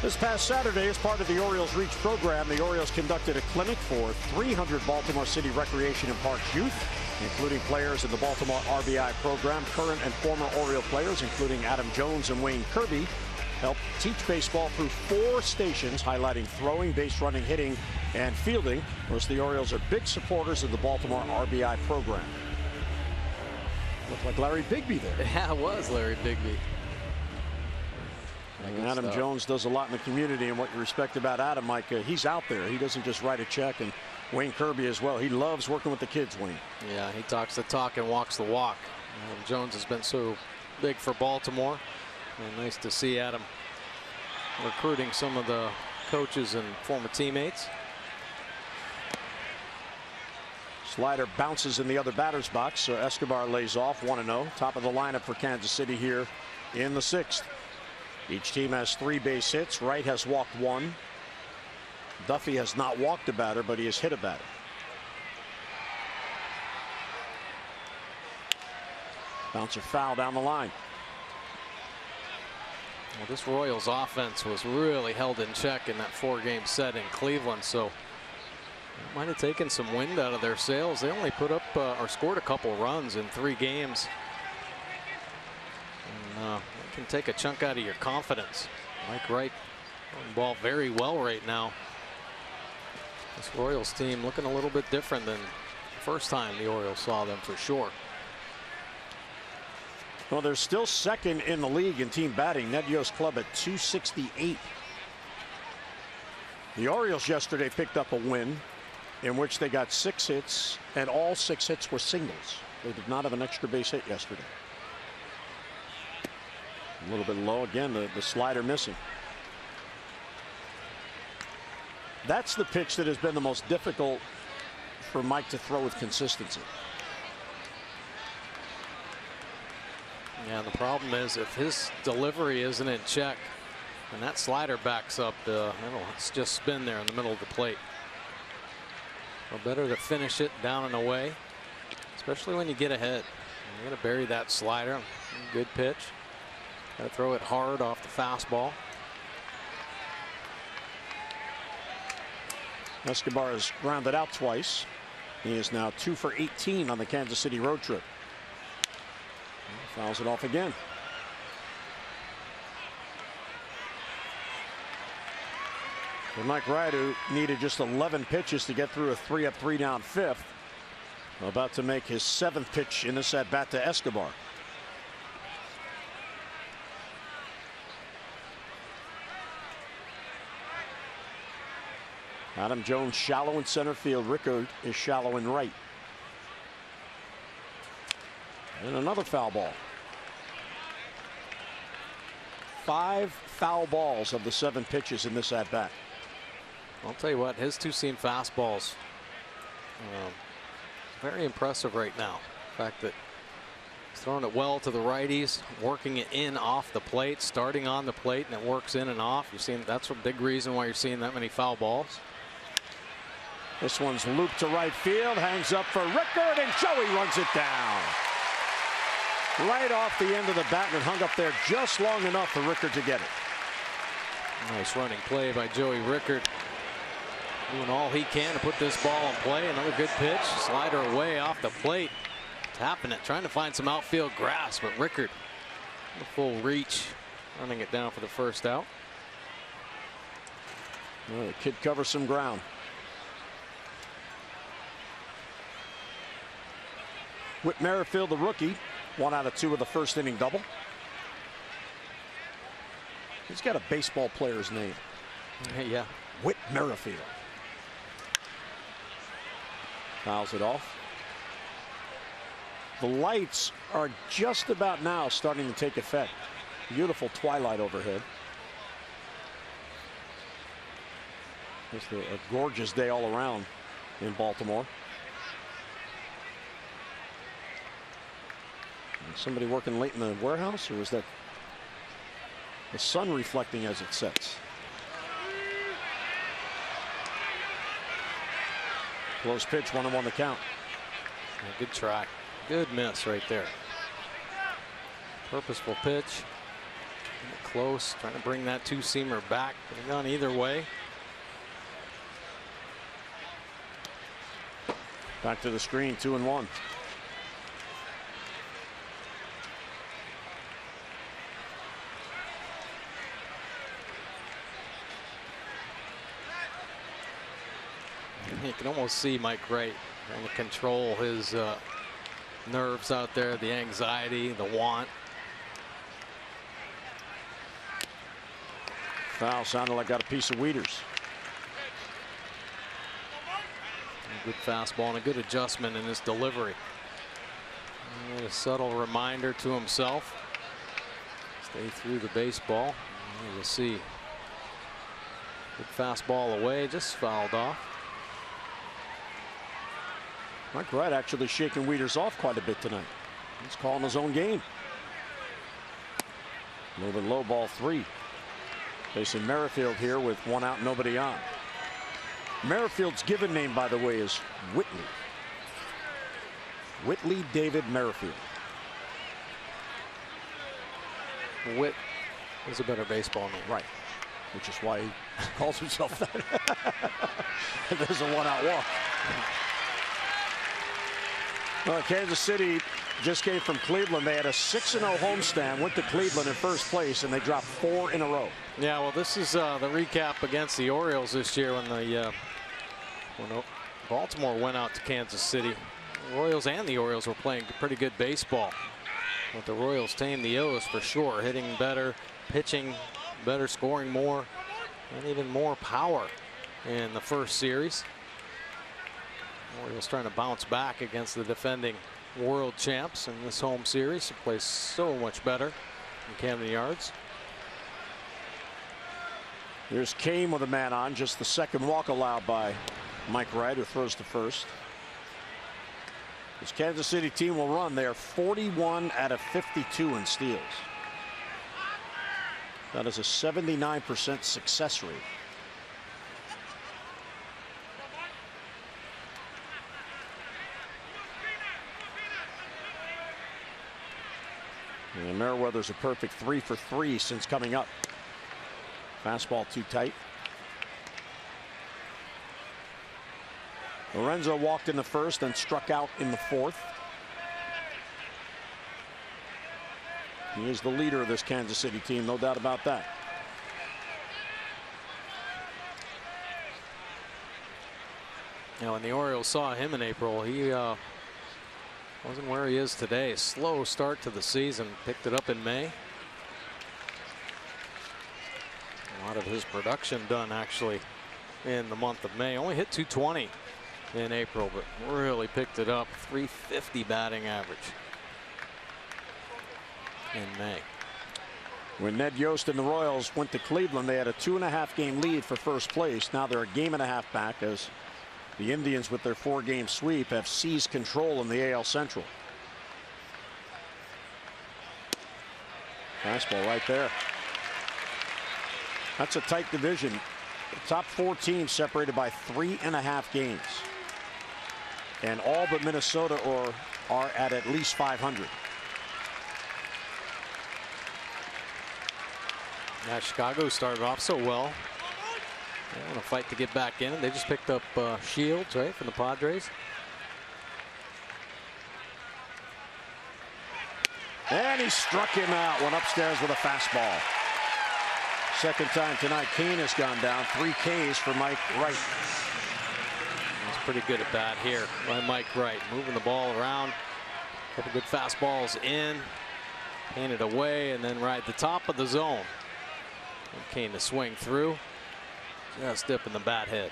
This past Saturday, as part of the Orioles Reach program, the Orioles conducted a clinic for 300 Baltimore City Recreation and Parks youth, including players in the Baltimore RBI program. Current and former Oriole players, including Adam Jones and Wayne Kirby, helped teach baseball through 4 stations, highlighting throwing, base running, hitting, and fielding. Of course, the Orioles are big supporters of the Baltimore RBI program. Looked like Larry Bigby there. Yeah, it was Larry Bigby. Adam Jones does a lot in the community, and what you respect about Adam, Mike, he's out there. He doesn't just write a check. And Wayne Kirby as well. He loves working with the kids, Wayne. Yeah, he talks the talk and walks the walk. Jones has been so big for Baltimore. And nice to see Adam recruiting some of the coaches and former teammates. Slider bounces in the other batter's box. So Escobar lays off 1-0. Top of the lineup for Kansas City here in the 6th. Each team has 3 base hits. Wright has walked 1. Duffy has not walked a batter, but he has hit a batter. Bouncer foul down the line. Well, this Royals offense was really held in check in that 4-game set in Cleveland, so it might have taken some wind out of their sails. They only put up or scored a couple runs in 3 games. And, it can take a chunk out of your confidence. Mike Wright throwing the ball very well right now. This Royals team looking a little bit different than the first time the Orioles saw them, for sure. Well, they're still second in the league in team batting. Ned Yost's club at .268. The Orioles yesterday picked up a win in which they got 6 hits, and all 6 hits were singles. They did not have an extra base hit yesterday. A little bit low again, the slider missing. That's the pitch that has been the most difficult for Mike to throw with consistency. Yeah, the problem is if his delivery isn't in check and that slider backs up, it's just spin there in the middle of the plate. So better to finish it down and away, especially when you get ahead. You're going to bury that slider. Good pitch. Got to throw it hard off the fastball. Escobar has grounded out twice. He is now 2 for 18 on the Kansas City road trip. Fouls it off again. For Mike Wright, who needed just 11 pitches to get through a 3-up, 3-down 5th, about to make his 7th pitch in this at bat to Escobar. Adam Jones shallow in center field. Rickard is shallow in right. And another foul ball. 5 foul balls of the 7 pitches in this at bat. I'll tell you what, his 2-seam fastballs very impressive right now. The fact that he's throwing it well to the righties, working it in off the plate, starting on the plate, and it works in and off. You're seeing that's a big reason why you're seeing that many foul balls. This one's looped to right field, hangs up for Rickard, and Joey runs it down. Right off the end of the bat, and hung up there just long enough for Rickard to get it. Nice running play by Joey Rickard. Doing all he can to put this ball in play. Another good pitch. Slider away off the plate. Tapping it, trying to find some outfield grass, but Rickard, the full reach, running it down for the first out. Well, the kid covers some ground. Whit Merrifield, the rookie, 1 out of 2 of the first inning double. He's got a baseball player's name. Yeah. Whit Merrifield. Fouls it off. The lights are just about now starting to take effect. Beautiful twilight overhead. Just a gorgeous day all around in Baltimore. Somebody working late in the warehouse, or is that the sun reflecting as it sets? Close pitch, 1-1 the count. Yeah, good try. Good miss right there. Purposeful pitch. Close, trying to bring that two-seamer back. Could have gone either way. Back to the screen, 2-1. You can almost see Mike Wright trying to control his nerves out there, the anxiety, the want. Foul, sounded like got a piece of Wieters. A good fastball and a good adjustment in his delivery. And a subtle reminder to himself. Stay through the baseball. And you'll see. Good fastball away, just fouled off. Mike Wright actually shaking Wieters off quite a bit tonight. He's calling his own game. Moving low, ball 3. Facing Merrifield here with 1 out, nobody on. Merrifield's given name, by the way, is Whitley. Whitley David Merrifield. Whit is a better baseball name. Right. Which is why he calls himself that. There's a 1-out walk. Well, Kansas City just came from Cleveland. They had a 6-0 homestand, went to Cleveland in first place, and they dropped 4 in a row. Yeah, well, this is the recap against the Orioles this year when Baltimore went out to Kansas City. The Royals and the Orioles were playing pretty good baseball. But the Royals tamed the O's for sure, hitting better, pitching better, scoring more, and even more power in the first series. Orioles trying to bounce back against the defending world champs in this home series. It plays so much better in Camden Yards. Here's Kane with a man on, just the second walk allowed by Mike Wright, who throws to first. This Kansas City team will run. They are 41 out of 52 in steals. That is a 79% success rate. And Merriweather's a perfect 3 for 3 since coming up. Fastball too tight. Lorenzo walked in the first and struck out in the fourth. He is the leader of this Kansas City team, no doubt about that. Now, when the Orioles saw him in April, he wasn't where he is today. Slow start to the season. Picked it up in May. A lot of his production done actually in the month of May. Only hit .220 in April, but really picked it up. .350 batting average in May. When Ned Yost and the Royals went to Cleveland, they had a 2.5 game lead for first place. Now they're a 1.5 games back as the Indians, with their 4-game sweep, have seized control in the AL Central. Fastball right there. That's a tight division. The top 4 teams separated by 3.5 games. And all but Minnesota are at least 500. Yeah, Chicago started off so well. They want to fight to get back in. They just picked up Shields, right, from the Padres. And he struck him out. Went upstairs with a fastball. Second time tonight Kane has gone down. 3 Ks for Mike Wright. He's pretty good at bat here by Mike Wright. Moving the ball around. A couple good fastballs in. Painted away and then right at the top of the zone. And Kane to swing through. Just dipping the bat head.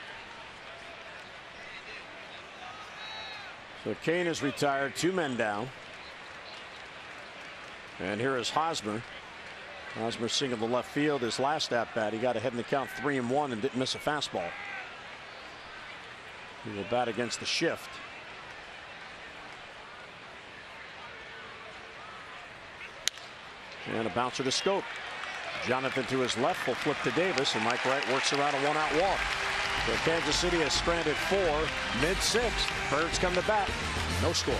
So Kane is retired. 2 men down. And here is Hosmer. Hosmer singled to left field. His last at bat, he got ahead in the count 3-1 and didn't miss a fastball. He will bat against the shift. And a bouncer to Scope. Jonathan to his left will flip to Davis, and Mike Wright works around a 1-out walk. So Kansas City has stranded 4 mid-6th. Birds come to bat. No score.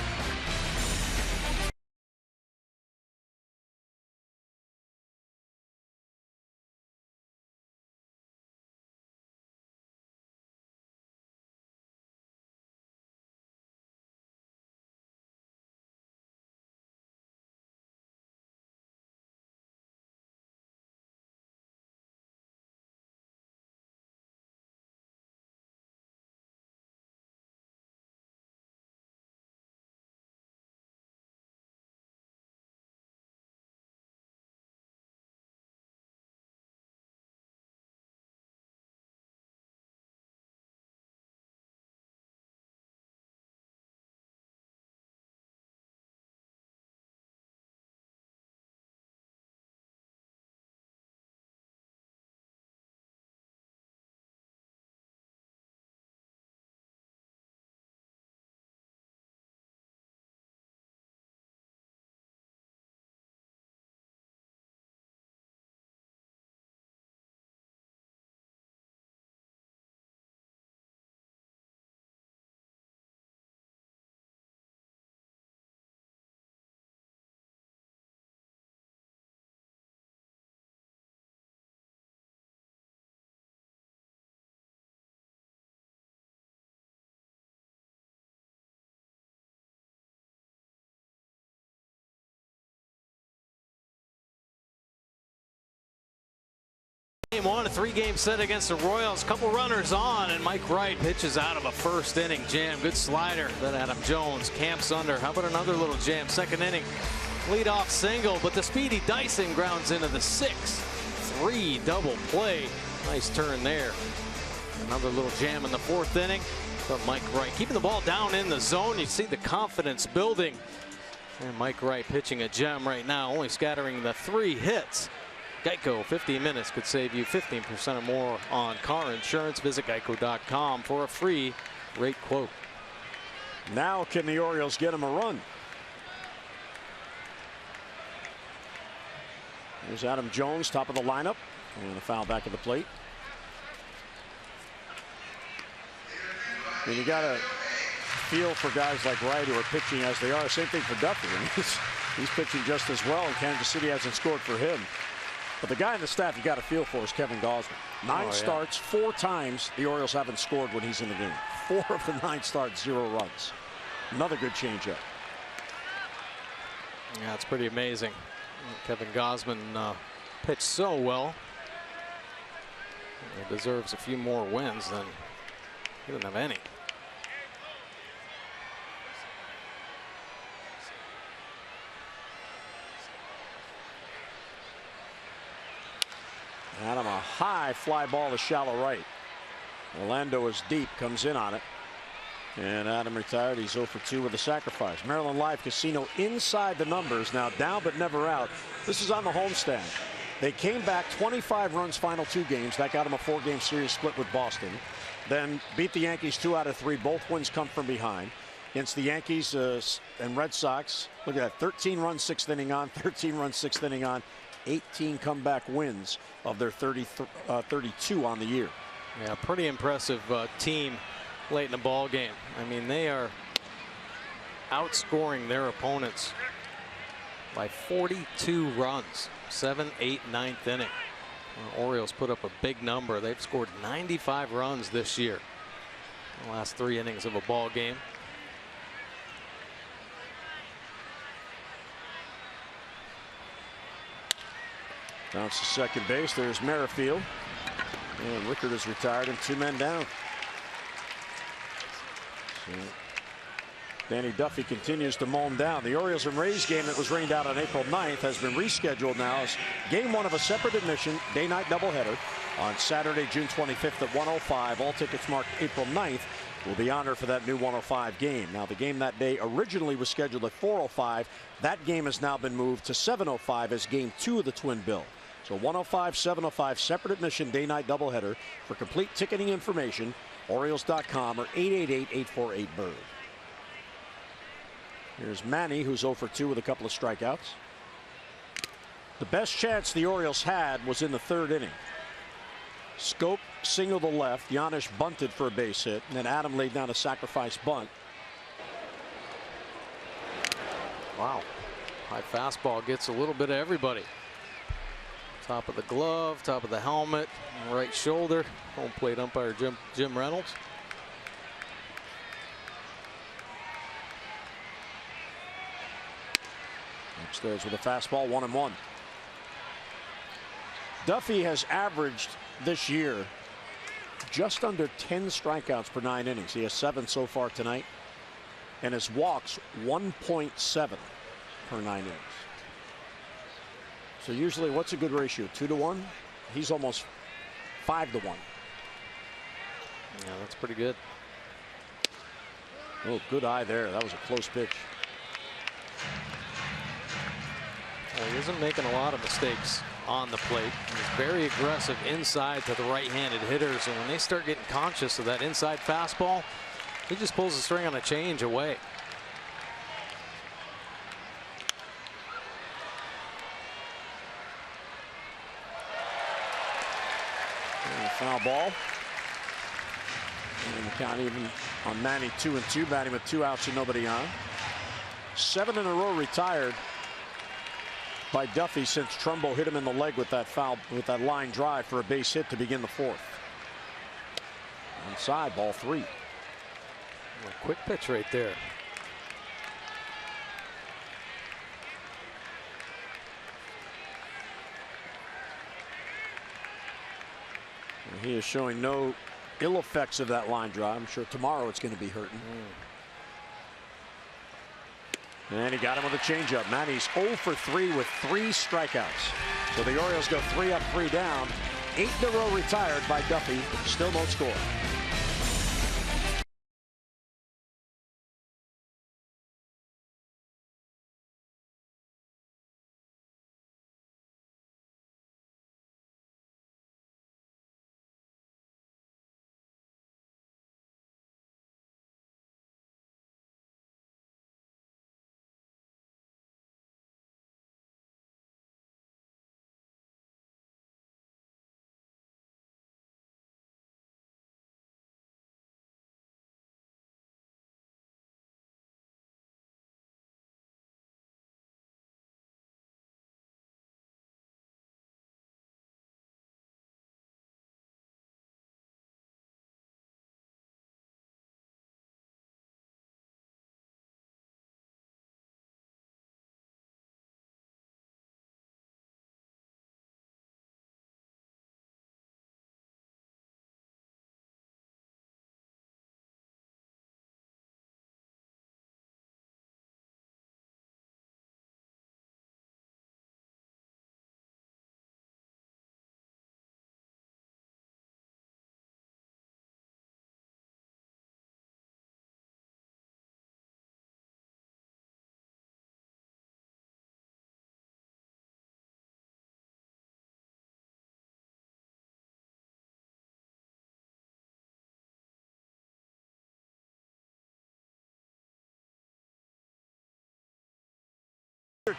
Game one, a 3-game set against the Royals. Couple runners on, and Mike Wright pitches out of a first inning jam. Good slider. Then Adam Jones camps under. How about another little jam? Second inning, leadoff single, but the speedy Dyson grounds into the 6-3 double play. Nice turn there. Another little jam in the 4th inning. But Mike Wright keeping the ball down in the zone. You see the confidence building. And Mike Wright pitching a gem right now, only scattering the 3 hits. Geico, 15 minutes could save you 15% or more on car insurance. Visit geico.com for a free rate quote. Now can the Orioles get him a run? Here's Adam Jones, top of the lineup, and a foul back at the plate. I mean, you got to feel for guys like Wright who are pitching as they are. Same thing for Duffy. I mean, he's pitching just as well, and Kansas City hasn't scored for him. But the guy in the staff you got to feel for is Kevin Gausman. 9 starts, 4 times the Orioles haven't scored when he's in the game. 4 of the 9 starts, 0 runs. Another good changeup. Yeah, it's pretty amazing. Kevin Gausman pitched so well. He deserves a few more wins than he didn't have any. Adam, a high fly ball to shallow right. Orlando is deep, comes in on it. And Adam retired. He's 0 for 2 with a sacrifice. Maryland Live Casino inside the numbers. Now down but never out. This is on the homestand. They came back 25 runs final 2 games. That got them a 4-game series split with Boston. Then beat the Yankees 2 out of 3. Both wins come from behind. Against the Yankees and Red Sox. Look at that. 13 runs 6th inning on. 13 runs 6th inning on. 18 comeback wins of their 32 on the year. Yeah, pretty impressive team late in the ball game. I mean, they are outscoring their opponents by 42 runs. 7th, 8th, 9th inning. Orioles put up a big number. They've scored 95 runs this year. The last 3 innings of a ball game. Bounce to second base. There's Merrifield. And Rickard is retired and 2 men down. So Danny Duffy continues to mow him down. The Orioles and Rays game that was rained out on April 9th has been rescheduled now as game 1 of a separate admission day-night doubleheader on Saturday, June 25th at 1:05. All tickets marked April 9th will be honored for that new 1:05 game. Now, the game that day originally was scheduled at 4:05. That game has now been moved to 7:05 as game 2 of the twin bill. So 1:05, 7:05, separate admission day-night doubleheader. For complete ticketing information, Orioles.com or 888-848-BIRD. Here's Manny, who's 0 for 2 with a couple of strikeouts. The best chance the Orioles had was in the 3rd inning. Scope singled to left. Giannis bunted for a base hit, and then Adam laid down a sacrifice bunt. Wow. High fastball gets a little bit of everybody. Top of the glove, top of the helmet, right shoulder. Home plate umpire Jim Reynolds. Upstairs with a fastball, 1-1. Duffy has averaged this year just under 10 strikeouts per 9 innings. He has 7 so far tonight, and his walks 1.7 per 9 innings. So usually, what's a good ratio? 2-to-1. He's almost 5-to-1. Yeah, that's pretty good. Oh, good eye there. That was a close pitch. He isn't making a lot of mistakes on the plate. He's very aggressive inside to the right-handed hitters, and when they start getting conscious of that inside fastball, he just pulls the string on a change away. And a foul ball. And the count even on Manny 2-2, batting with 2 outs and nobody on. 7 in a row retired by Duffy since Trumbo hit him in the leg with that foul, with that line drive for a base hit to begin the 4th. Inside, ball 3. A quick pitch right there. He is showing no ill effects of that line drive. I'm sure tomorrow it's going to be hurting. And he got him with a changeup. Manny's 0 for 3 with 3 strikeouts. So the Orioles go 3 up, 3 down. 8 in a row retired by Duffy. Still no score.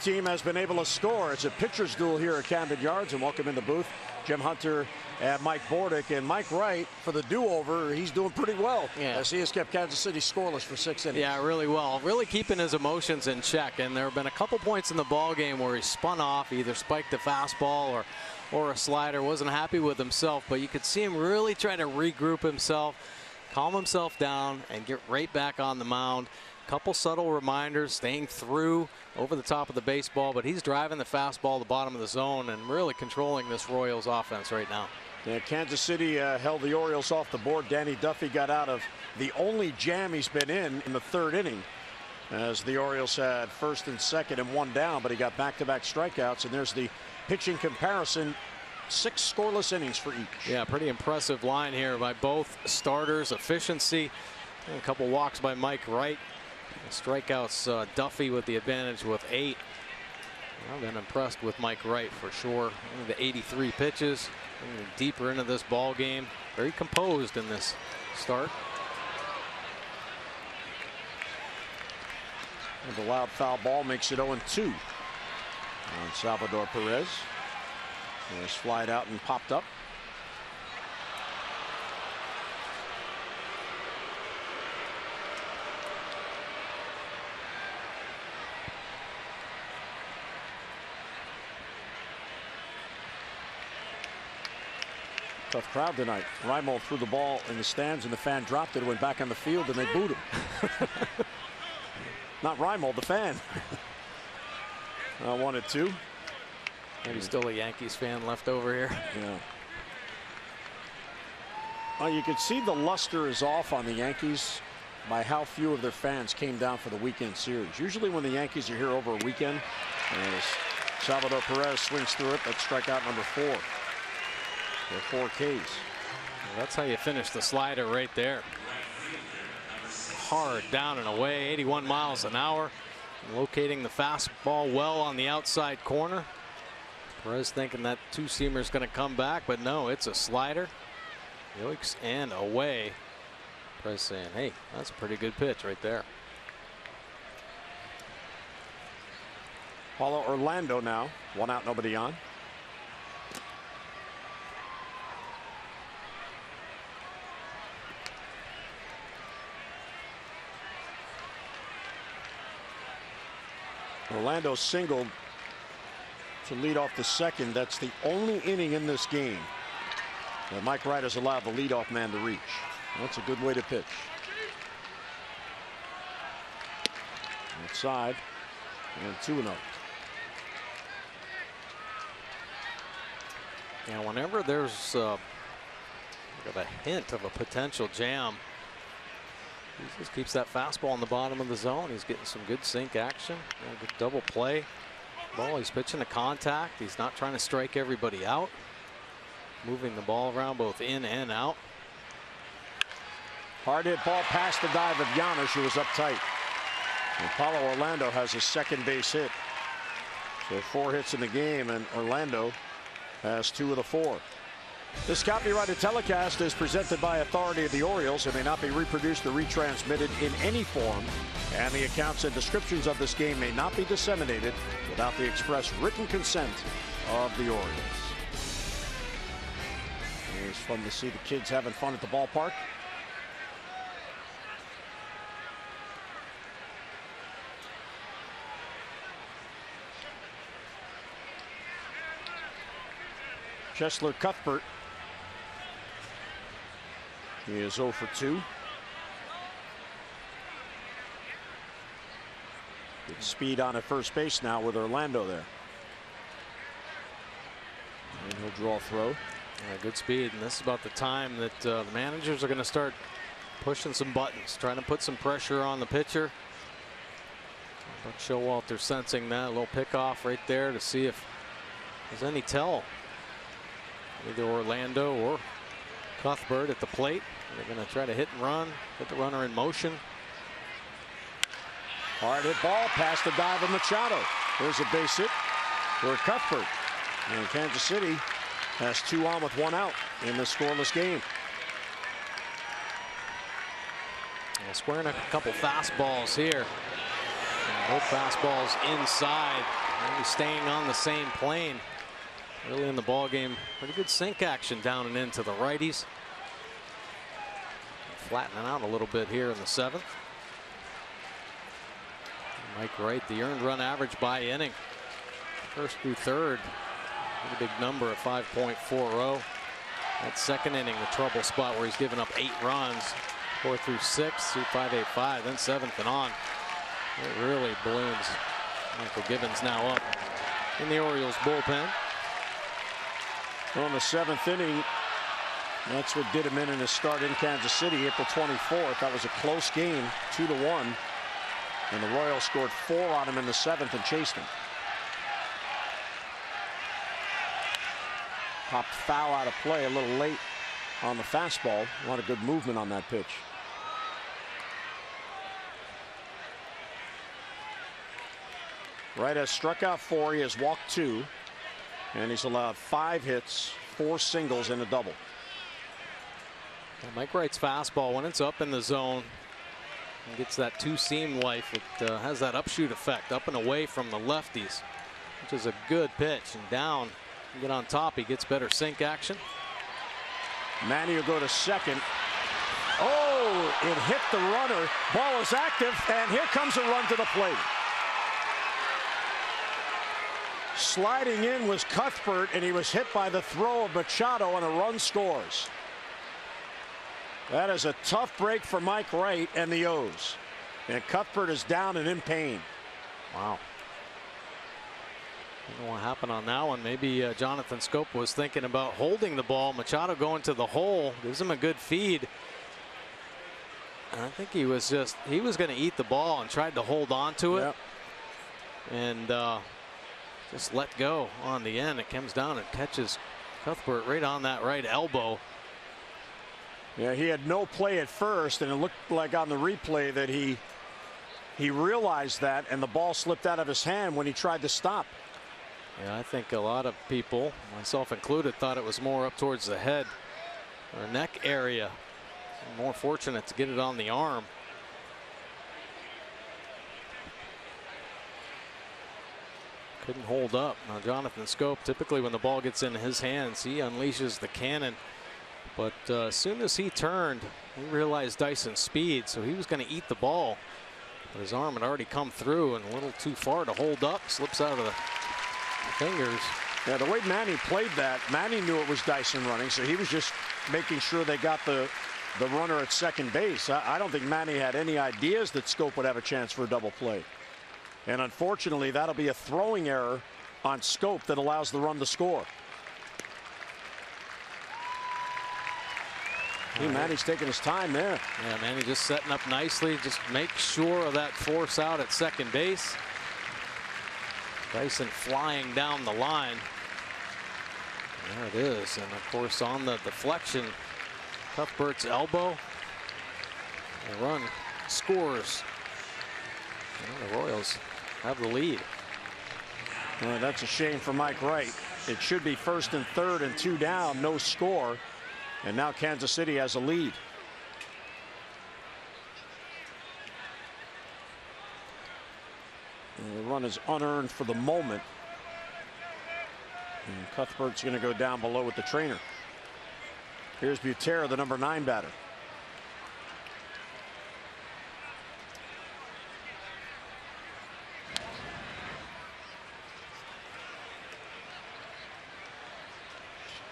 Team has been able to score. It's a pitcher's duel here at Camden Yards, and welcome in the booth Jim Hunter and Mike Bordick. And Mike Wright, for the do-over, he's doing pretty well, as he has kept Kansas City scoreless for 6 innings. Yeah, really well. Really keeping his emotions in check. And there have been a couple points in the ball game where he spun off, either spiked a fastball or a slider. Wasn't happy with himself, but you could see him really trying to regroup himself, calm himself down, and get right back on the mound. Couple subtle reminders, staying through over the top of the baseball, but he's driving the fastball to the bottom of the zone and really controlling this Royals offense right now. Yeah, Kansas City held the Orioles off the board. Danny Duffy got out of the only jam he's been in the 3rd inning, as the Orioles had 1st and 2nd and 1 down, but he got back-to-back strikeouts. And there's the pitching comparison. 6 scoreless innings for each. Yeah, pretty impressive line here by both starters. Efficiency, and a couple walks by Mike Wright. Strikeouts, Duffy with the advantage with 8. I've been impressed with Mike Wright for sure. The 83 pitches, deeper into this ball game. Very composed in this start. And the loud foul ball makes it 0-2 on Salvador Perez. He's flied out and popped up. Tough crowd tonight. Reimold threw the ball in the stands and the fan dropped it. It went back on the field and they booed him. Not Reimold, the fan. 1-2. Maybe still a Yankees fan left over here. Yeah. Well, you could see the luster is off on the Yankees by how few of their fans came down for the weekend series. Usually when the Yankees are here over a weekend, as Salvador Perez swings through it, that's strikeout number 4. They're 4 Ks. Well, that's how you finish the slider right there. Hard down and away, 81 miles an hour. Locating the fastball well on the outside corner. Perez thinking that 2-seamer is going to come back, but no, it's a slider. Yoicks and away. Perez saying, hey, that's a pretty good pitch right there. Paulo Orlando now. 1 out, nobody on. Orlando singled to lead off the 2nd. That's the only inning in this game that Mike Wright has allowed the leadoff man to reach. That's a good way to pitch. Outside, and 2-0. Yeah, whenever there's Got a hint of a potential jam. He just keeps that fastball in the bottom of the zone. He's getting some good sink action. A good double play. Ball, he's pitching to contact. He's not trying to strike everybody out. Moving the ball around both in and out. Hard hit ball past the dive of Giannis, who was up tight. And Paulo Orlando has his second base hit. So 4 hits in the game, and Orlando has 2 of the 4. This copyrighted telecast is presented by authority of the Orioles and may not be reproduced or retransmitted in any form. And the accounts and descriptions of this game may not be disseminated without the express written consent of the Orioles. It's fun to see the kids having fun at the ballpark. Chesler Cuthbert. He is 0 for 2. Good speed on at first base now with Orlando there. And he'll draw a throw. Yeah, good speed, and this is about the time that the managers are going to start pushing some buttons, trying to put some pressure on the pitcher. Buck Showalter sensing that, a little pickoff right there to see if there's any tell. Either Orlando or Cuthbert at the plate. They're going to try to hit and run, put the runner in motion. Hard hit ball past the dive of Machado. There's a base hit for Cuthbert. And Kansas City has 2 on with 1 out in this scoreless game. Well, squaring a couple fastballs here. And both fastballs inside. Maybe staying on the same plane. Early in the ball game, pretty good sink action down and into the righties. Flattening out a little bit here in the 7th. Mike Wright, the earned run average by inning, first through third, pretty big number at 5.40. That second inning, the trouble spot where he's given up 8 runs, 4 through 6, through 5.85, then 7th and on. It really balloons. Michael Gibbons now up in the Orioles bullpen. On the 7th inning, that's what did him in his start in Kansas City, April 24th. That was a close game, 2-1. And the Royals scored 4 on him in the 7th and chased him. Popped foul out of play a little late on the fastball. A lot of good movement on that pitch. Wright has struck out 4. He has walked 2. And he's allowed 5 hits, 4 singles, and a double. Well, Mike Wright's fastball, when it's up in the zone, and gets that 2-seam life, it has that upshoot effect, up and away from the lefties, which is a good pitch. And down, you get on top, he gets better sink action. Manny will go to second. Oh, it hit the runner. Ball is active, and here comes a run to the plate. Sliding in was Cuthbert, and he was hit by the throw of Machado, and a run scores. That is a tough break for Mike Wright and the O's. And Cuthbert is down and in pain. Wow. I don't know what happened on that one. Maybe Jonathan Scope was thinking about holding the ball. Machado going to the hole gives him a good feed. And I think he was going to eat the ball and tried to hold on to it. Yep. And just let go on the end. It comes down and catches Cuthbert right on that right elbow. Yeah, he had no play at first, and it looked like on the replay that he realized that, and the ball slipped out of his hand when he tried to stop. Yeah, I think a lot of people, myself included, thought it was more up towards the head or neck area. More fortunate to get it on the arm. Couldn't hold up. Now Jonathan Scope, typically when the ball gets in his hands, he unleashes the cannon. But as soon as he turned, he realized Dyson's speed, so he was going to eat the ball. But his arm had already come through and a little too far to hold up. Slips out of the fingers. Yeah, the way Manny played that, Manny knew it was Dyson running, so he was just making sure they got the runner at second base. I don't think Manny had any ideas that Scope would have a chance for a double play. And unfortunately, that'll be a throwing error on Scope that allows the run to score. Hey, Manny's taking his time there. Yeah, Manny just setting up nicely. Just make sure of that force out at second base. Dyson flying down the line. There it is. And of course, on the deflection, Cuthbert's elbow. The run scores. And the Royals have the lead. Well, that's a shame for Mike Wright. It should be first and third and 2 down, no score. And now Kansas City has a lead. And the run is unearned for the moment. And Cuthbert's going to go down below with the trainer. Here's Butera, the number 9 batter.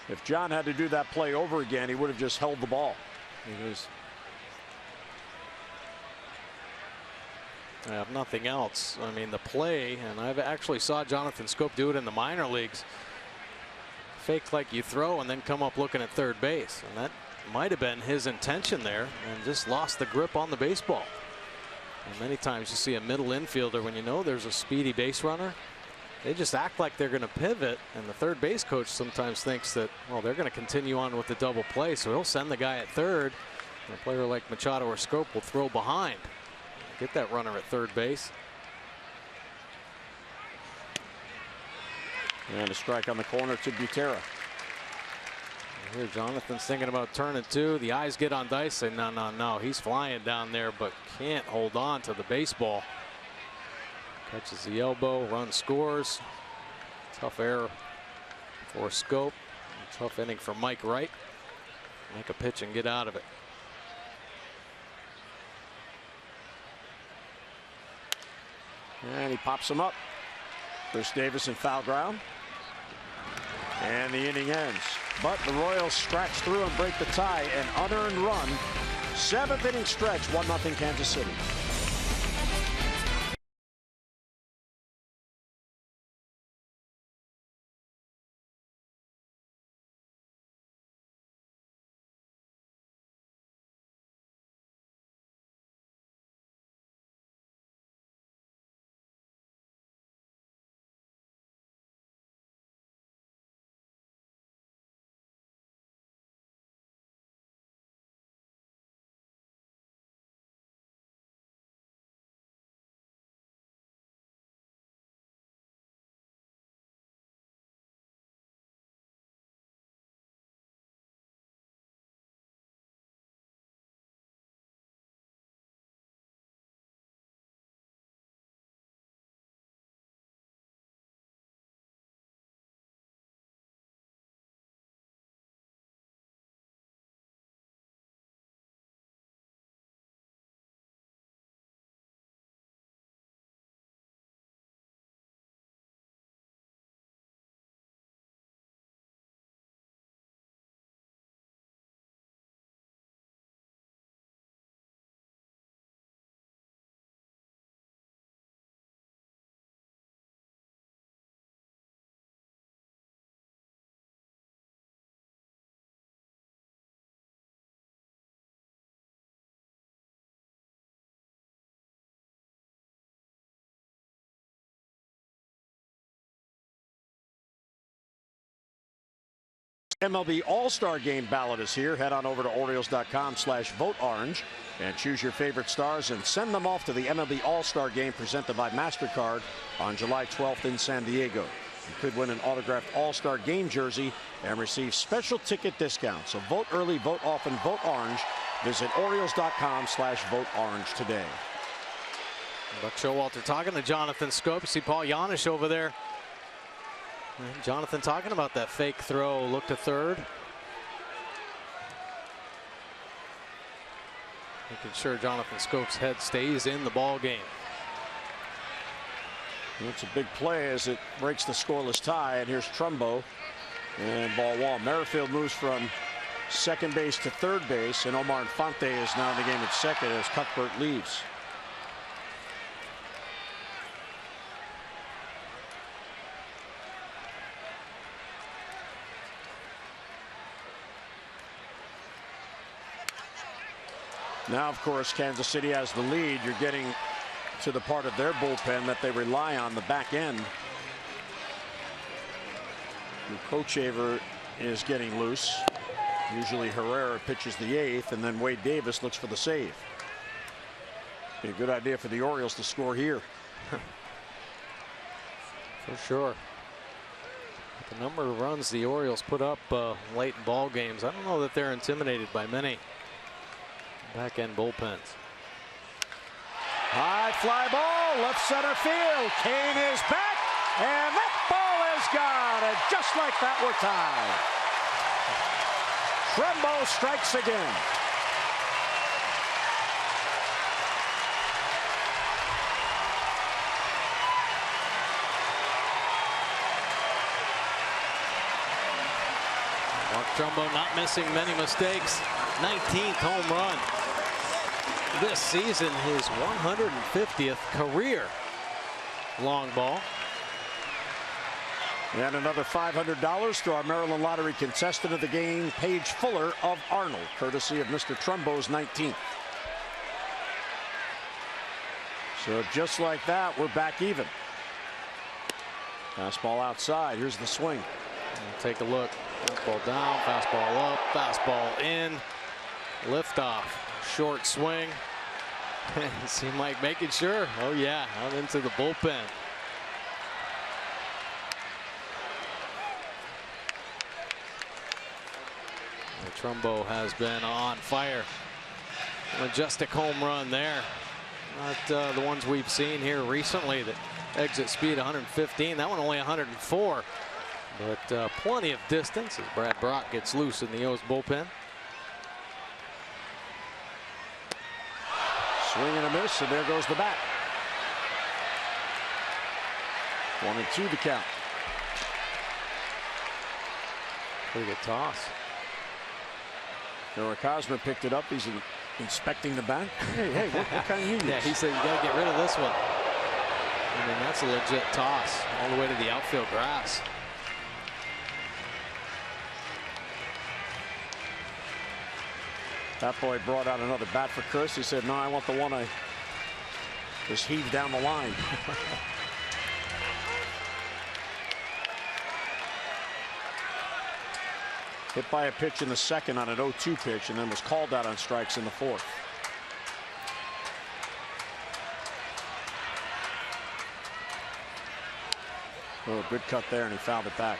If John had to do that play over again, he would have just held the ball. I have nothing else. I mean, the play, and I've actually saw Jonathan Schoop do it in the minor leagues. Fake like you throw and then come up looking at third base. And that might have been his intention there, and just lost the grip on the baseball. And many times you see a middle infielder, when you know there's a speedy base runner, they just act like they're going to pivot, and the third base coach sometimes thinks that, well, they're going to continue on with the double play, so he'll send the guy at third. And a player like Machado or Schoop will throw behind, get that runner at third base. And a strike on the corner to Butera. Here Jonathan's thinking about turning 2. The eyes get on Dice. Say, no, no, no. He's flying down there, but can't hold on to the baseball. Catches the elbow, run scores. Tough error for Schoop. Tough inning for Mike Wright. Make a pitch and get out of it. And he pops him up. Chris Davis in foul ground. And the inning ends. But the Royals scratch through and break the tie. An unearned run. 7th inning stretch, 1-0 Kansas City. MLB All-Star Game ballot is here. Head on over to Orioles.com/voteorange and choose your favorite stars and send them off to the MLB All-Star Game presented by MasterCard on July 12th in San Diego. You could win an autographed All-Star Game jersey and receive special ticket discounts. So vote early, vote often, vote orange. Visit Orioles.com/voteorange today. Buck Showalter talking to Jonathan Schoop. See Paul Janisch over there. And Jonathan talking about that fake throw, look to third. Making sure Jonathan Schoop's head stays in the ball game. It's a big play as it breaks the scoreless tie. And here's Trumbo and ball one. Merrifield moves from second base to third base, and Omar Infante is now in the game at second as Cuthbert leaves. Now, of course, Kansas City has the lead. You're getting to the part of their bullpen that they rely on, the back end. Kochaver is getting loose. Usually Herrera pitches the 8th, and then Wade Davis looks for the save. Be a good idea for the Orioles to score here. For sure. The number of runs the Orioles put up late in ball games, I don't know that they're intimidated by many back end bullpens. High fly ball, left center field. Kane is back, and that ball is gone. And just like that, we're tied. Trumbo strikes again. Trumbo not missing many mistakes. 19th home run this season, his 150th career long ball. And another $500 to our Maryland Lottery contestant of the game, Paige Fuller of Arnold, courtesy of Mr. Trumbo's 19th. So just like that, we're back even. Fastball outside. Here's the swing. And take a look. Fastball down, fastball up, fastball in, liftoff, short swing. See Mike making sure. Oh yeah, out into the bullpen. Trumbo has been on fire. Majestic home run there. Not the ones we've seen here recently that exit speed 115. That one only 104. But plenty of distance as Brad Brock gets loose in the O's bullpen. Swing and a miss, and there goes the bat. 1-2 to count. Pretty good toss. Noah Cosma picked it up. He's inspecting the bat. Hey, what kind of unit? Yeah, he said you got to get rid of this one. I mean, that's a legit toss all the way to the outfield grass. That boy brought out another bat for Chris. He said, no, I want the one I just heaved down the line. Hit by a pitch in the second on an 0-2 pitch, and then was called out on strikes in the 4th. Oh, good cut there, and he fouled it back.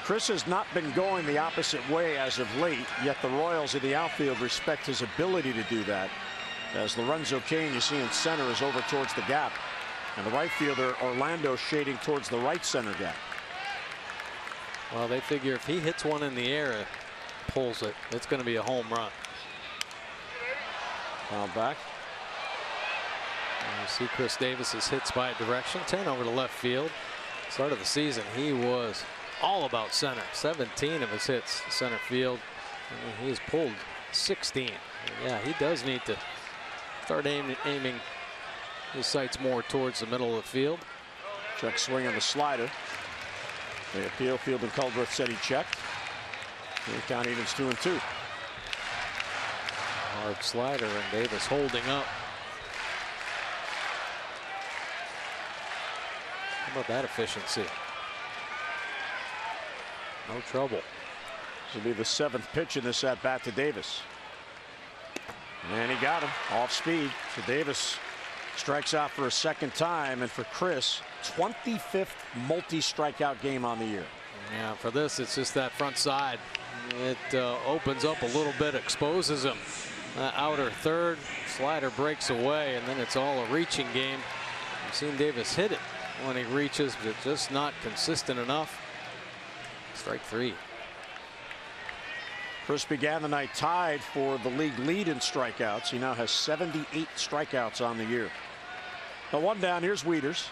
Chris has not been going the opposite way as of late, yet the Royals in the outfield respect his ability to do that. As Lorenzo Cain, you see in center, is over towards the gap. And the right fielder, Orlando, shading towards the right center gap. Well, they figure if he hits one in the air, pulls it, it's going to be a home run. Foul back. And you see Chris Davis's hits by direction, 10 over to left field. Start of the season, he was all about center. 17 of his hits center field. I mean, he's pulled 16. Yeah, he does need to start aiming his sights more towards the middle of the field. Check swing on the slider. The appeal, Field and Culdworth said he checked. The count evens 2-2. Hard slider, and Davis holding up. How about that efficiency? No trouble. This will be the 7th pitch in this at bat to Davis. And he got him off speed. So Davis strikes out for a second time, and for Chris, 25th multi-strikeout game on the year. Yeah, for this, it's just that front side. It opens up a little bit, exposes him. Outer third, slider breaks away, and then it's all a reaching game. I've seen Davis hit it when he reaches, but just not consistent enough. Strike 3. Chris began the night tied for the league lead in strikeouts. He now has 78 strikeouts on the year. The one down, here's Wieters.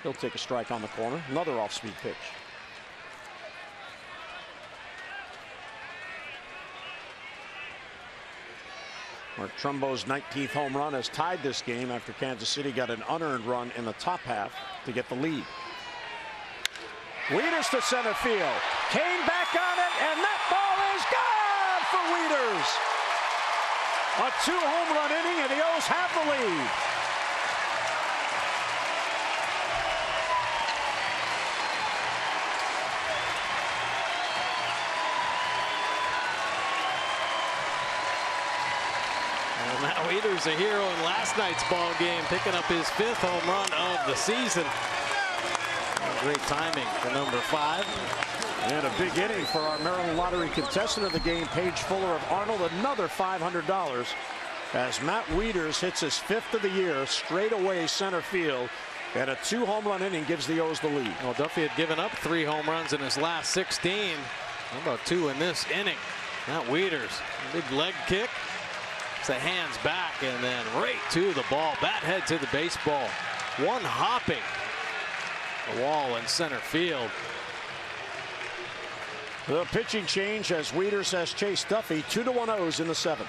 He'll take a strike on the corner. Another off-speed pitch. Mark Trumbo's 19th home run has tied this game after Kansas City got an unearned run in the top half to get the lead. Wieters to center field. Kane back on it, and that ball is gone for Wieters. A 2-home-run inning, and the O's have the lead. And Matt Wieters, a hero in last night's ball game, picking up his 5th home run of the season. Great timing for number 5. And a big inning for our Maryland Lottery contestant of the game, Paige Fuller of Arnold. Another $500 as Matt Wieters hits his 5th of the year, straight away center field. And a 2-home-run inning gives the O's the lead. Well, Duffy had given up 3 home runs in his last 16. How about 2 in this inning? Matt Wieters, a big leg kick. It's the hands back and then right to the ball. Bat head to the baseball. One hopping. The wall in center field. The pitching change as Wieters has chased Duffy. 2-1 O's in the 7th.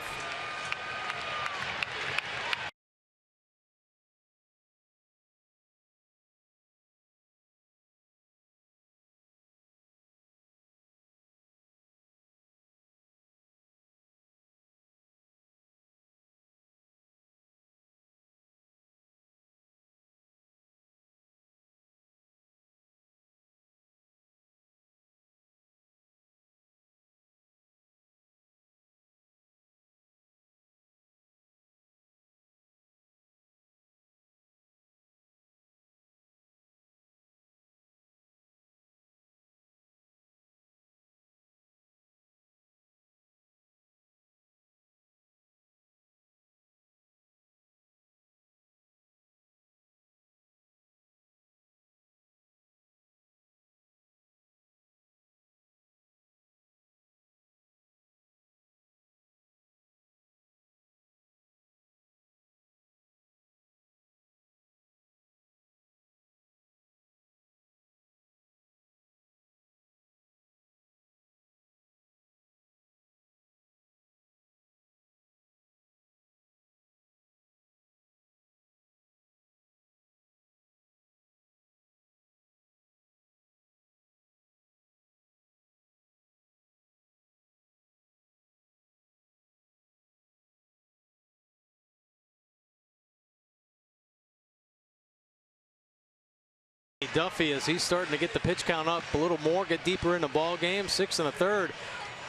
Duffy, as he's starting to get the pitch count up a little more, get deeper in the ball game. 6 1/3.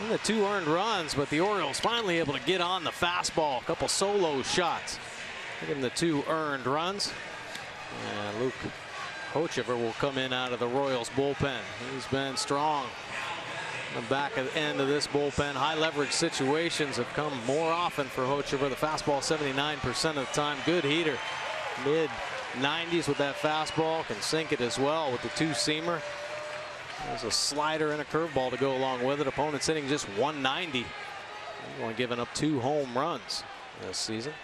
And the 2 earned runs, but the Orioles finally able to get on the fastball. A couple solo shots. Give him the 2 earned runs. And Luke Hochevar will come in out of the Royals bullpen. He's been strong. The back of the end of this bullpen. High leverage situations have come more often for Hochevar. The fastball 79% of the time. Good heater. Mid 90s with that fastball, can sink it as well with the 2-seamer. There's a slider and a curveball to go along with it. Opponent's hitting just 190. He's only given up 2 home runs this season.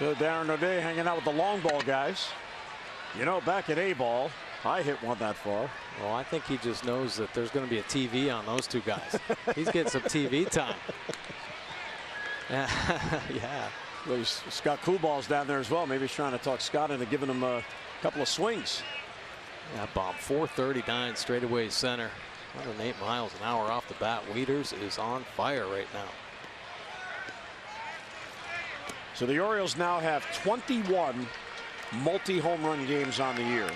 So Darren O'Day hanging out with the long ball guys. You know, back at A-ball, I hit one that far. Well, I think he just knows that there's going to be a TV on those 2 guys. He's getting some TV time. Yeah. Well, Scott Coolball's down there as well. Maybe he's trying to talk Scott into giving him a couple of swings. That bomb 439 straightaway center. 108 miles an hour off the bat. Wieters is on fire right now. So the Orioles now have 21 multi-home run games on the year.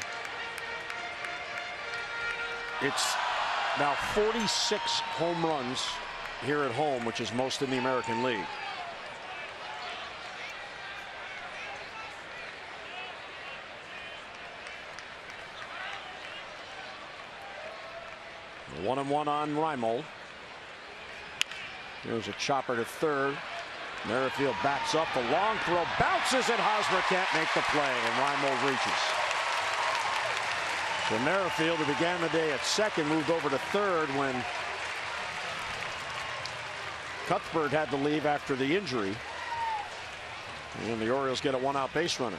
It's now 46 home runs here at home, which is most in the American League. The 1-1 on Reimold. There's a chopper to third. Merrifield backs up. The long throw bounces, and Hosmer can't make the play, and Reimold reaches. So Merrifield, who began the day at second, moved over to third when Cuthbert had to leave after the injury. And the Orioles get a 1-out base runner.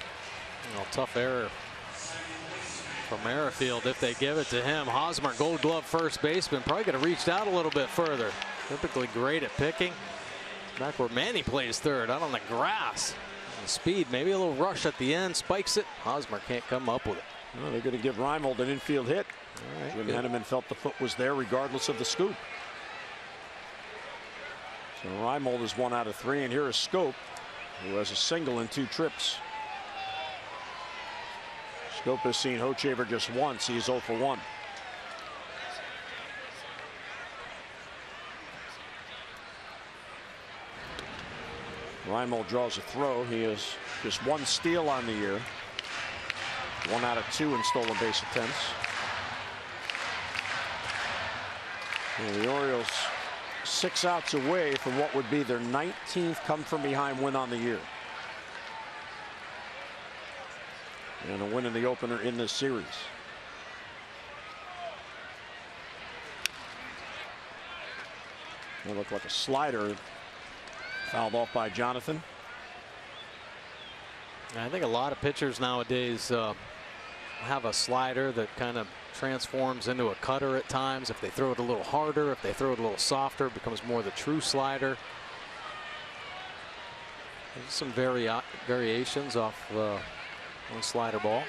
Well, tough error for Merrifield if they give it to him. Hosmer, Gold Glove first baseman, probably could have reached out a little bit further. Typically great at picking. Back where Manny plays third, out on the grass. The speed, maybe a little rush at the end, spikes it. Hosmer can't come up with it. Well, they're going to give Reimold an infield hit. When Henneman felt the foot was there regardless of the scoop. So Reimold is 1 out of 3, and here is Scope, who has a single in 2 trips. Scope has seen Hochevar just once. He is 0 for 1. Reimold draws a throw. He has just 1 steal on the year. 1 out of 2 in stolen base attempts. And the Orioles 6 outs away from what would be their 19th come-from-behind win on the year. And a win in the opener in this series. It looked like a slider. Fouled off by Jonathan. I think a lot of pitchers nowadays have a slider that kind of transforms into a cutter at times. If they throw it a little harder, if they throw it a little softer, it becomes more the true slider. There's some variations off on slider ball.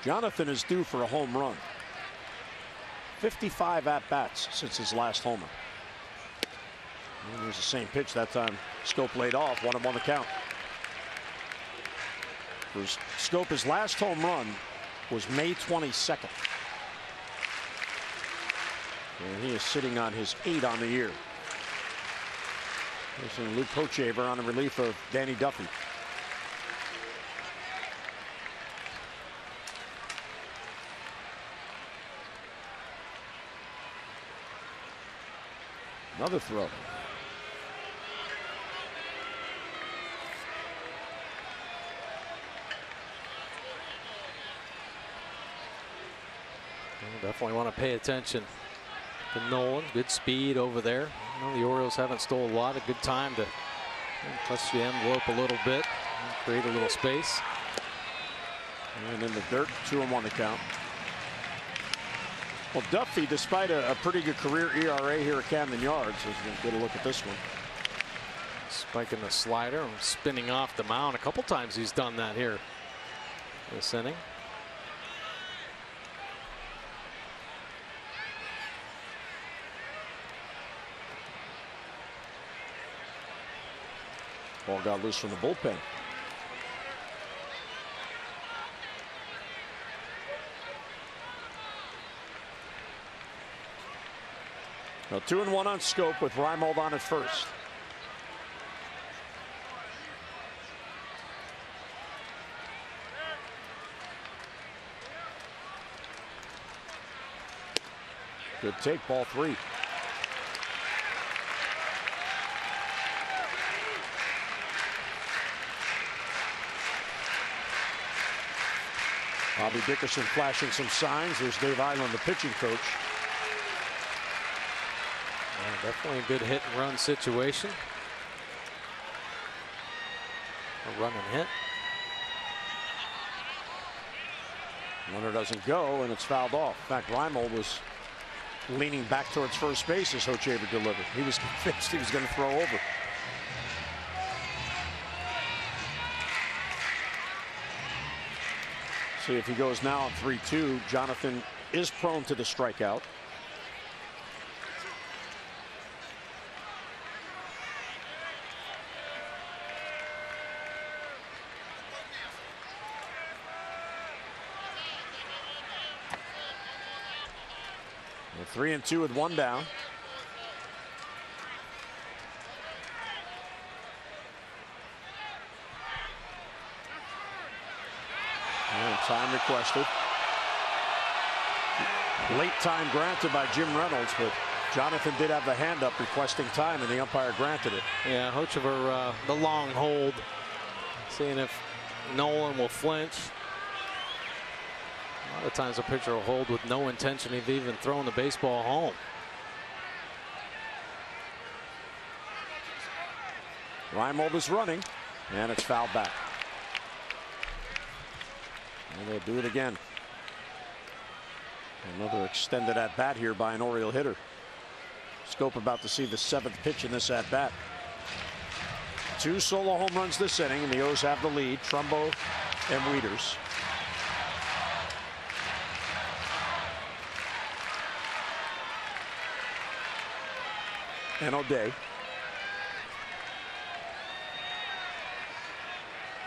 Jonathan is due for a home run. 55 at-bats since his last homer. And there's the same pitch that time. Scope laid off. 1-1 the count. For Scope, his last home run was May 22nd. And he is sitting on his 8 on the year. Facing Luke Hochevar on the relief of Danny Duffy. Another throw. Definitely want to pay attention to Nolan. Good speed over there. The Orioles haven't stole a lot. A good time to touch the envelope a little bit and create a little space. And in the dirt, 2-1 the count. Well, Duffy, despite a pretty good career ERA here at Camden Yards, is going to get a look at this one. Spiking the slider and spinning off the mound. A couple times he's done that here this inning. Ball got loose from the bullpen. Now 2-1 on Scope with Reimold on at first. Good take, ball 3. Bobby Dickerson flashing some signs. There's Dave Island, the pitching coach. Definitely a good hit and run situation. A run and hit. Runner doesn't go, and it's fouled off. In fact, Reimold was leaning back towards first base as Hochevar delivered. He was convinced he was going to throw over. See if he goes now on 3-2. Jonathan is prone to the strikeout. And 3-2 with 1 down. And time requested. Late time granted by Jim Reynolds, but Jonathan did have the hand up requesting time, and the umpire granted it. Yeah, Hochevar, the long hold, seeing if Nolan will flinch. A lot of times a pitcher will hold with no intention of even throwing the baseball home. Reimold is running, and it's fouled back. And they'll do it again. Another extended at bat here by an Oriole hitter. Scope about to see the 7th pitch in this at bat. 2 solo home runs this inning, and the O's have the lead. Trumbo and Wieters. and O'Day.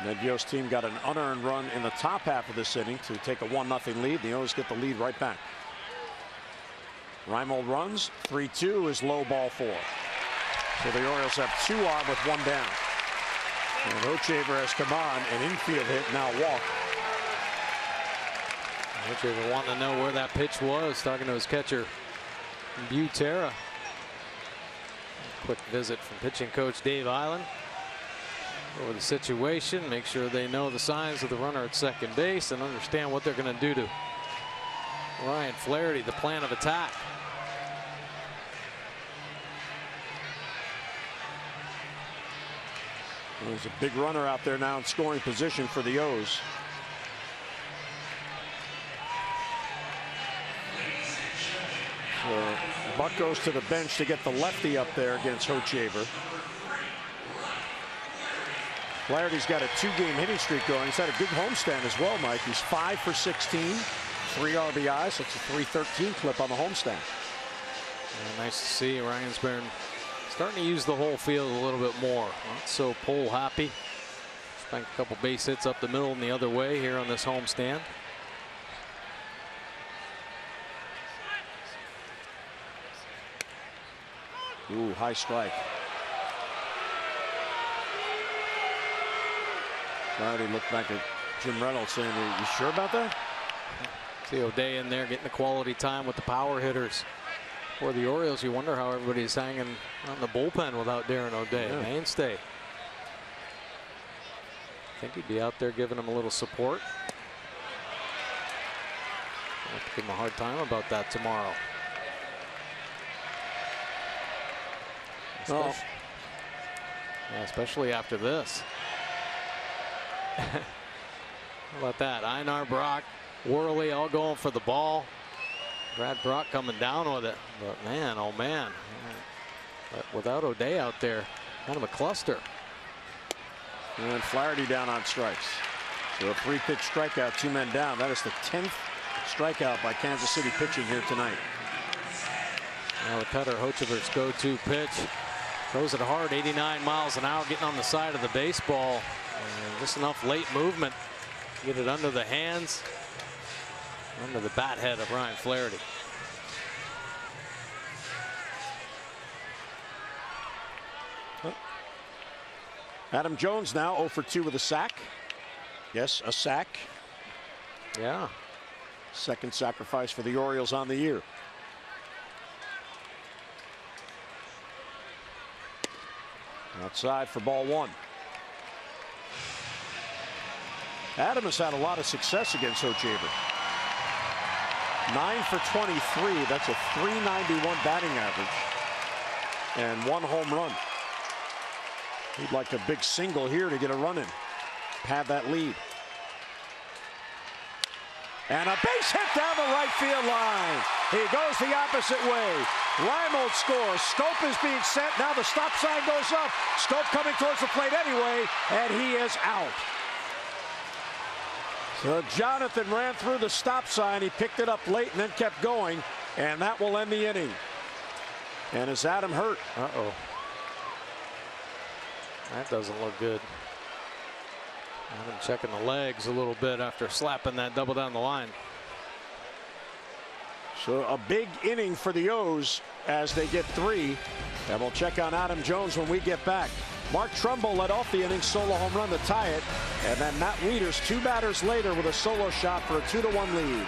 Nedvio's team got an unearned run in the top half of this inning to take a 1-0 lead. The O's get the lead right back. Reimold runs. 3-2 is low, ball 4. So the Orioles have 2 on with 1 down. And Hochevar has come on, an infield hit, now walk. Hochevar wanting to know where that pitch was, talking to his catcher, Butera. Quick visit from pitching coach Dave Island over the situation, make sure they know the signs of the runner at second base and understand what they're going to do to Ryan Flaherty, the plan of attack. There's a big runner out there now in scoring position for the O's. Buck goes to the bench to get the lefty up there against Hochevar. Flaherty's got a 2-game hitting streak going. He's had a good homestand as well, Mike. He's 5 for 16, 3 RBIs. That's a 313 clip on the homestand. Yeah, nice to see Ryan's been starting to use the whole field a little bit more. Not so pole happy. Spanked a couple base hits up the middle and the other way here on this homestand. Ooh, high strike. Flaherty looked back at Jim Reynolds saying, "Are you sure about that?" See O'Day in there getting the quality time with the power hitters. For the Orioles, you wonder how everybody's hanging on the bullpen without Darren O'Day, yeah. Mainstay. I think he'd be out there giving him a little support. I'll have to give him a hard time about that tomorrow. Well, yeah, especially after this. How about that? Einar, Brock, Worley all going for the ball. Brad Brock coming down with it. But man, oh man. But without O'Day out there, kind of a cluster. And Flaherty down on strikes. So a 3-pitch strikeout, 2 men down. That is the 10th strikeout by Kansas City pitching here tonight. Well, the cutter, Hochevar's go-to pitch. Throws it hard, 89 miles an hour, getting on the side of the baseball. And just enough late movement to get it under the hands, under the bat head of Ryan Flaherty. Adam Jones now 0 for 2 with a sack. Yes, a sack. Yeah. Second sacrifice for the Orioles on the year. Outside for ball 1. Adam has had a lot of success against Hochevar. 9 for 23. That's a .391 batting average. And 1 home run. He'd like a big single here to get a run in. Pad that lead. And a base hit down the right field line. He goes the opposite way. Reimold scores. Stope is being sent. Now the stop sign goes up. Stope coming towards the plate anyway, and he is out. So Jonathan ran through the stop sign. He picked it up late and then kept going, and that will end the inning. And is Adam hurt? Uh-oh. That doesn't look good. Adam checking the legs a little bit after slapping that double down the line. So a big inning for the O's as they get 3. And we'll check on Adam Jones when we get back. Mark Trumbo led off the inning, solo home run to tie it. And then Matt Wieters 2 batters later with a solo shot for a 2-1 lead.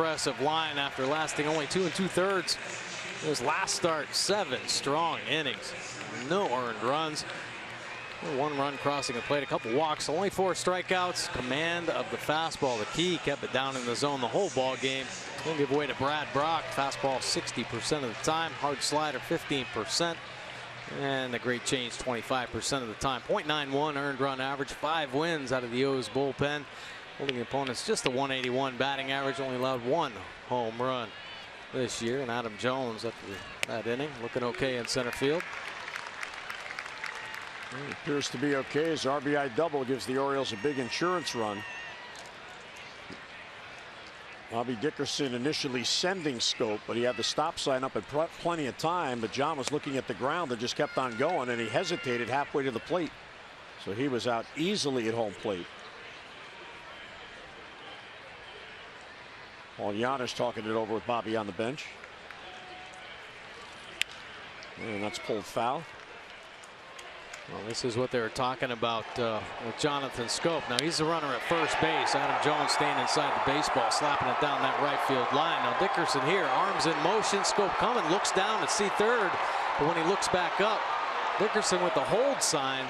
impressive line after lasting only 2 2/3. His last start, 7 strong innings, no earned runs. 1 run crossing the plate, a couple walks, only 4 strikeouts. Command of the fastball, the key, kept it down in the zone the whole ball game. Don't give away to Brad Brock. Fastball 60% of the time, hard slider 15%, and a great change 25% of the time. .91 earned run average, 5 wins out of the O's bullpen. Holding opponents just a 181 batting average, only allowed 1 home run this year. And Adam Jones after that inning looking okay in center field. It appears to be okay. His RBI double gives the Orioles a big insurance run. Bobby Dickerson initially sending Scope, but he had the stop sign up at plenty of time. But John was looking at the ground and just kept on going, and he hesitated halfway to the plate. So he was out easily at home plate. Paul Giannis talking it over with Bobby on the bench. And that's pulled foul. Well, this is what they were talking about with Jonathan Scope. Now he's the runner at first base. Adam Jones staying inside the baseball, slapping it down that right field line. Now Dickerson here, arms in motion. Scope coming, looks down to see third, but when he looks back up, Dickerson with the hold sign,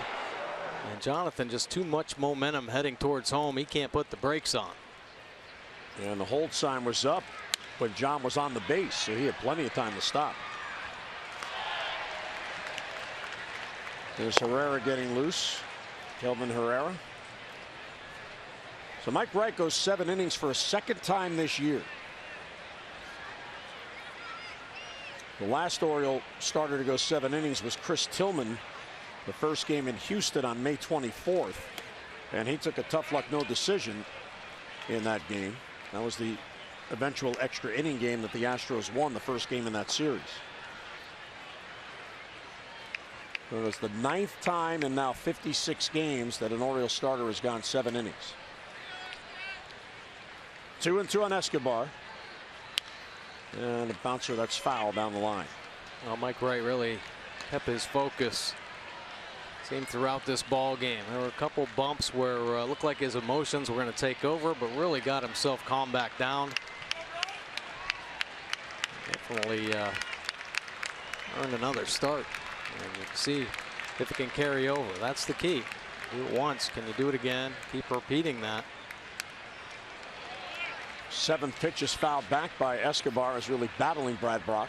and Jonathan just too much momentum heading towards home. He can't put the brakes on. And the hold sign was up when John was on the base, so he had plenty of time to stop. There's Herrera getting loose. Kelvin Herrera. So Mike Wright goes 7 innings for a second time this year. The last Oriole starter to go 7 innings was Chris Tillman, the first game in Houston on May 24th. And he took a tough luck no decision in that game. That was the eventual extra inning game that the Astros won, the first game in that series. It was the 9th time in now 56 games that an Orioles starter has gone 7 innings. 2-2 on Escobar. And a bouncer that's foul down the line. Well, Mike Wright really kept his focus. Seen throughout this ball game. There were a couple bumps where it looked like his emotions were going to take over, but really got himself calmed back down. Definitely earned another start. And you can see if it can carry over. That's the key. Do it once. Can you do it again? Keep repeating that. 7th pitch is fouled back by Escobar, is really battling Brad Brock.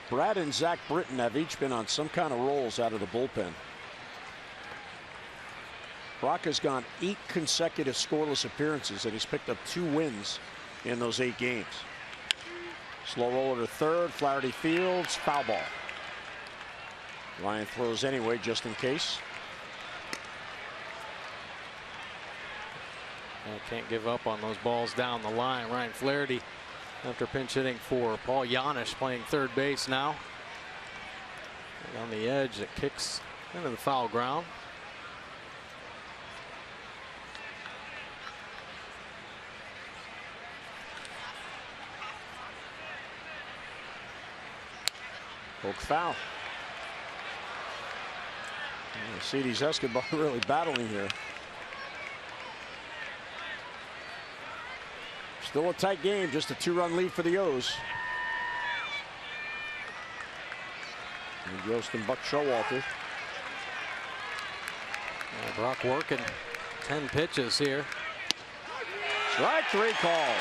Brad and Zach Britton have each been on some kind of rolls out of the bullpen. Brock has gone 8 consecutive scoreless appearances, and he's picked up 2 wins in those 8 games. Slow roller to third. Flaherty fields. Foul ball. Ryan throws anyway, just in case. Can't give up on those balls down the line. Ryan Flaherty, after pinch hitting for Paul Giannis, playing third base now. And on the edge, it kicks into the foul ground. Poke foul. Cedes Escobar really battling here. Still a tight game, just a 2-run lead for the O's. And Jost and Buck Showalter. Brock working 10 pitches here. Strike 3 call.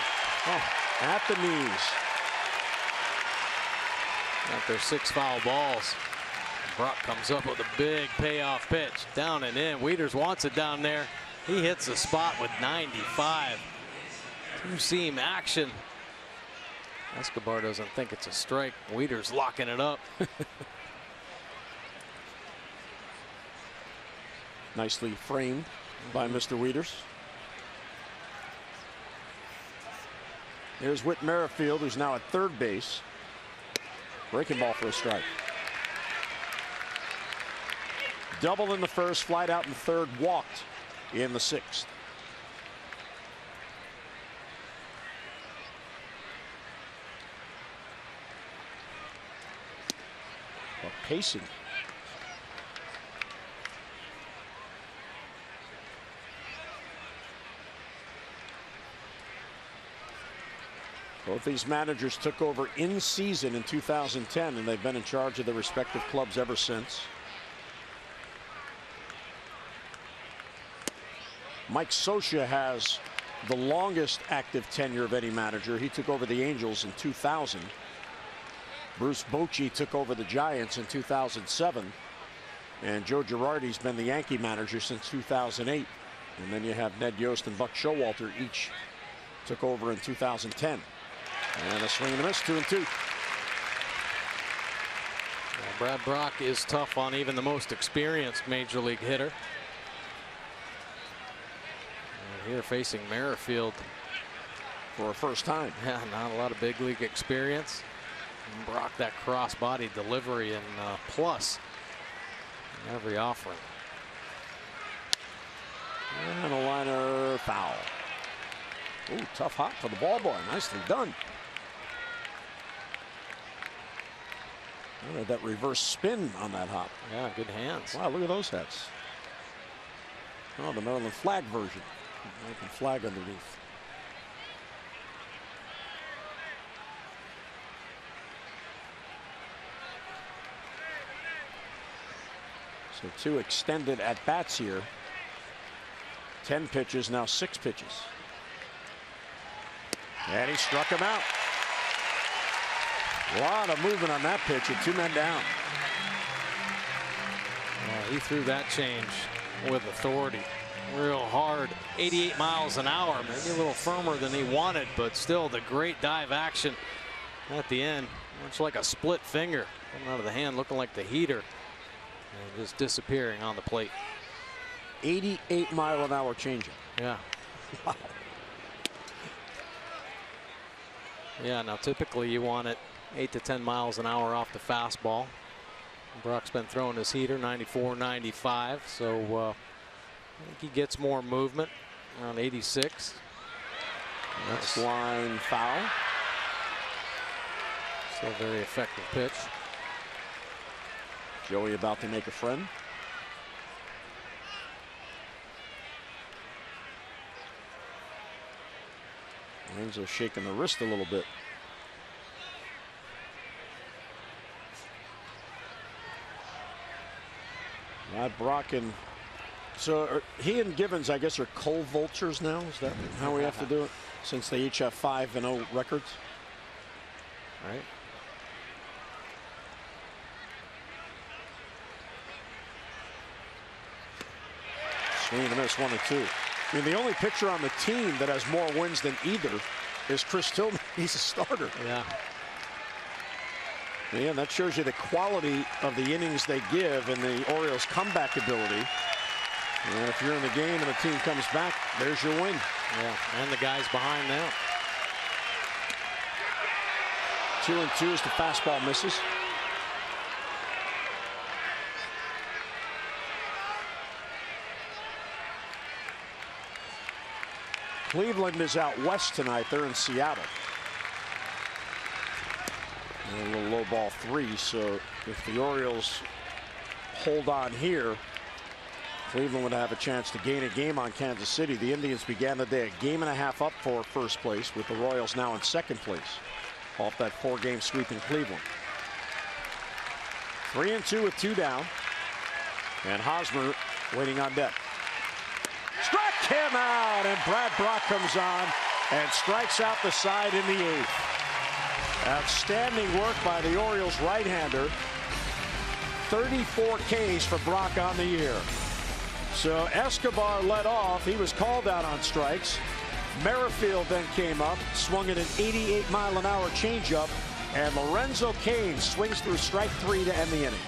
Oh, at the knees. After 6 foul balls, Brock comes up with a big payoff pitch. Down and in. Wieters wants it down there. He hits the spot with 95. 2-seam action. Escobar doesn't think it's a strike. Wieters locking it up. Nicely framed by Mr. Wieters. Here's Whit Merrifield, who's now at third base. Breaking ball for a strike. Double in the first, flied out in third, walked in the 6th. Well, pacing. Both these managers took over in season in 2010, and they've been in charge of their respective clubs ever since. Mike Scioscia has the longest active tenure of any manager. He took over the Angels in 2000. Bruce Bochy took over the Giants in 2007. And Joe Girardi's been the Yankee manager since 2008. And then you have Ned Yost and Buck Showalter, each took over in 2010. And a swing and a miss, 2-2. Well, Brad Brock is tough on even the most experienced major league hitter. And here facing Merrifield for a first time. Yeah, not a lot of big league experience. And Brock, that cross-body delivery and plus in every offering. And a liner, foul. Ooh, tough hop for the ball boy. Nicely done. That reverse spin on that hop. Yeah, good hands. Wow, look at those hits. Oh, the Maryland flag version. American flag underneath. So 2 extended at bats here. 10 pitches, now 6 pitches. And he struck him out. A lot of movement on that pitch with 2 men down. Well, he threw that change with authority. Real hard. 88 miles an hour. Maybe a little firmer than he wanted, but still the great dive action at the end. Much like a split finger coming out of the hand, looking like the heater. And just disappearing on the plate. 88-mile-an-hour changeup. Yeah. Wow. Yeah, now typically you want it 8 to 10 miles an hour off the fastball. Brock's been throwing his heater 94, 95, so I think he gets more movement around 86. Next line foul. Still a very effective pitch. Joey about to make a friend. Lorenzo shaking the wrist a little bit. Not Brock and so he and Givens, I guess, are cold vultures now. Is that how we have to do it? Since they each have 5-0 records. Right. Swing and a miss, 1-2. I mean, the only pitcher on the team that has more wins than either is Chris Tillman. He's a starter. Yeah. Yeah, that shows you the quality of the innings they give and the Orioles' comeback ability. And if you're in the game and the team comes back, there's your win. Yeah, and the guys behind now. 2-2 as the fastball misses. Cleveland is out west tonight. They're in Seattle. And a little low ball 3. So if the Orioles hold on here, Cleveland would have a chance to gain a game on Kansas City. The Indians began the day a game and a half up for first place, with the Royals now in second place off that 4-game sweep in Cleveland. 3-2 with 2 down. And Hosmer waiting on deck. Struck him out, and Brad Brock comes on and strikes out the side in the 8th. Outstanding work by the Orioles right-hander. 34 Ks for Brock on the year. So Escobar led off. He was called out on strikes. Merrifield then came up, swung at an 88-mile-an-hour changeup, and Lorenzo Cain swings through strike 3 to end the inning.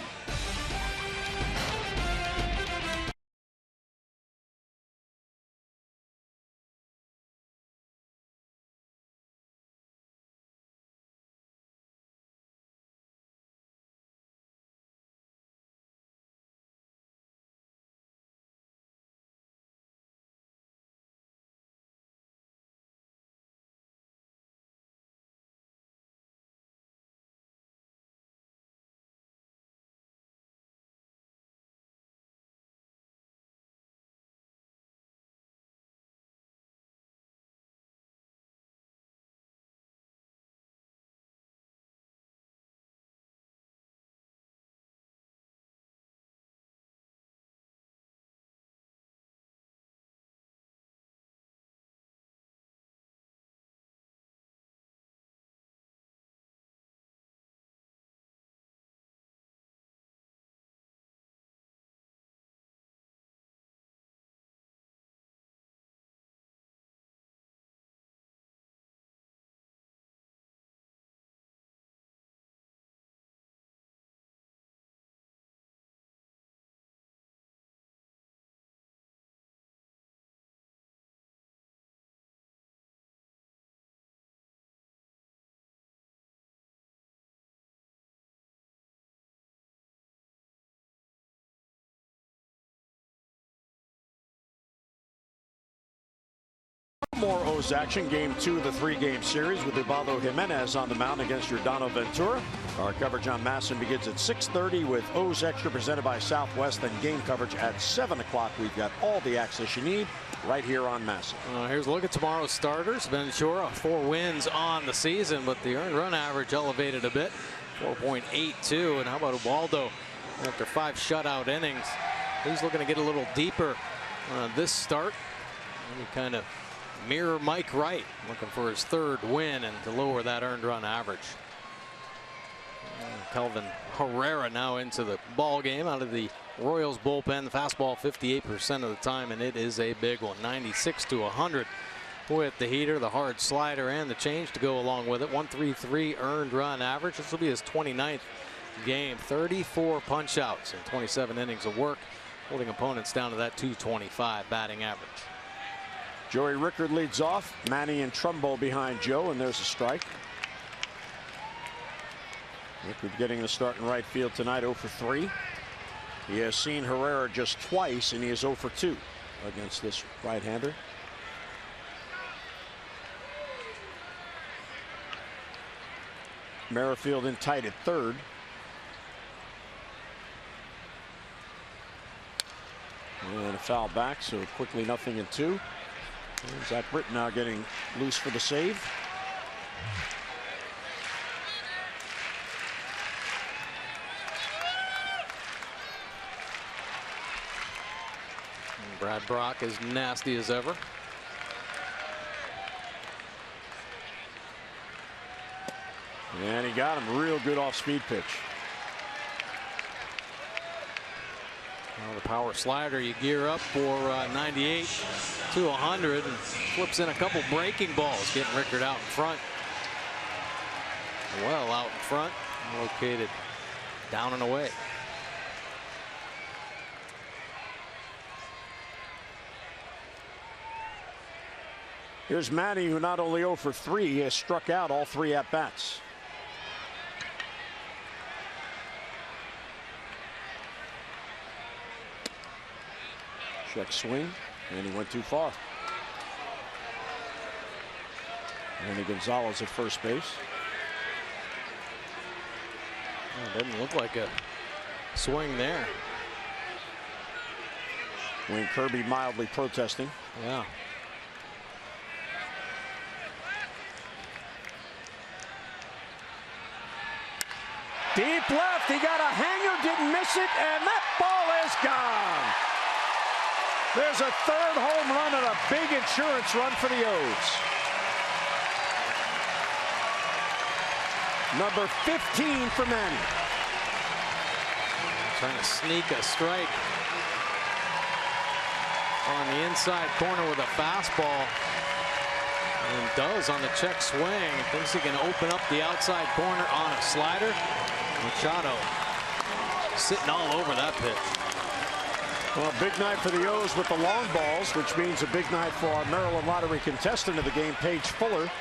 more O's action. Game 2 of the 3-game series with Ubaldo Jimenez on the mound against Yordano Ventura. Our coverage on MASN begins at 6:30 with O's Extra presented by Southwest, and game coverage at 7 o'clock. We've got all the access you need right here on MASN. Here's a look at tomorrow's starters. Ventura, 4 wins on the season, but the earned run average elevated a bit, 4.82. And how about Ubaldo? After 5 shutout innings, he's looking to get a little deeper this start. He kind of mirror Mike Wright, looking for his 3rd win and to lower that earned run average. Kelvin Herrera now into the ball game out of the Royals bullpen. The fastball 58% of the time, and it is a big one. 96 to 100 with the heater, the hard slider, and the change to go along with it. 133 earned run average. This will be his 29th game. 34 punch outs and 27 innings of work, holding opponents down to that 225 batting average. Joey Rickard leads off. Manny and Trumbo behind Joe, and there's a strike. Rickard getting the start in right field tonight, 0 for 3. He has seen Herrera just twice, and he is 0 for 2 against this right-hander. Merrifield in tight at 3rd. And a foul back, so quickly 0-2. Zach Britton now getting loose for the save. And Brad Brock is nasty as ever. And he got him. Real good off-speed pitch. Well, the power slider, you gear up for 98 to 100 and flips in a couple breaking balls, getting Rickard out in front. Well out in front, located down and away. Here's Manny, who not only 0 for 3, he has struck out all 3 at-bats. Check swing, and he went too far. Randy Gonzalez at first base. Well, doesn't look like a swing there. Wayne Kirby mildly protesting. Yeah. Deep left, he got a hanger, didn't miss it, and that ball is gone. There's a 3rd home run and a big insurance run for the O's. Number 15 for Manny. Trying to sneak a strike on the inside corner with a fastball. And does on the check swing. Thinks he can open up the outside corner on a slider. Machado sitting all over that pitch. Well, big night for the O's with the long balls, which means a big night for our Maryland Lottery contestant of the game, Paige Fuller.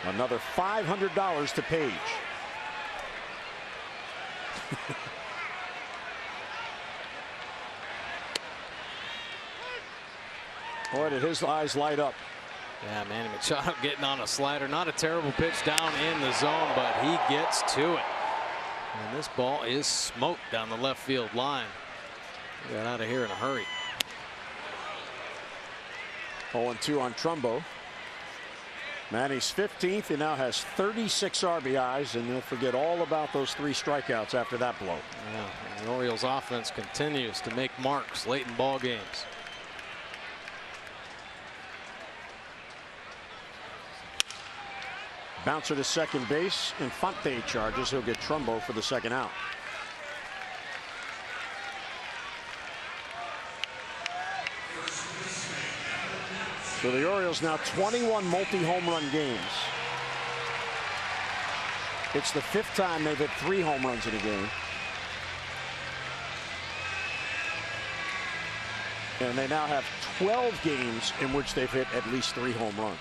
Another $500 to Paige. Boy, did his eyes light up. Yeah, Manny Machado getting on a slider. Not a terrible pitch down in the zone, but he gets to it. And this ball is smoked down the left field line. Got out of here in a hurry. 0-2 on Trumbo. Manny's 15th. He now has 36 RBIs, and they'll forget all about those 3 strikeouts after that blow. Yeah, and the Orioles offense continues to make marks late in ball games. Bouncer to second base. Infante charges. He'll get Trumbo for the 2nd out. So the Orioles now 21 multi-home run games. It's the 5th time they've hit 3 home runs in a game. And they now have 12 games in which they've hit at least 3 home runs.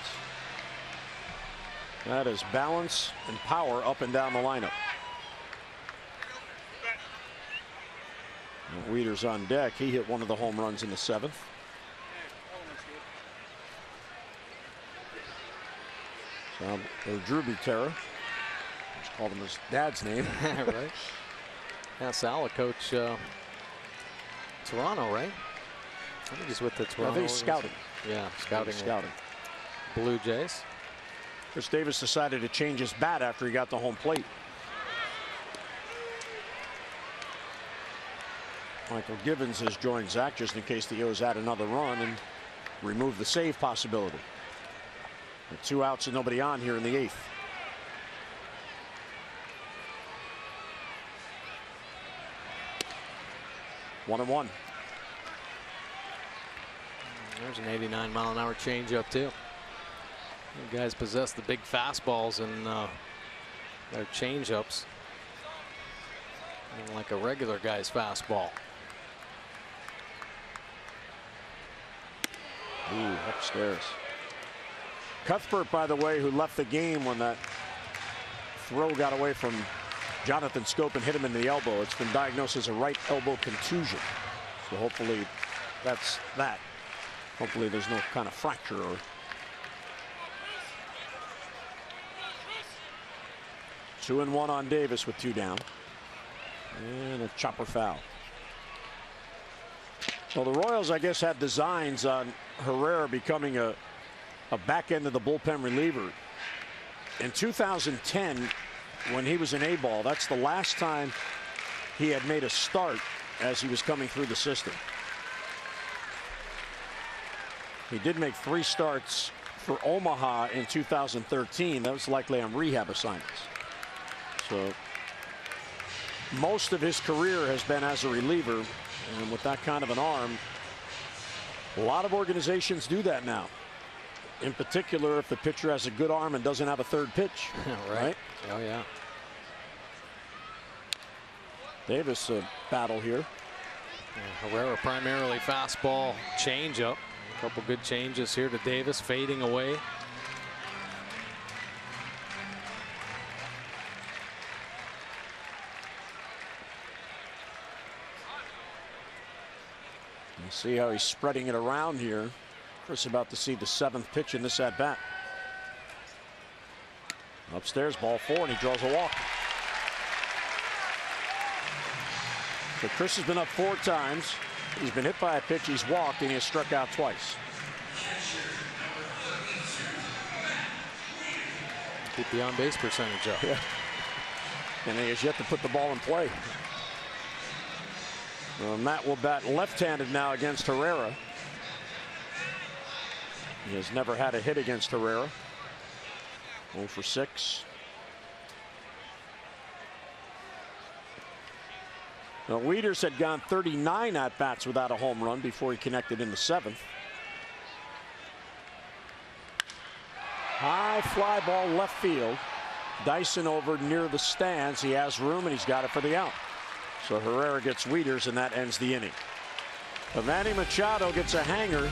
That is balance and power up and down the lineup. Weeder's on deck. He hit one of the home runs in the 7th. Or Drew Butera. Just called him his dad's name. Right. Yeah, Sala coach Toronto, right? I think he's with the Toronto. I think he's scouting. Yeah, scouting. Blue Jays. Chris Davis decided to change his bat after he got to home plate. Michael Givens has joined Zach just in case the O's add another run and remove the save possibility. With 2 outs and nobody on here in the 8th. One and one. There's an 89-mile-an-hour changeup too. You guys possess the big fastballs and their changeups, like a regular guy's fastball. Ooh, upstairs. Cuthbert, by the way, who left the game when that throw got away from Jonathan Scope and hit him in the elbow. It's been diagnosed as a right elbow contusion. So hopefully that's that. Hopefully there's no kind of fracture. Or 2-1 on Davis with 2 down. And a chopper foul. Well, the Royals, I guess, had designs on Herrera becoming a back end of the bullpen reliever. In 2010, when he was in A-ball, that's the last time he had made a start as he was coming through the system. He did make 3 starts for Omaha in 2013. That was likely on rehab assignments. So most of his career has been as a reliever, and with that kind of an arm, a lot of organizations do that now. In particular, if the pitcher has a good arm and doesn't have a third pitch. Right? Oh, yeah. Davis a battle here. Yeah, Herrera primarily fastball, changeup. A couple good changes here to Davis, fading away. See how he's spreading it around here. Chris about to see the 7th pitch in this at bat. Upstairs, ball 4, and he draws a walk. So Chris has been up 4 times. He's been hit by a pitch, he's walked, and he has struck out twice. Keep the on-base percentage up. Yeah. And he has yet to put the ball in play. Well, Matt will bat left-handed now against Herrera. He has never had a hit against Herrera. 0 for 6. Now, Wieters had gone 39 at-bats without a home run before he connected in the 7th. High fly ball left field. Dyson over near the stands. He has room, and he's got it for the out. So Herrera gets Wieters, and that ends the inning. But Manny Machado gets a hanger,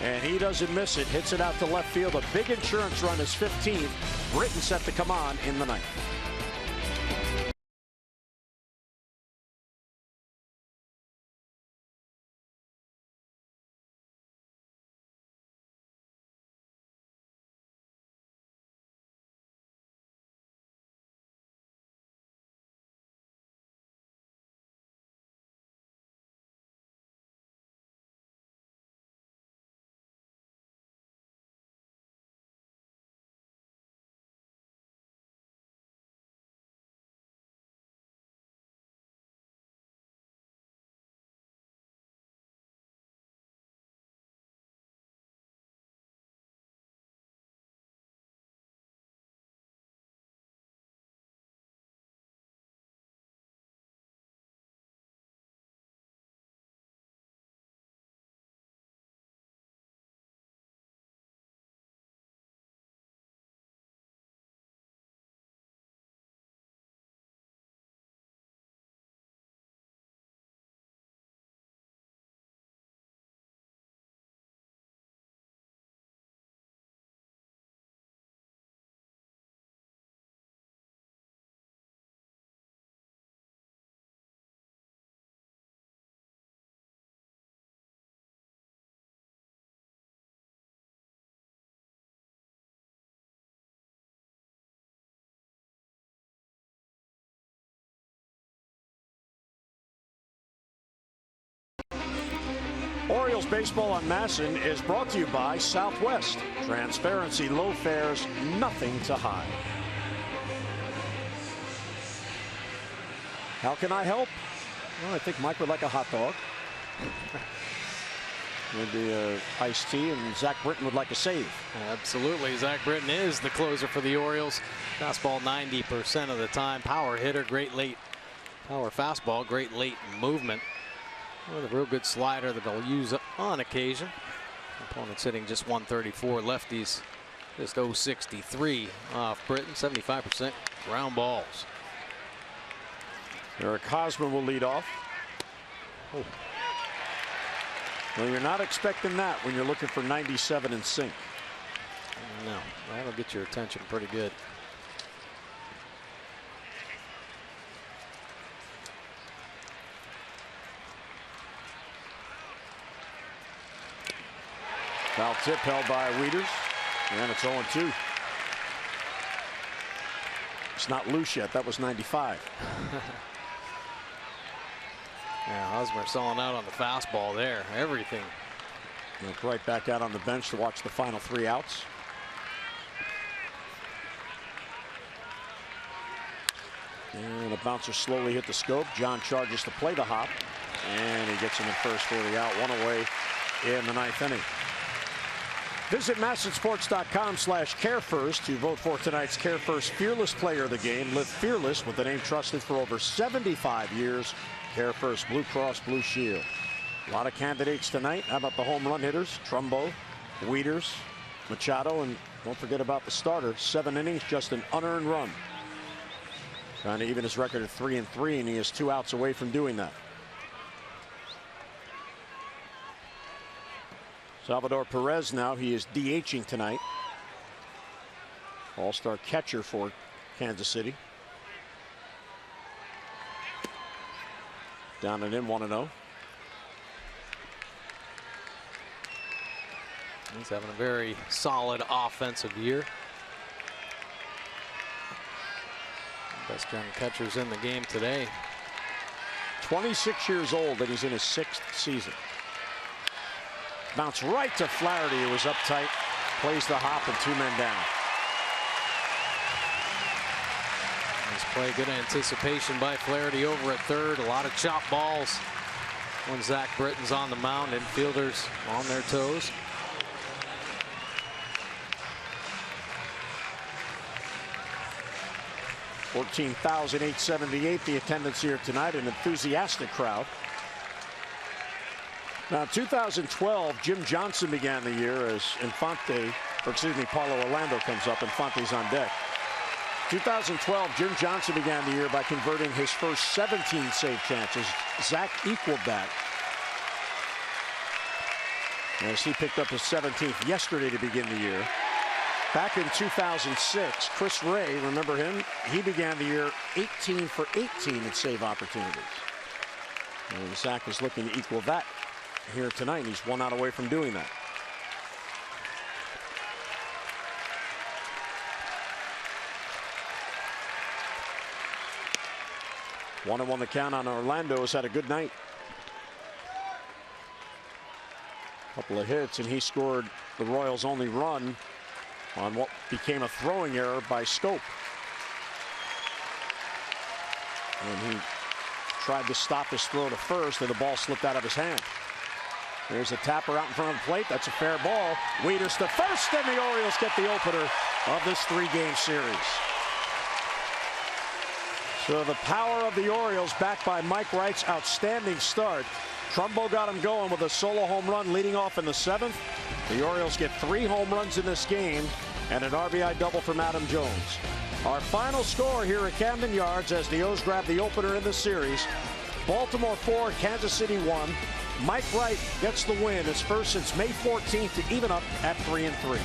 and he doesn't miss it. Hits it out to left field. A big insurance run is 15th. Britton set to come on in the 9th. Orioles Baseball on MASN is brought to you by Southwest. Transparency, low fares, nothing to hide. How can I help? Well, I think Mike would like a hot dog. Maybe a iced tea, and Zach Britton would like a save. Absolutely. Zach Britton is the closer for the Orioles. Fastball 90% of the time. Power hitter, great late power fastball, great late movement. With a real good slider that they'll use on occasion. Opponent's hitting just 134. Lefties just 063 off Britton. 75% ground balls. Eric Hosmer will lead off. Oh. Well, you're not expecting that when you're looking for 97 in sync. No, that'll get your attention pretty good. Foul tip held by Wieters, and it's 0-2. It's not loose yet. That was 95. Yeah, Hosmer selling out on the fastball there. Everything. Look right back out on the bench to watch the final 3 outs. And a bouncer slowly hit the scope. John charges to play the hop, and he gets him in first for the out. 1 away in the 9th inning. Visit MASNsports.com/CareFirst to vote for tonight's CareFirst Fearless Player of the Game. Live fearless with the name trusted for over 75 years. CareFirst Blue Cross Blue Shield. A lot of candidates tonight. How about the home run hitters? Trumbo, Wieters, Machado, and don't forget about the starter. 7 innings, just an unearned run. Trying to even his record at 3-3, and he is 2 outs away from doing that. Salvador Perez now, he is DHing tonight. All-star catcher for Kansas City. Down and in, 1-0. He's having a very solid offensive year. Best young catchers in the game today. 26 years old, and he's in his 6th season. Bounce right to Flaherty, who was uptight. Plays the hop and 2 men down. Nice play, good anticipation by Flaherty over at third. A lot of chop balls when Zach Britton's on the mound. Infielders on their toes. $14,878 the attendance here tonight, an enthusiastic crowd. Now, 2012, Jim Johnson began the year as Paulo Orlando comes up. Infante's on deck. 2012, Jim Johnson began the year by converting his first 17 save chances. Zach equaled that, as he picked up his 17th yesterday to begin the year. Back in 2006, Chris Ray, remember him? He began the year 18 for 18 in save opportunities. And Zach is looking to equal that here tonight. He's 1 out away from doing that. One and 1 the count on Orlando. Has had a good night. Couple of hits, and he scored the Royals' only run on what became a throwing error by Scope. And he tried to stop his throw to first, and the ball slipped out of his hand. There's a tapper out in front of the plate. That's a fair ball. Wieters to first, and the Orioles get the opener of this 3-game series. So the power of the Orioles, backed by Mike Wright's outstanding start. Trumbo got him going with a solo home run leading off in the 7th. The Orioles get 3 home runs in this game and an RBI double from Adam Jones. Our final score here at Camden Yards as the O's grab the opener in the series. Baltimore 4, Kansas City 1. Mike Wright gets the win, his first since May 14th, to even up at 3-3.